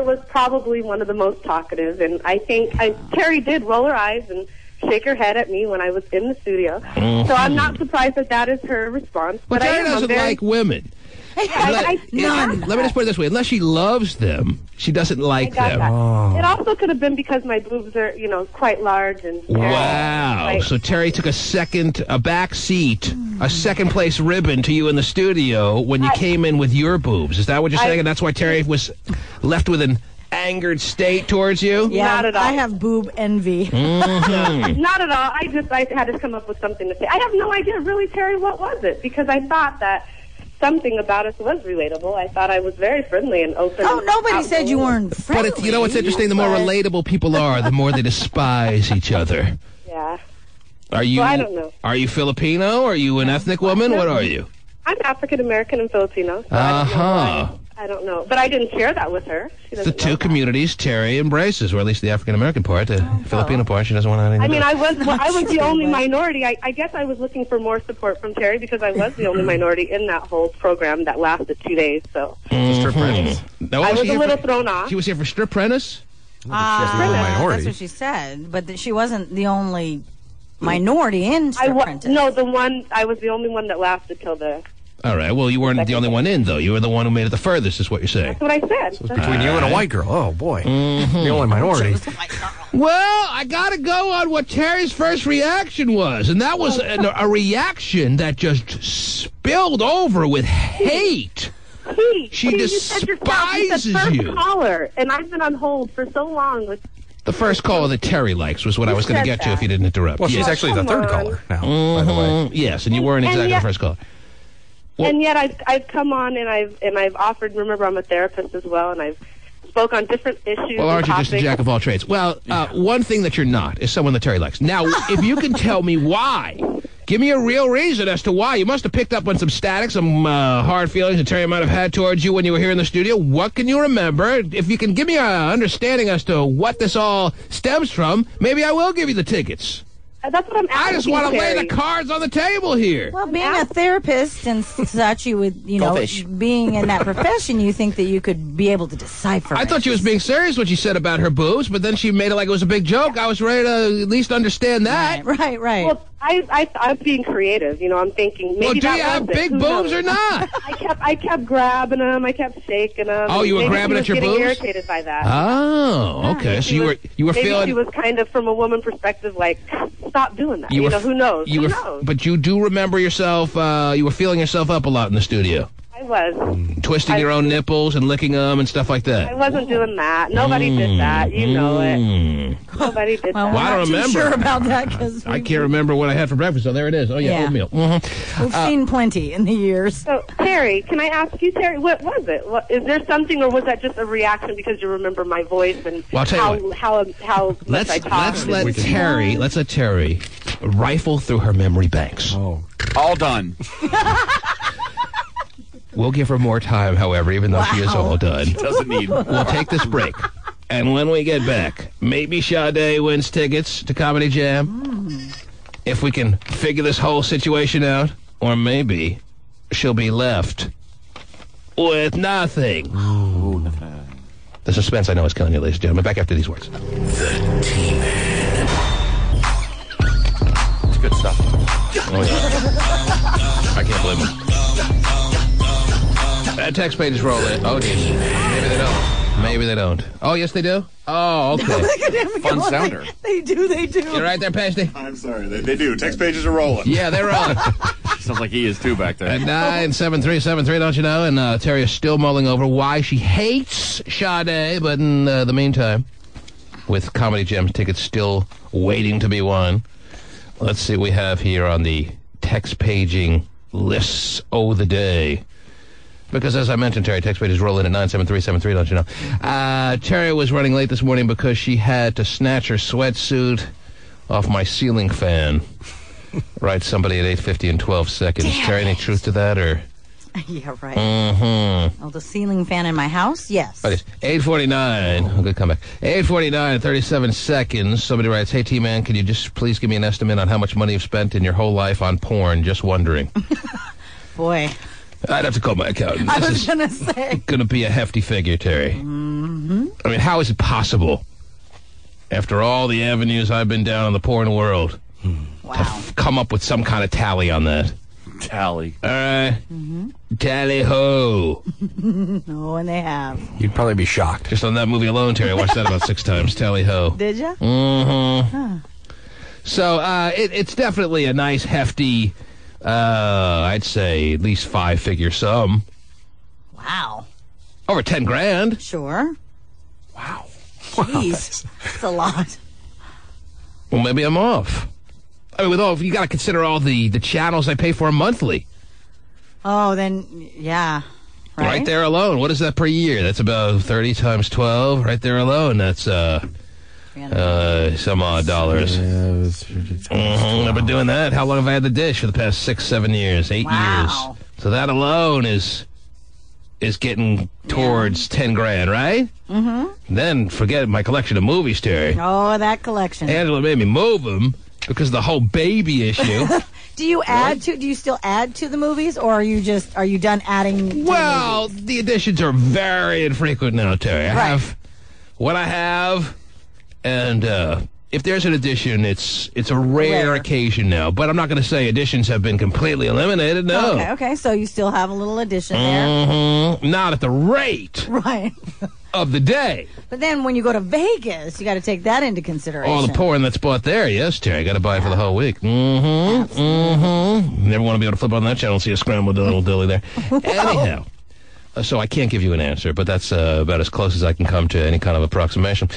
was probably one of the most talkative, and I think Terry did roll her eyes and shake her head at me when I was in the studio. So I'm not surprised that is her response. Well, but Terry doesn't like women. None. Let me just put it this way. Unless she loves them, she doesn't like them. It also could have been because my boobs are, quite large. And Wow. So Terry took a back seat, a second place ribbon to you in the studio when you came in with your boobs. Is that what you're saying? And that's why Terry was left with an angered state towards you? Yeah, not at all. I have boob envy. Mm-hmm. Not at all. I had to come up with something to say. I have no idea, really, Terry, what was it? Because I thought that something about us was relatable. I thought I was very friendly and open. Oh, nobody said you weren't friendly. But you know what's interesting? The more relatable people are, the more they despise each other. Yeah. Are you? Well, I don't know. Are you Filipino? Are you an ethnic woman? What are you? I'm African American and Filipino. So I don't know. But I didn't share that with her. She The two communities Terry embraces, or at least the African American part. The Filipino part, she doesn't want anything to do. I was the only minority. I guess I was looking for more support from Terry because I was the only minority in that whole program that lasted 2 days. So Strip Prentice. I was a little thrown off. She was here for Strip Prentice? That's what she said. But she wasn't the only minority in Strip Prentice. No, I was the only one that lasted till the... All right. Well, you weren't the only one in, though. You were the one who made it the furthest, is what you're saying. That's what I said. So it's between you and a white girl. Oh, boy. The only minority. Well, I got to go on what Terry's first reaction was. And that was a reaction that just spilled over with hate. She despises you. Said you. First caller, and I've been on hold for so long with... The first caller that Terry likes was what I was going to get to if you didn't interrupt. Well, she's actually the third caller now, by the way. Yes, and you weren't exactly the first caller. Well, and yet I've come on and I've offered. Remember, I'm a therapist as well, and I've spoke on different issues. Well, aren't you just a jack of all trades? Well, one thing that you're not is someone that Terry likes. Now, if you can tell me why, give me a real reason as to why. You must have picked up on some static, some hard feelings that Terry might have had towards you when you were here in the studio. What can you remember? If you can give me an understanding as to what this all stems from, maybe I will give you the tickets. That's what I'm asking. I just want to lay the cards on the table here. Well, being a therapist and such, you would, being in that profession, you think that you could be able to decipher. I thought she was being serious when she said about her boobs, but then she made it like it was a big joke. I was ready to at least understand that. Right. Well, I was being creative. I'm thinking maybe well, do you have big boobs or not? I kept grabbing them. I kept shaking them. Oh, you were grabbing at your boobs? Getting irritated by that. Oh, okay. So you were maybe feeling. She was kind of from a woman perspective, like, stop doing that. Who knows? Who knows? But you do remember yourself. You were feeling yourself up a lot in the studio. I was. Twisting your own nipples and licking them and stuff like that. I wasn't doing that. Nobody did that. You know it. Nobody did that. Well, I don't remember. Sure about that because I can't remember what I had for breakfast. So there it is. Oh yeah, oatmeal. We've seen plenty in the years. So Terry, can I ask you, Terry, what was it? Is there something, or was that just a reaction because you remember my voice and how much I talk? Let's let Terry rifle through her memory banks. Oh. All done. We'll give her more time, however, even though she is all done. She doesn't need. We'll take this break. And when we get back, maybe Sade wins tickets to Comedy Jam. If we can figure this whole situation out. Or maybe she'll be left with nothing. Ooh. The suspense I know is killing you, ladies and gentlemen. Back after these words. The T-Man. It's good stuff. Oh, yeah. I can't blame him. That text page is rolling. Oh, geez. Maybe they don't. Maybe they don't. Oh, yes, they do? Oh, okay. Fun sounder. They do. You're right there, Pasty? I'm sorry. They do. Text pages are rolling. Yeah, they're rolling. Sounds like he is, too, back there. At 97373, don't you know? And Terry is still mulling over why she hates Sade. But in the meantime, with Comedy Jam tickets still waiting to be won, let's see what we have here on the text paging lists of the day. Because as I mentioned, Terry, text page is rolling at 97373, don't you know? Terry was running late this morning because she had to snatch her sweatsuit off my ceiling fan. Right, somebody at 8:50 and 12 seconds. Damn Terry, any truth to that, or? Yeah, right. Mm-hmm. Oh, the ceiling fan in my house? Yes. 8:49. Oh, good comeback. 8:49 and 37 seconds. Somebody writes, "Hey, T-Man, can you just please give me an estimate on how much money you've spent in your whole life on porn? Just wondering." Boy. I'd have to call my accountant. I was going to say. Going to be a hefty figure, Terry. Mm-hmm. I mean, how is it possible, after all the avenues I've been down in the porn world, to come up with some kind of tally on that? Tally. All right. Tally ho. No, and they have. You'd probably be shocked. Just on that movie alone, Terry. I watched that about 6 times. Tally ho. Did you? Mm-hmm. Huh. So it's definitely a nice, hefty, I'd say at least 5-figure sum. Wow. Over 10 grand. Sure. Wow. Jeez. That's a lot. Well, maybe I'm off. I mean, you got to consider all the channels I pay for monthly. Oh, then, yeah. Right there alone. What is that per year? That's about 30 times 12. Right there alone. That's some odd dollars. I've been doing that. How long have I had the dish? For the past 6-7 years, 8 years. So that alone is getting towards 10 grand, right? Mm-hmm. Then forget my collection of movies, Terry. Oh, that collection. Angela made me move them because of the whole baby issue. Do you still add to the movies, or are you done adding? Well, the additions are very infrequent now, Terry. I have what I have, and if there's an addition, it's a rare occasion now. But I'm not going to say additions have been completely eliminated. No. Okay. So you still have a little addition there. Mm-hmm. Not at the rate of the day. But then when you go to Vegas, you got to take that into consideration. Oh, the porn that's bought there, yes, Terry. Got to buy for the whole week. Mm-hmm. Mm-hmm. Never want to be able to flip on that channel and see a scrambled little dilly there. Anyhow. So I can't give you an answer, but that's about as close as I can come to any kind of approximation.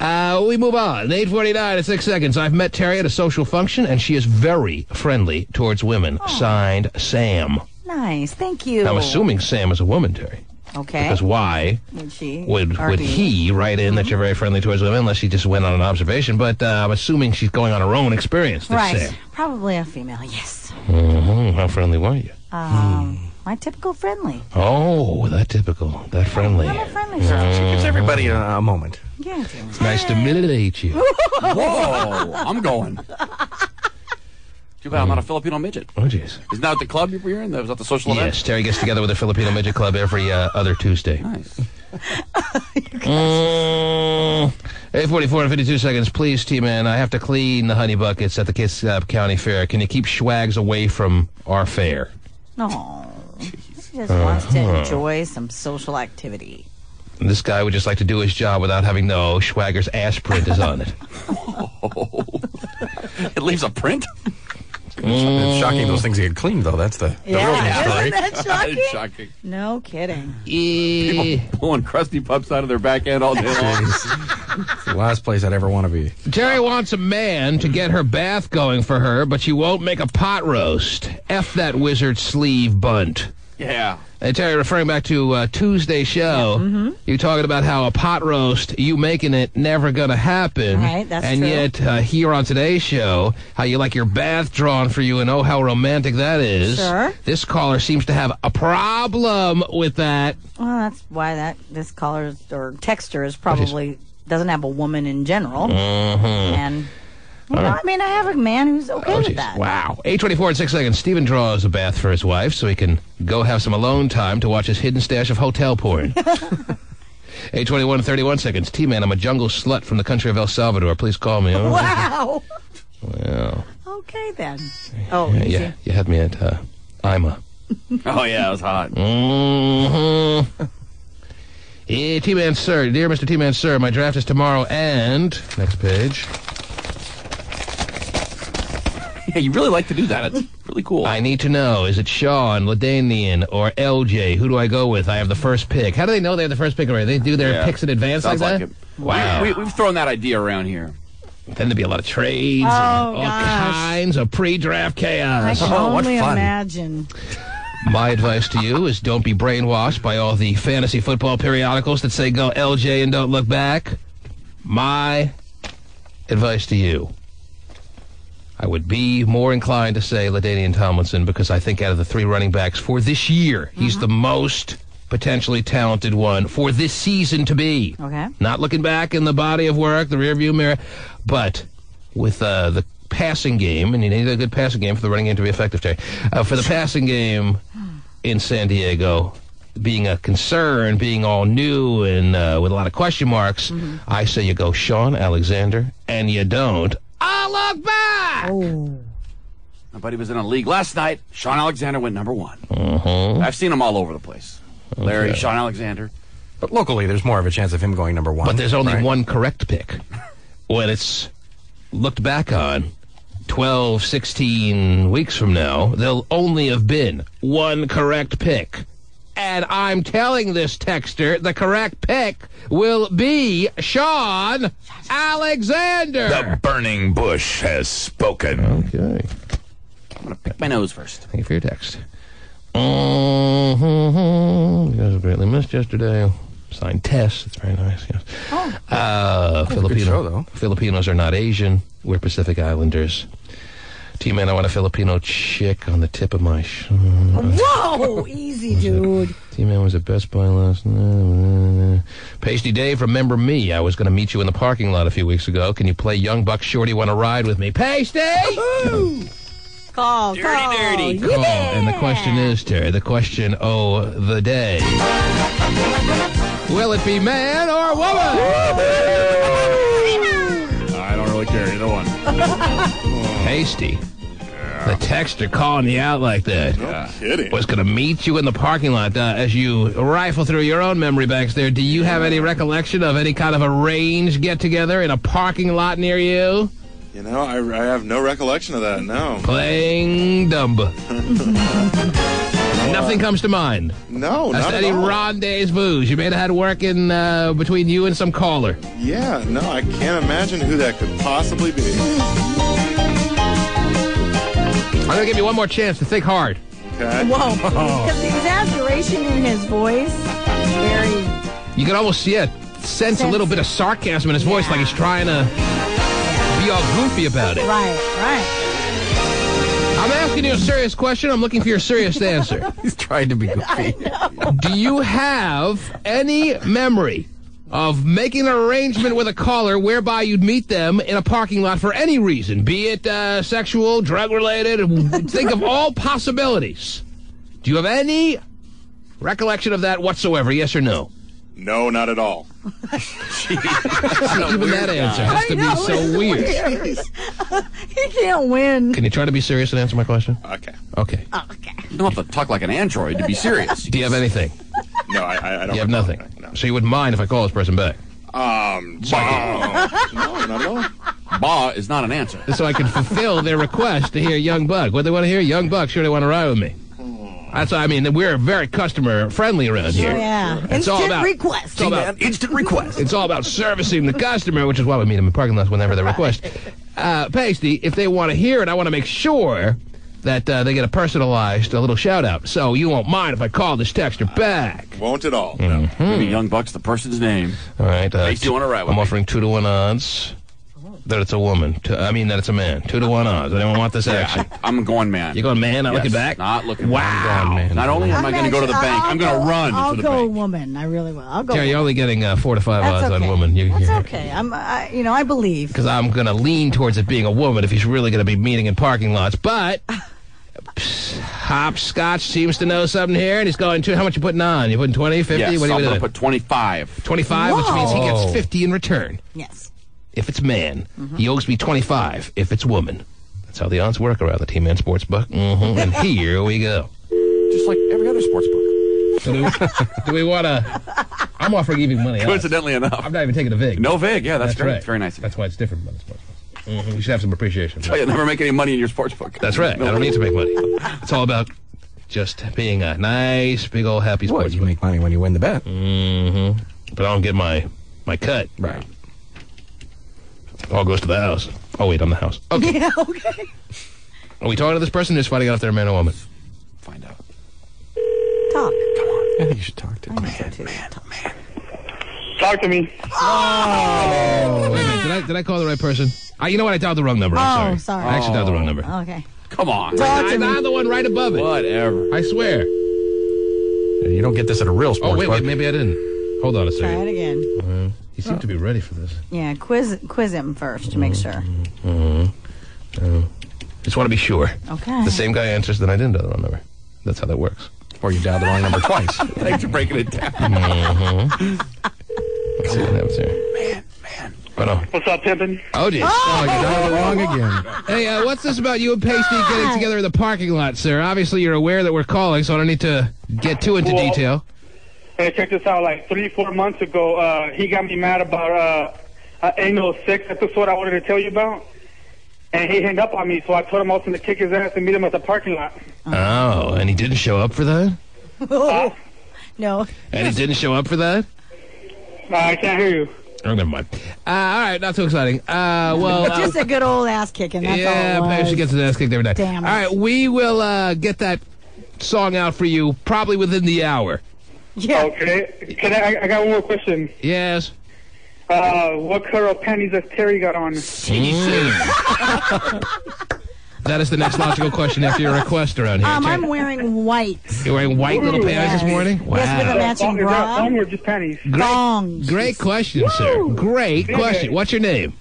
We move on. 8:49 at 6 seconds. I've met Terry at a social function, and she is very friendly towards women. Oh. Signed, Sam. Nice. Thank you. I'm assuming Sam is a woman, Terry. Okay. Because why would he write in that you're very friendly towards women unless she just went on an observation? But I'm assuming she's going on her own experience. Sam. Probably a female, yes. Mm-hmm. How friendly were you? My typical friendly. Oh, that typical. That friendly. I'm a friendly She gives everybody a moment. Yeah, it's nice to meditate you. Whoa, I'm going. Too bad I'm not a Filipino midget. Oh, jeez. Isn't that the club you're in? Was that the social event? Yes, Terry gets together with the Filipino Midget Club every other Tuesday. Nice. 8:44 and 52 seconds. Please, T-Man, I have to clean the honey buckets at the Kitsap County Fair. Can you keep Schwags away from our fair? No. He just wants to enjoy some social activity. This guy would just like to do his job without having no Schwager's ass print is on it. It leaves a print? It's shocking those things get cleaned, though. That's the real story. Isn't that shocking? That is shocking. No kidding. People pulling crusty pups out of their back end all day long. It's the last place I'd ever want to be. Terry wants a man to get her bath going for her, but she won't make a pot roast. F that wizard sleeve bunt. Yeah. And Terry, referring back to Tuesday's show, you talking about how a pot roast, you making it, never going to happen. Right, that's and true. yet, here on today's show, how you like your bath drawn for you, and oh, how romantic that is. Sure. This caller seems to have a problem with that. Well, that's why this caller or texter is probably doesn't have a woman in general. And... Well, I mean, I have a man who's okay with that. Wow. 8:24 and 6 seconds. Stephen draws a bath for his wife so he can go have some alone time to watch his hidden stash of hotel porn. 8:21 and 31 seconds. T-Man, I'm a jungle slut from the country of El Salvador. Please call me. Oh. Wow. Well. Okay, then. Oh, yeah. You had me at Ima. Oh, yeah, it was hot. Yeah, T-Man, sir. Dear Mr. T-Man, sir, my draft is tomorrow and... Next page. Yeah, you really like to do that. It's really cool. I need to know, is it Sean, LaDainian, or LJ? Who do I go with? I have the first pick. How do they know they have the first pick already? They do their picks in advance Sounds like that? it. Wow. We've thrown that idea around here. Then there'd be a lot of trades and all kinds of pre-draft chaos. I can only imagine. My advice to you is don't be brainwashed by all the fantasy football periodicals that say go LJ and don't look back. My advice to you, I would be more inclined to say LaDainian Tomlinson because I think out of the three running backs for this year, he's the most potentially talented one for this season to be. Okay. Not looking back in the body of work, the rearview mirror, but with the passing game, and you need a good passing game for the running game to be effective, Terry. For the passing game in San Diego, being a concern, being all new and with a lot of question marks, I say you go Sean Alexander, and you don't. I'll look back! Oh. My buddy was in a league last night. Sean Alexander went number one. I've seen him all over the place. Larry, Sean Alexander. But locally, there's more of a chance of him going number one. But there's only one correct pick. When it's looked back on 12, 16 weeks from now, there'll only have been one correct pick. And I'm telling this texter, the correct pick will be Sean Alexander. The burning bush has spoken. Okay. I'm going to pick my nose first. Thank you for your text. You guys have greatly missed yesterday. Signed Tess. It's very nice. Yes. Filipino. Good show, though. Filipinos are not Asian. We're Pacific Islanders. T-Man, I want a Filipino chick on the tip of my... Whoa! Easy, dude. T-Man was at Best Buy last night. Pasty Dave, remember me. I was going to meet you in the parking lot a few weeks ago. Can you play Young Buck Shorty Want to Ride with me? Pasty! Call. Call. And the question is, Terry, the question of the day. Will it be man or woman? I don't really care. Either one. Pasty. The texter calling you out like that. No kidding. Was going to meet you in the parking lot. As you rifle through your own memory banks there, do you have any recollection of any kind of arranged get-together in a parking lot near you? You know, I have no recollection of that, no. Playing dumb. Nothing comes to mind. No, not at any all. rendezvous you may have had working between you and some caller. Yeah, no, I can't imagine who that could possibly be. I'm going to give you one more chance to think hard. Okay. Whoa. Because the exaggeration in his voice, very... You can almost sense a little bit of sarcasm in his voice, like he's trying to be all goofy about it. Right. I'm asking you a serious question. I'm looking for your serious answer. He's trying to be goofy. Do you have any memory of making an arrangement with a caller whereby you'd meet them in a parking lot for any reason, be it sexual, drug-related? Think of all possibilities. Do you have any recollection of that whatsoever, yes or no? No, not at all. Even that answer has to be so weird. He can't win. Can you try to be serious and answer my question? Okay. Okay. You don't have to talk like an android to be serious. Do you have anything? No, I don't. You have nothing? No. So you wouldn't mind if I call this person back? No, not at all. Ba is not an answer. So I can fulfill their request to hear Young Buck. What do they want to hear? Young Buck, sure they want to ride with me. That's, I mean, we're very customer friendly around here. Oh, yeah. It's all about request. Instant request. It's all about servicing the customer, which is why we meet them in parking lots whenever they request. Pasty, if they want to hear it, I want to make sure that they get a little shout-out. So you won't mind if I call this texter back. Won't at all. Mm-hmm. Maybe Young Buck's the person's name. All right. He's doing it right with I'm me. offering 2-to-1 odds that it's a woman. That it's a man. 2-to-1 odds. Anyone want this action? I'm going man. You're going man? Not looking back? Not looking wow. back. I'm going man. Not only am I going to go to the bank, I'm going to run I'll to the go bank. woman. I really will. I'll go. Terry, you're only getting 4 to 5 That's odds okay. on woman. That's okay. I believe. Because I'm going to lean towards it being a woman if he's really going to be meeting in parking lots. But Hopscotch seems to know something here, and he's going to. How much you putting on? You putting 20, 50? Yes, what are you I'm going doing? to put 25. 25, which means he gets 50 in return. Yes. If it's man, he owes me 25 if it's woman. That's how the odds work around the T-Man Sportsbook. And here we go. Just like every other sportsbook. Do we want to... I'm offering even money. Coincidentally enough. I'm not even taking a VIG. No VIG, yeah, that's great. Right. Very nice. That's why it's different from the sportsbook. We should have some appreciation. So you never make any money in your sportsbook. That's right. I don't need to make money. It's all about just being a nice, big old happy sportsbook. You make money when you win the bet. But I don't get my cut. Right. All goes to the house. Oh, wait, I'm the house. Okay. Yeah, okay. Are we talking to this person or just finding out if they're a man or woman? Find out. Talk. Come on. I think you should talk to him. Man. Talk to me. Oh! Wait a minute. Did I call the right person? You know what? I dialed the wrong number. I'm sorry. I actually dialed the wrong number. Okay. Come on. I dialed the one right above it. Whatever. I swear. You don't get this at a real sports wait, maybe I didn't. Hold on a second. Try it again. He seemed to be ready for this. Yeah, quiz him first to make sure. Just want to be sure. Okay. The same guy answers, then I didn't dial the wrong number. That's how that works. Or you dialed the wrong number twice. Thanks for breaking it down. Let's see what happens here. Man. Right on. What's up, Pimpin'? Oh, geez. You dialed it wrong again. Hey, what's this about you and Pasty getting together in the parking lot, sir? Obviously, you're aware that we're calling, so I don't need to get too into detail. Hey, check this out. Like 3-4 months ago, he got me mad about Angle 6 episode I wanted to tell you about. And he hung up on me, so I told him I was going to kick his ass and meet him at the parking lot. Oh, and he didn't show up for that? No. And he didn't show up for that? I can't hear you. Oh, never mind. All right, not too exciting. Just a good old ass kicking. That's all it was. Pasty gets his ass kicked every day. Damn it. All right, we will get that song out for you probably within the hour. Yeah. Okay. I got one more question. Yes. What color of panties does Terry got on? That is the next logical question after your request around here. I'm wearing white. You're wearing white little panties this morning? Wow. Yes, with a matching bra. Thong or just panties? Thongs. Great question, sir. Great question. What's your name?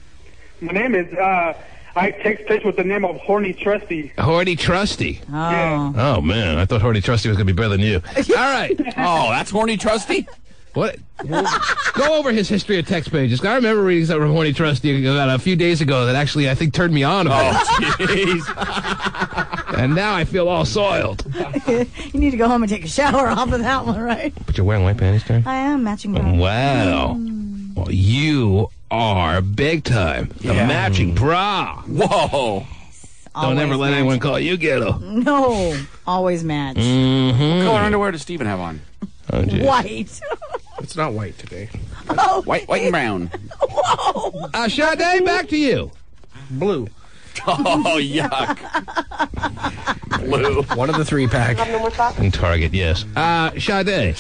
My name is, I text pitch with the name of Horny Trusty. Horny Trusty. Oh. Yeah. Oh, man. I thought Horny Trusty was going to be better than you. All right. Oh, that's Horny Trusty? What? Go over his history of text pages. I remember reading something from Horny Trusty about a few days ago that actually, I think, turned me on. Oh, jeez. And now I feel all soiled. You need to go home and take a shower off of that one, right? But you're wearing white panties, Terry? I am matching bra. Wow. Well, you are big time. The matching bra. Whoa. Don't ever let anyone call you ghetto. No. Always match. Mm-hmm. What color underwear does Steven have on? Oh, White. It's not white today. Oh, White and brown. whoa. Sade, back to you. Blue. Oh, yuck. Blue. One of the 3-pack. In Target, yes. Sade.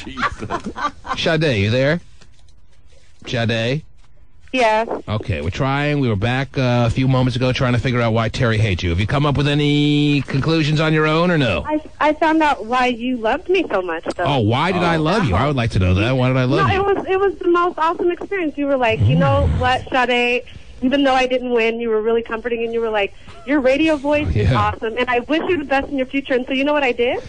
Sade, you there? Sade? Yes. Okay, we're trying. We were back a few moments ago trying to figure out why Terry hates you. Have you come up with any conclusions on your own or no? I found out why you loved me so much, though. Oh, why did I love you? I would like to know that. Why did I love you? It was the most awesome experience. You were like, you know what, Sade? Even though I didn't win, you were really comforting, and you were like, your radio voice is awesome, and I wish you the best in your future. And so you know what I did?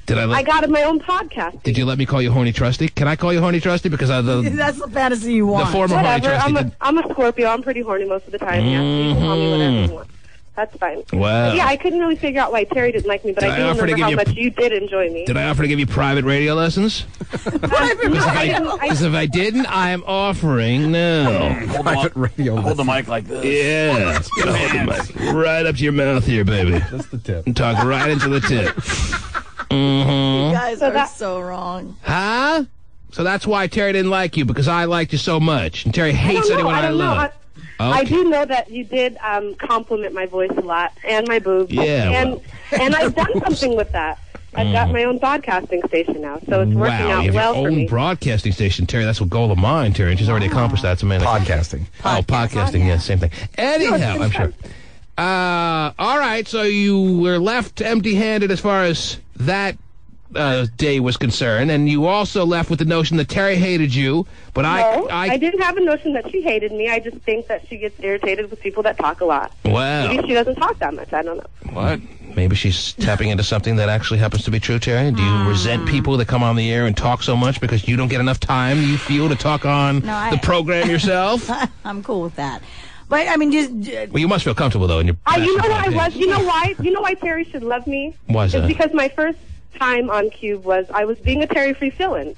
I got my own podcast. Did you let me call you Horny Trusty? Can I call you Horny Trusty? Because that's the fantasy you want. The former Horny Trusty. I'm a Scorpio. I'm pretty horny most of the time. Yeah, so you can call me whatever you want. That's fine. Wow. But yeah, I couldn't really figure out why Terry didn't like me, but I do remember how much you did enjoy me. Did I offer to give you private radio lessons? Because if I didn't, I am offering now. Private radio Hold the mic like this. Yeah. Hold the mic right up to your mouth here, baby. That's the tip. And talk right into the tip. You guys are so wrong. Huh? So that's why Terry didn't like you, because I liked you so much. And Terry hates anyone I love. I do know that you did compliment my voice a lot and my boobs. Yeah, and I've done something with that. I've got my own broadcasting station now, so it's working out you have well your for own me. broadcasting station, Terry. That's a goal of mine, Terry, and she's already accomplished that. Podcasting. Podcasting, yeah, same thing. Anyhow, I'm sure. All right, so you were left empty-handed as far as that day was concerned, and you also left with the notion that Terry hated you, but I didn't have a notion that she hated me. I just think that she gets irritated with people that talk a lot. Well, maybe she doesn't talk that much. I don't know. What? Maybe she's tapping into something that actually happens to be true, Terry. Do you resent people that come on the air and talk so much because you don't get enough time, you feel, to talk on the program yourself? I'm cool with that. But, I mean, Well, you must feel comfortable, though, in your... You know what I was? You know why? You know why Terry should love me? Why is that? It's because my first time on Cube I was being a Terry Free fill-in.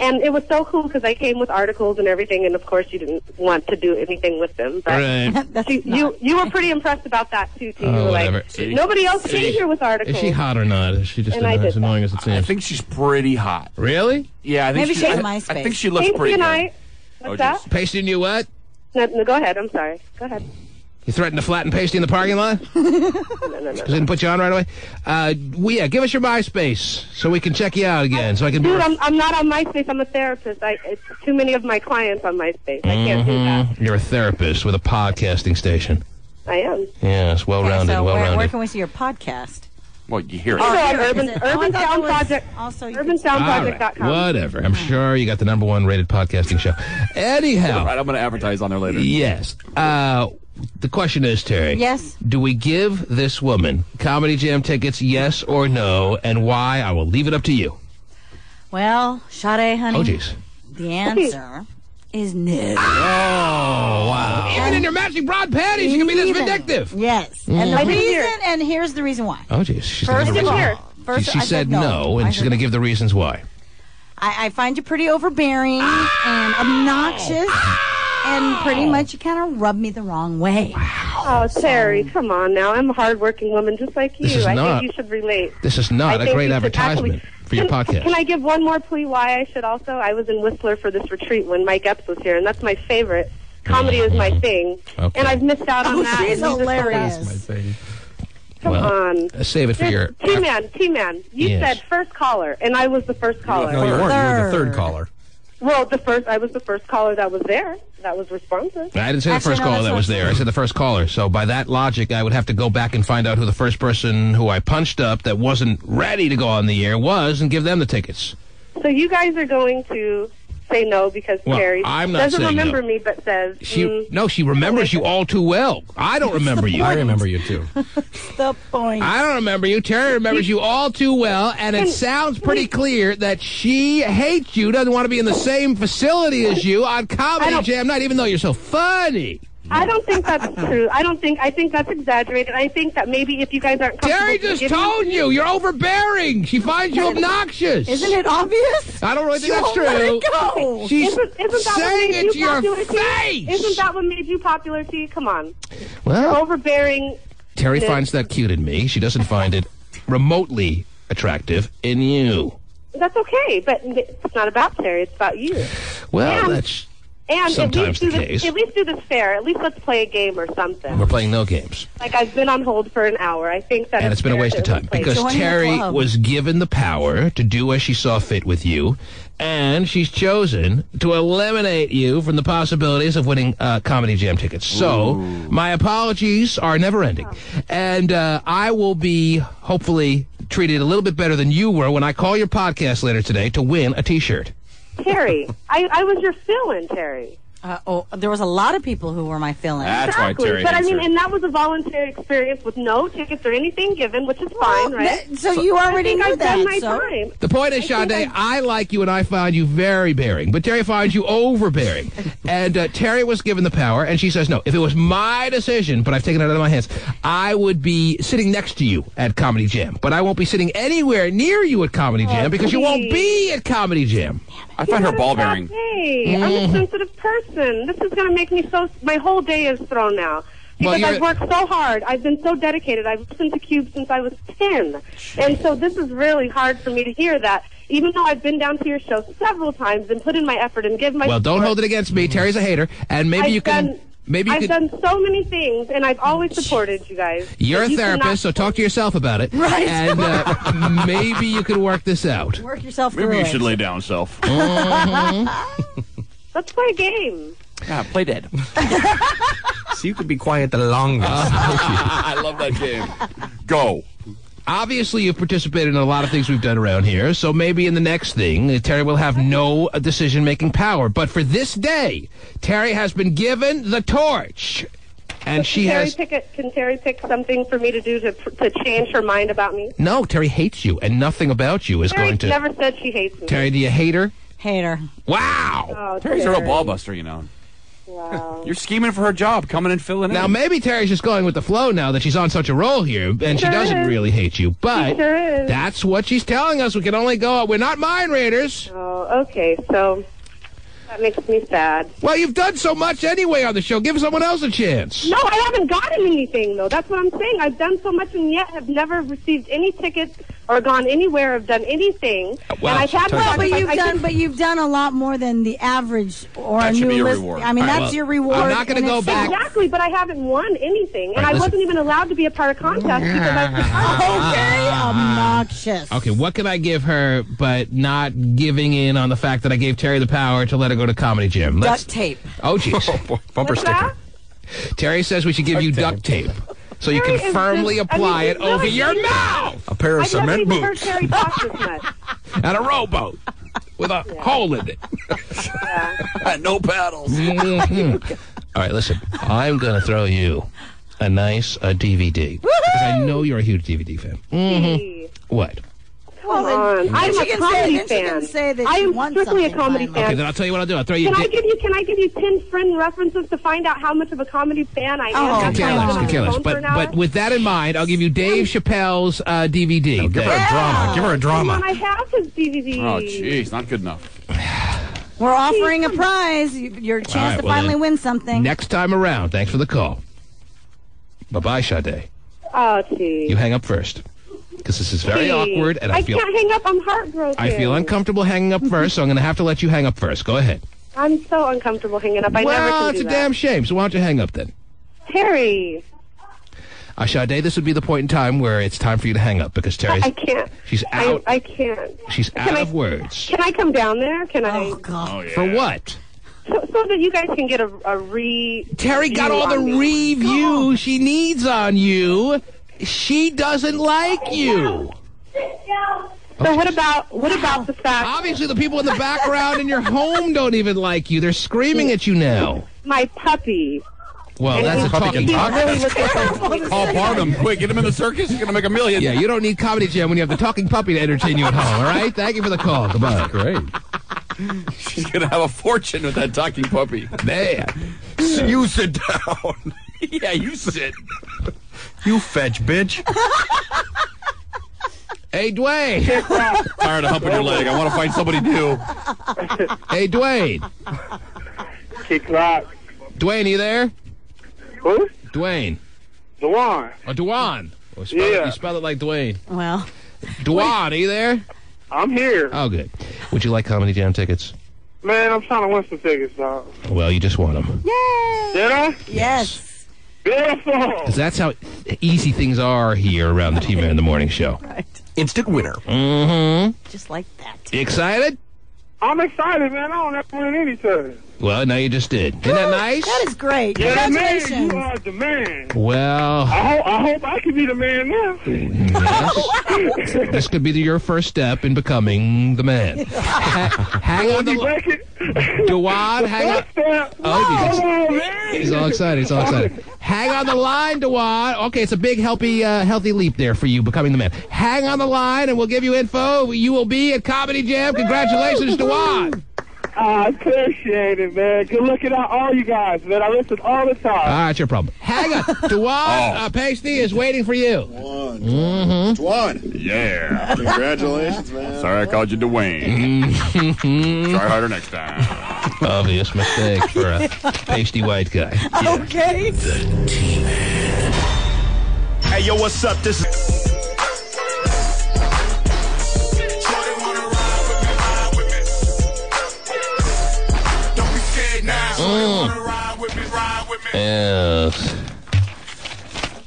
And it was so cool because I came with articles and everything, and of course you didn't want to do anything with them. But you were pretty impressed about that, too. You were like, nobody else came here with articles. Is she hot or not? Is she just as annoying as it seems? I think she's pretty hot. Really? Yeah, I think maybe she's MySpace. I think she looks pretty good. What's that? Pasty and you what? No, go ahead. I'm sorry. Go ahead. You threatened to flatten Pasty in the parking lot? No. Didn't put you on right away? Give us your MySpace so we can check you out again. Dude, I'm not on MySpace. I'm a therapist. It's too many of my clients on MySpace. I can't do that. You're a therapist with a podcasting station. I am. Yes, well-rounded, so well-rounded. where can we see your podcast? Well, you hear it. Urban Sound Project. Also, UrbanSoundProject.com. Whatever. I'm sure you got the #1 rated podcasting show. Anyhow. All right, I'm going to advertise on there later. Yes. The question is, Terry. Yes? Do we give this woman Comedy Jam tickets, yes or no, and why? I will leave it up to you. Well, Sade, honey. Oh, jeez. The answer is no. Oh, wow. Even in your matching broad panties, you can be this vindictive. Yes. And the reason, and here's the reason why. Oh, jeez. She said no, and she's going to give the reasons why. I find you pretty overbearing and obnoxious. And pretty much you kind of rub me the wrong way. Oh, Terry, come on now. I'm a hardworking woman just like you. I think you should relate. This is not a great advertisement for your podcast. Can I give one more plea why I should also? I was in Whistler for this retreat when Mike Epps was here, and that's my favorite. Comedy is my thing. Okay. And I've missed out on that. She's hilarious. Come on. Save it for your... T-Man, you said first caller, and I was the first caller. No, you weren't. You were the third caller. Well, I was the first caller that was there. That was responsive. I didn't say the first caller that was there. I said the first caller. So by that logic, I would have to go back and find out who the first person who I punched up that wasn't ready to go on the air was and give them the tickets. So you guys are going to say no because Terry doesn't remember me but says... she remembers you all too well. I don't remember you. I remember you, too. The point. I don't remember you. Terry remembers you all too well, and it sounds pretty clear that she hates you, doesn't want to be in the same facility as you on Comedy Jam Night, even though you're so funny. I don't think that's true. I think that's exaggerated. I think that maybe if you guys aren't comfortable... Terry just told you. You're overbearing. She finds you obnoxious. Isn't it obvious? I don't really think that's true. Let it go. She's saying it to your face. Isn't that what made you popular, T? Come on. Well, you're overbearing. Terry finds that cute in me. She doesn't find it remotely attractive in you. That's okay, but it's not about Terry. It's about you. Well, that's... And sometimes the case. At least do this fair. At least let's play a game or something. We're playing no games. Like I've been on hold for an hour. I think that. And it's been a waste of time because Terry was given the power to do as she saw fit with you, and she's chosen to eliminate you from the possibilities of winning Comedy Jam tickets. So my apologies are never ending, and I will be hopefully treated a little bit better than you were when I call your podcast later today to win a T-shirt. Terry, I was your fill-in, Terry. There was a lot of people who were my fill-in. That's why Terry But I hates mean, her. and that was a voluntary experience with no tickets or anything given, which is fine, right? So you already knew I've that. done my time. The point is, Sade, I like you and I find you very bearing, but Terry finds you overbearing. And Terry was given the power, and she says no. If it was my decision, but I've taken it out of my hands, I would be sitting next to you at Comedy Jam. But I won't be sitting anywhere near you at Comedy Jam because you won't be at Comedy Jam. I find her ball bearing. Hey, I'm a sensitive person. This is going to make me so... My whole day is thrown now. Because I've worked so hard. I've been so dedicated. I've listened to Cube since I was 10. And so this is really hard for me to hear that. Even though I've been down to your show several times and put in my effort and give my... Well, don't hold it against me. Terry's a hater. And maybe you can... Maybe you I've done so many things, and I've always supported you guys. You're But a you therapist, cannot- so talk to yourself about it. Right. And maybe you can work this out. Work yourself through Maybe you it. should lay down, self. Let's play a game. Yeah, play dead. So you could be quiet the longest. I love that game. Go. Obviously, you've participated in a lot of things we've done around here, so maybe in the next thing, Terry will have no decision-making power. But for this day, Terry has been given the torch. And she has... Can Terry pick something for me to do to change her mind about me? No, Terry hates you, and nothing about you is Terry going to... never said she hates me. Terry, do you hate her? Hate her. Wow! Oh, Terry's a real Terry. ball buster, you know. Wow. You're scheming for her job, coming and filling in. Now, maybe Terry's just going with the flow now that she's on such a roll here, and she Sure doesn't is. really hate you. But She sure is. that's what she's telling us. We can only go... We're not mind readers. Oh, okay. So that makes me sad. Well, you've done so much anyway on the show. Give someone else a chance. No, I haven't gotten anything, though. That's what I'm saying. I've done so much and yet have never received any tickets or gone anywhere or done anything. Well, and I've had Well, problems. but you've done a lot more than the average or That a should new be your list. reward. I mean, All right, that's well, your reward. I'm not gonna and go it's- back. Exactly, but I haven't won anything, and All right, I listen. wasn't even allowed to be a part of contests because I was Okay, obnoxious. Okay, what can I give her but not giving in on the fact that I gave Terry the power to let her go to Comedy Gym? Duct tape. Oh, jeez. Bumper What's sticker. that? Terry says we should give you duct tape so you Terry can is firmly just- apply it it's really over your dangerous. mouth A pair of I've never cement even heard boots. Terry talk this much. and a rowboat with a hole in it. No paddles. Mhm. All right, listen. I'm going to throw you a nice DVD because I know you're a huge DVD fan. Gee. What? Come on. I'm she a can comedy say- then she fan. can say that I she am wants strictly a something comedy finally. Okay, fan. then I'll tell you what I'll do. I'll throw you. Can I give you 10 friend references to find out how much of a comedy fan I am? Oh, That's why I've been on Could the care less. phone for an hour? But with that in mind, I'll give you Dave Chappelle's DVD. No, give her a drama. Give her a Come on, drama. I have his DVD. Oh, jeez, not good enough. We're offering a prize. Your chance right, to well finally then, win something. Next time around, thanks for the call. Bye-bye, Sade. Oh, gee. You hang up first. Because this is very Gee. awkward, and I feel can't hang up. I'm heartbroken. I feel uncomfortable hanging up first, so I'm going to have to let you hang up first. Go ahead. I'm so uncomfortable hanging up. I never Well, can it's do a that. damn shame, so why don't you hang up then? Terry, Sade, this would be the point in time where it's time for you to hang up, because Terry's... I can't. She's out. I can't. She's out of words. Can I come down there? Can I? Oh, God. For what? So that you guys can get a re. Terry got view all the on me. review she needs on you. She doesn't like you. So what about the fact Obviously, the people in the background in your home don't even like you. They're screaming at you now. my puppy? Well, And that's a he- talking he puppy. really looks like a- Paul Barnum, quick, get him in the circus. He's going to make $1 million. Yeah, you don't need Comedy Jam when you have the talking puppy to entertain you at home, all right? Thank you for the call. Goodbye. Great. She's going to have a fortune with that talking puppy. Man. You sit down. Yeah, you sit. You fetch, bitch. Hey, Dwayne. Tired of humping your leg. I want to find somebody new. Hey, Dwayne. Kick rock. Dwayne, you there? Who? Dwayne. Dewan. Oh, Dwan. Oh, Yeah. You spell it like Dwayne. Well, Dwan, are you there? I'm here. Oh, good. Would you like Comedy Jam tickets? Man, I'm trying to win some tickets, dog. Well, you just won them. yay! Did I? Yes. Beautiful. Because that's how easy things are here around the TV in the Morning Show. Right. Instant winner. Mm-hmm. Just like that. You excited? I'm excited, man. I don't have to win anything. Well, now you just did. Isn't that nice? That is great. Yeah, man, Congratulations. you are the man. Well, I hope I can be the man now. yes. This could be your first step in becoming the man. Hang on the line. Dewan, hang on. Oh, Come on, man. He's all excited. He's all excited. Hang on the line, Dewan. Okay, it's a big, healthy leap there for you becoming the man. Hang on the line, and we'll give you info. You will be at Comedy Jam. Congratulations, Dewan. I appreciate it, man. Good looking at all you guys, man. I listen all the time. That's your problem. Hang on. Dewan, Pasty is waiting for you. Dwan. Yeah. Congratulations, man. Sorry I called you Dwayne. Try harder next time. Obvious mistake for a pasty white guy. Okay. Hey, yo, what's up? This is... Yes.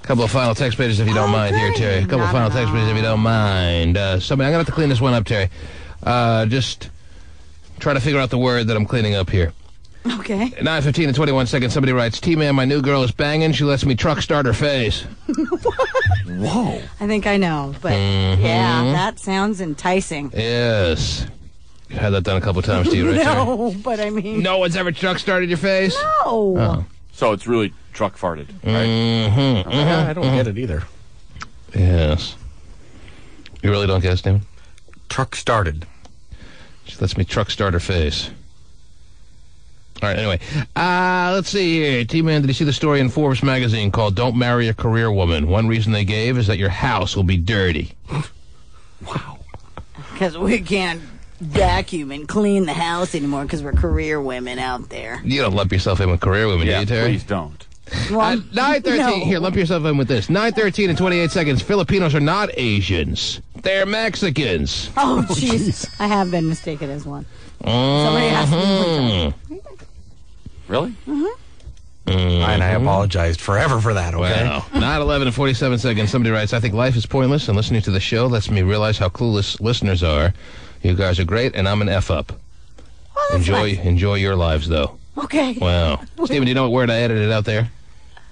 Couple of final text pages if you don't mind here, Terry. A couple of final text pages if you don't mind. Somebody, I'm going to have to clean this one up, Terry. Just try to figure out the word that I'm cleaning up here. Okay. 9:15 and 21 seconds. Somebody writes, T-Man, my new girl is banging. She lets me truck start her face. Whoa. I think I know, but yeah, that sounds enticing. Yes. You had that done a couple times to you, right? No, but I mean... No one's ever truck started your face? No. Oh. So it's really truck farted, right? I don't get it either. Yes. You really don't guess, David? Truck started. She lets me truck start her face. All right, anyway. Let's see here. T-Man, did you see the story in Forbes magazine called Don't Marry a Career Woman? One reason they gave is that your house will be dirty. Wow. Because we can't vacuum and clean the house anymore because we're career women out there. You don't lump yourself in with career women, do you, Terry? Please don't. Well, 9:13. no. Here, lump yourself in with this. 9:13 and 28 seconds. Filipinos are not Asians. They're Mexicans. Oh, jeez. I have been mistaken as one. Somebody asked me. Really? And I apologized forever for that, okay? Wow. 9:11 and 47 seconds. Somebody writes, I think life is pointless, and listening to the show lets me realize how clueless listeners are. You guys are great, and I'm an F-up. Oh, Enjoy your lives, though. Okay. Wow. Steven, do you know what word I edited out there?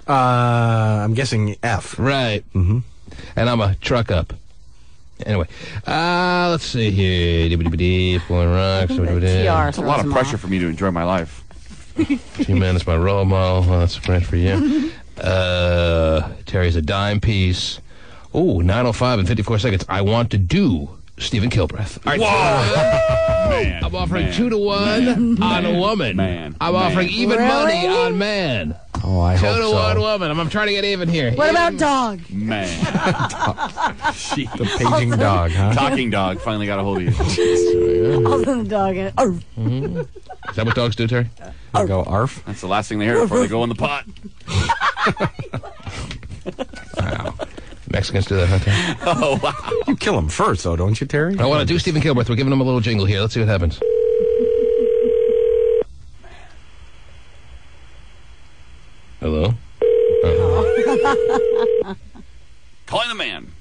I'm guessing F. Right. Mm-hmm. And I'm a truck up. Anyway, let's see here. Pouring rocks. It's a lot of pressure for me to enjoy my life. T-Man is my role model. Well, that's great for you. Terry's a dime piece. Oh, 9:05 and 54 seconds. I want to do Stephen Kilbreth. All right, Man, I'm offering 2-to-1 on a woman. I'm offering even money on man. Oh, I hope 2-to-1 so. woman. I'm trying to get even here. What about dog? Man. The paging dog, huh? Talking dog finally got a hold of you. Also the dog. Is that what dogs do, Terry? They go arf. That's the last thing they hear before they go in the pot. Wow. Mexicans do that, huh, Terry? Oh, wow. You kill him first, though, don't you, Terry? I want to do Stephen Kilbreth. We're giving him a little jingle here. Let's see what happens. Hello? Calling the man.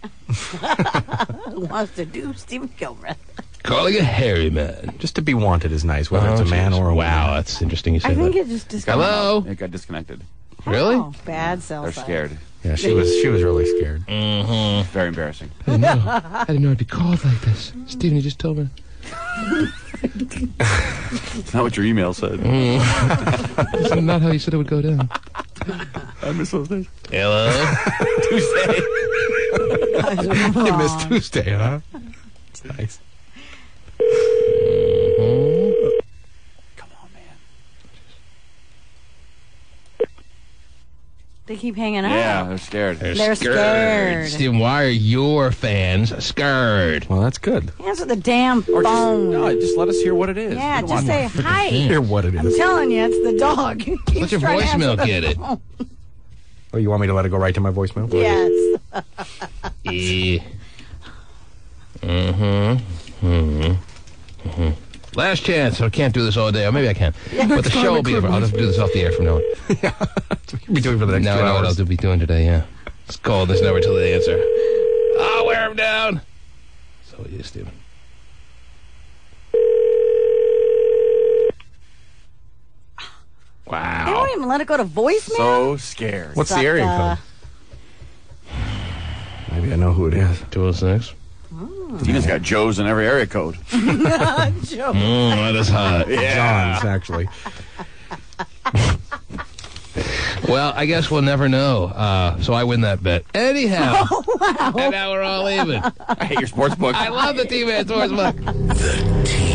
Who wants to do Stephen Kilbreth? Calling a hairy man. Just to be wanted is nice, whether it's a man or a woman. Wow, that's interesting you said I think that. it just disconnected. Hello? It got disconnected. Really? Oh, bad cell They're site. scared. Yeah, she was really scared. Mm-hmm. Very embarrassing. I didn't know it'd be called like this. Stephen, you just told me. That's not what your email said. That's not how you said it would go down. I miss those days. Hello? Tuesday. You missed Tuesday, huh? It's nice. Come on, man. They keep hanging out. Yeah, they're scared. They're scared. Stephen, why are your fans scared? Well, that's good. Answer the damn phone. Just let us hear what it is. Yeah, We don't just want say hi. Hear what it I'm is. telling you, it's the dog. Let your voicemail get it. Oh, you want me to let it go right to my voicemail? Yes. Last chance. I can't do this all day. Or maybe I can. But the show will be over. I'll just do this off the air from now on. Yeah. That's what you'll be doing for the next 2 Now I know what hours. I'll be doing today, yeah. Just call this number till they answer. I'll wear him down. So it is, Stephen. Wow. They won't even let it go to voicemail? So scared. What's the area code? Maybe I know who it is. 206. Tina's got Joe's in every area code. Joe. That is hot. Yeah. John's, actually. Well, I guess we'll never know. So I win that bet. Anyhow. Oh, wow. And now we're all even. I hate your sports book. I love the T-Man Sports Book. The T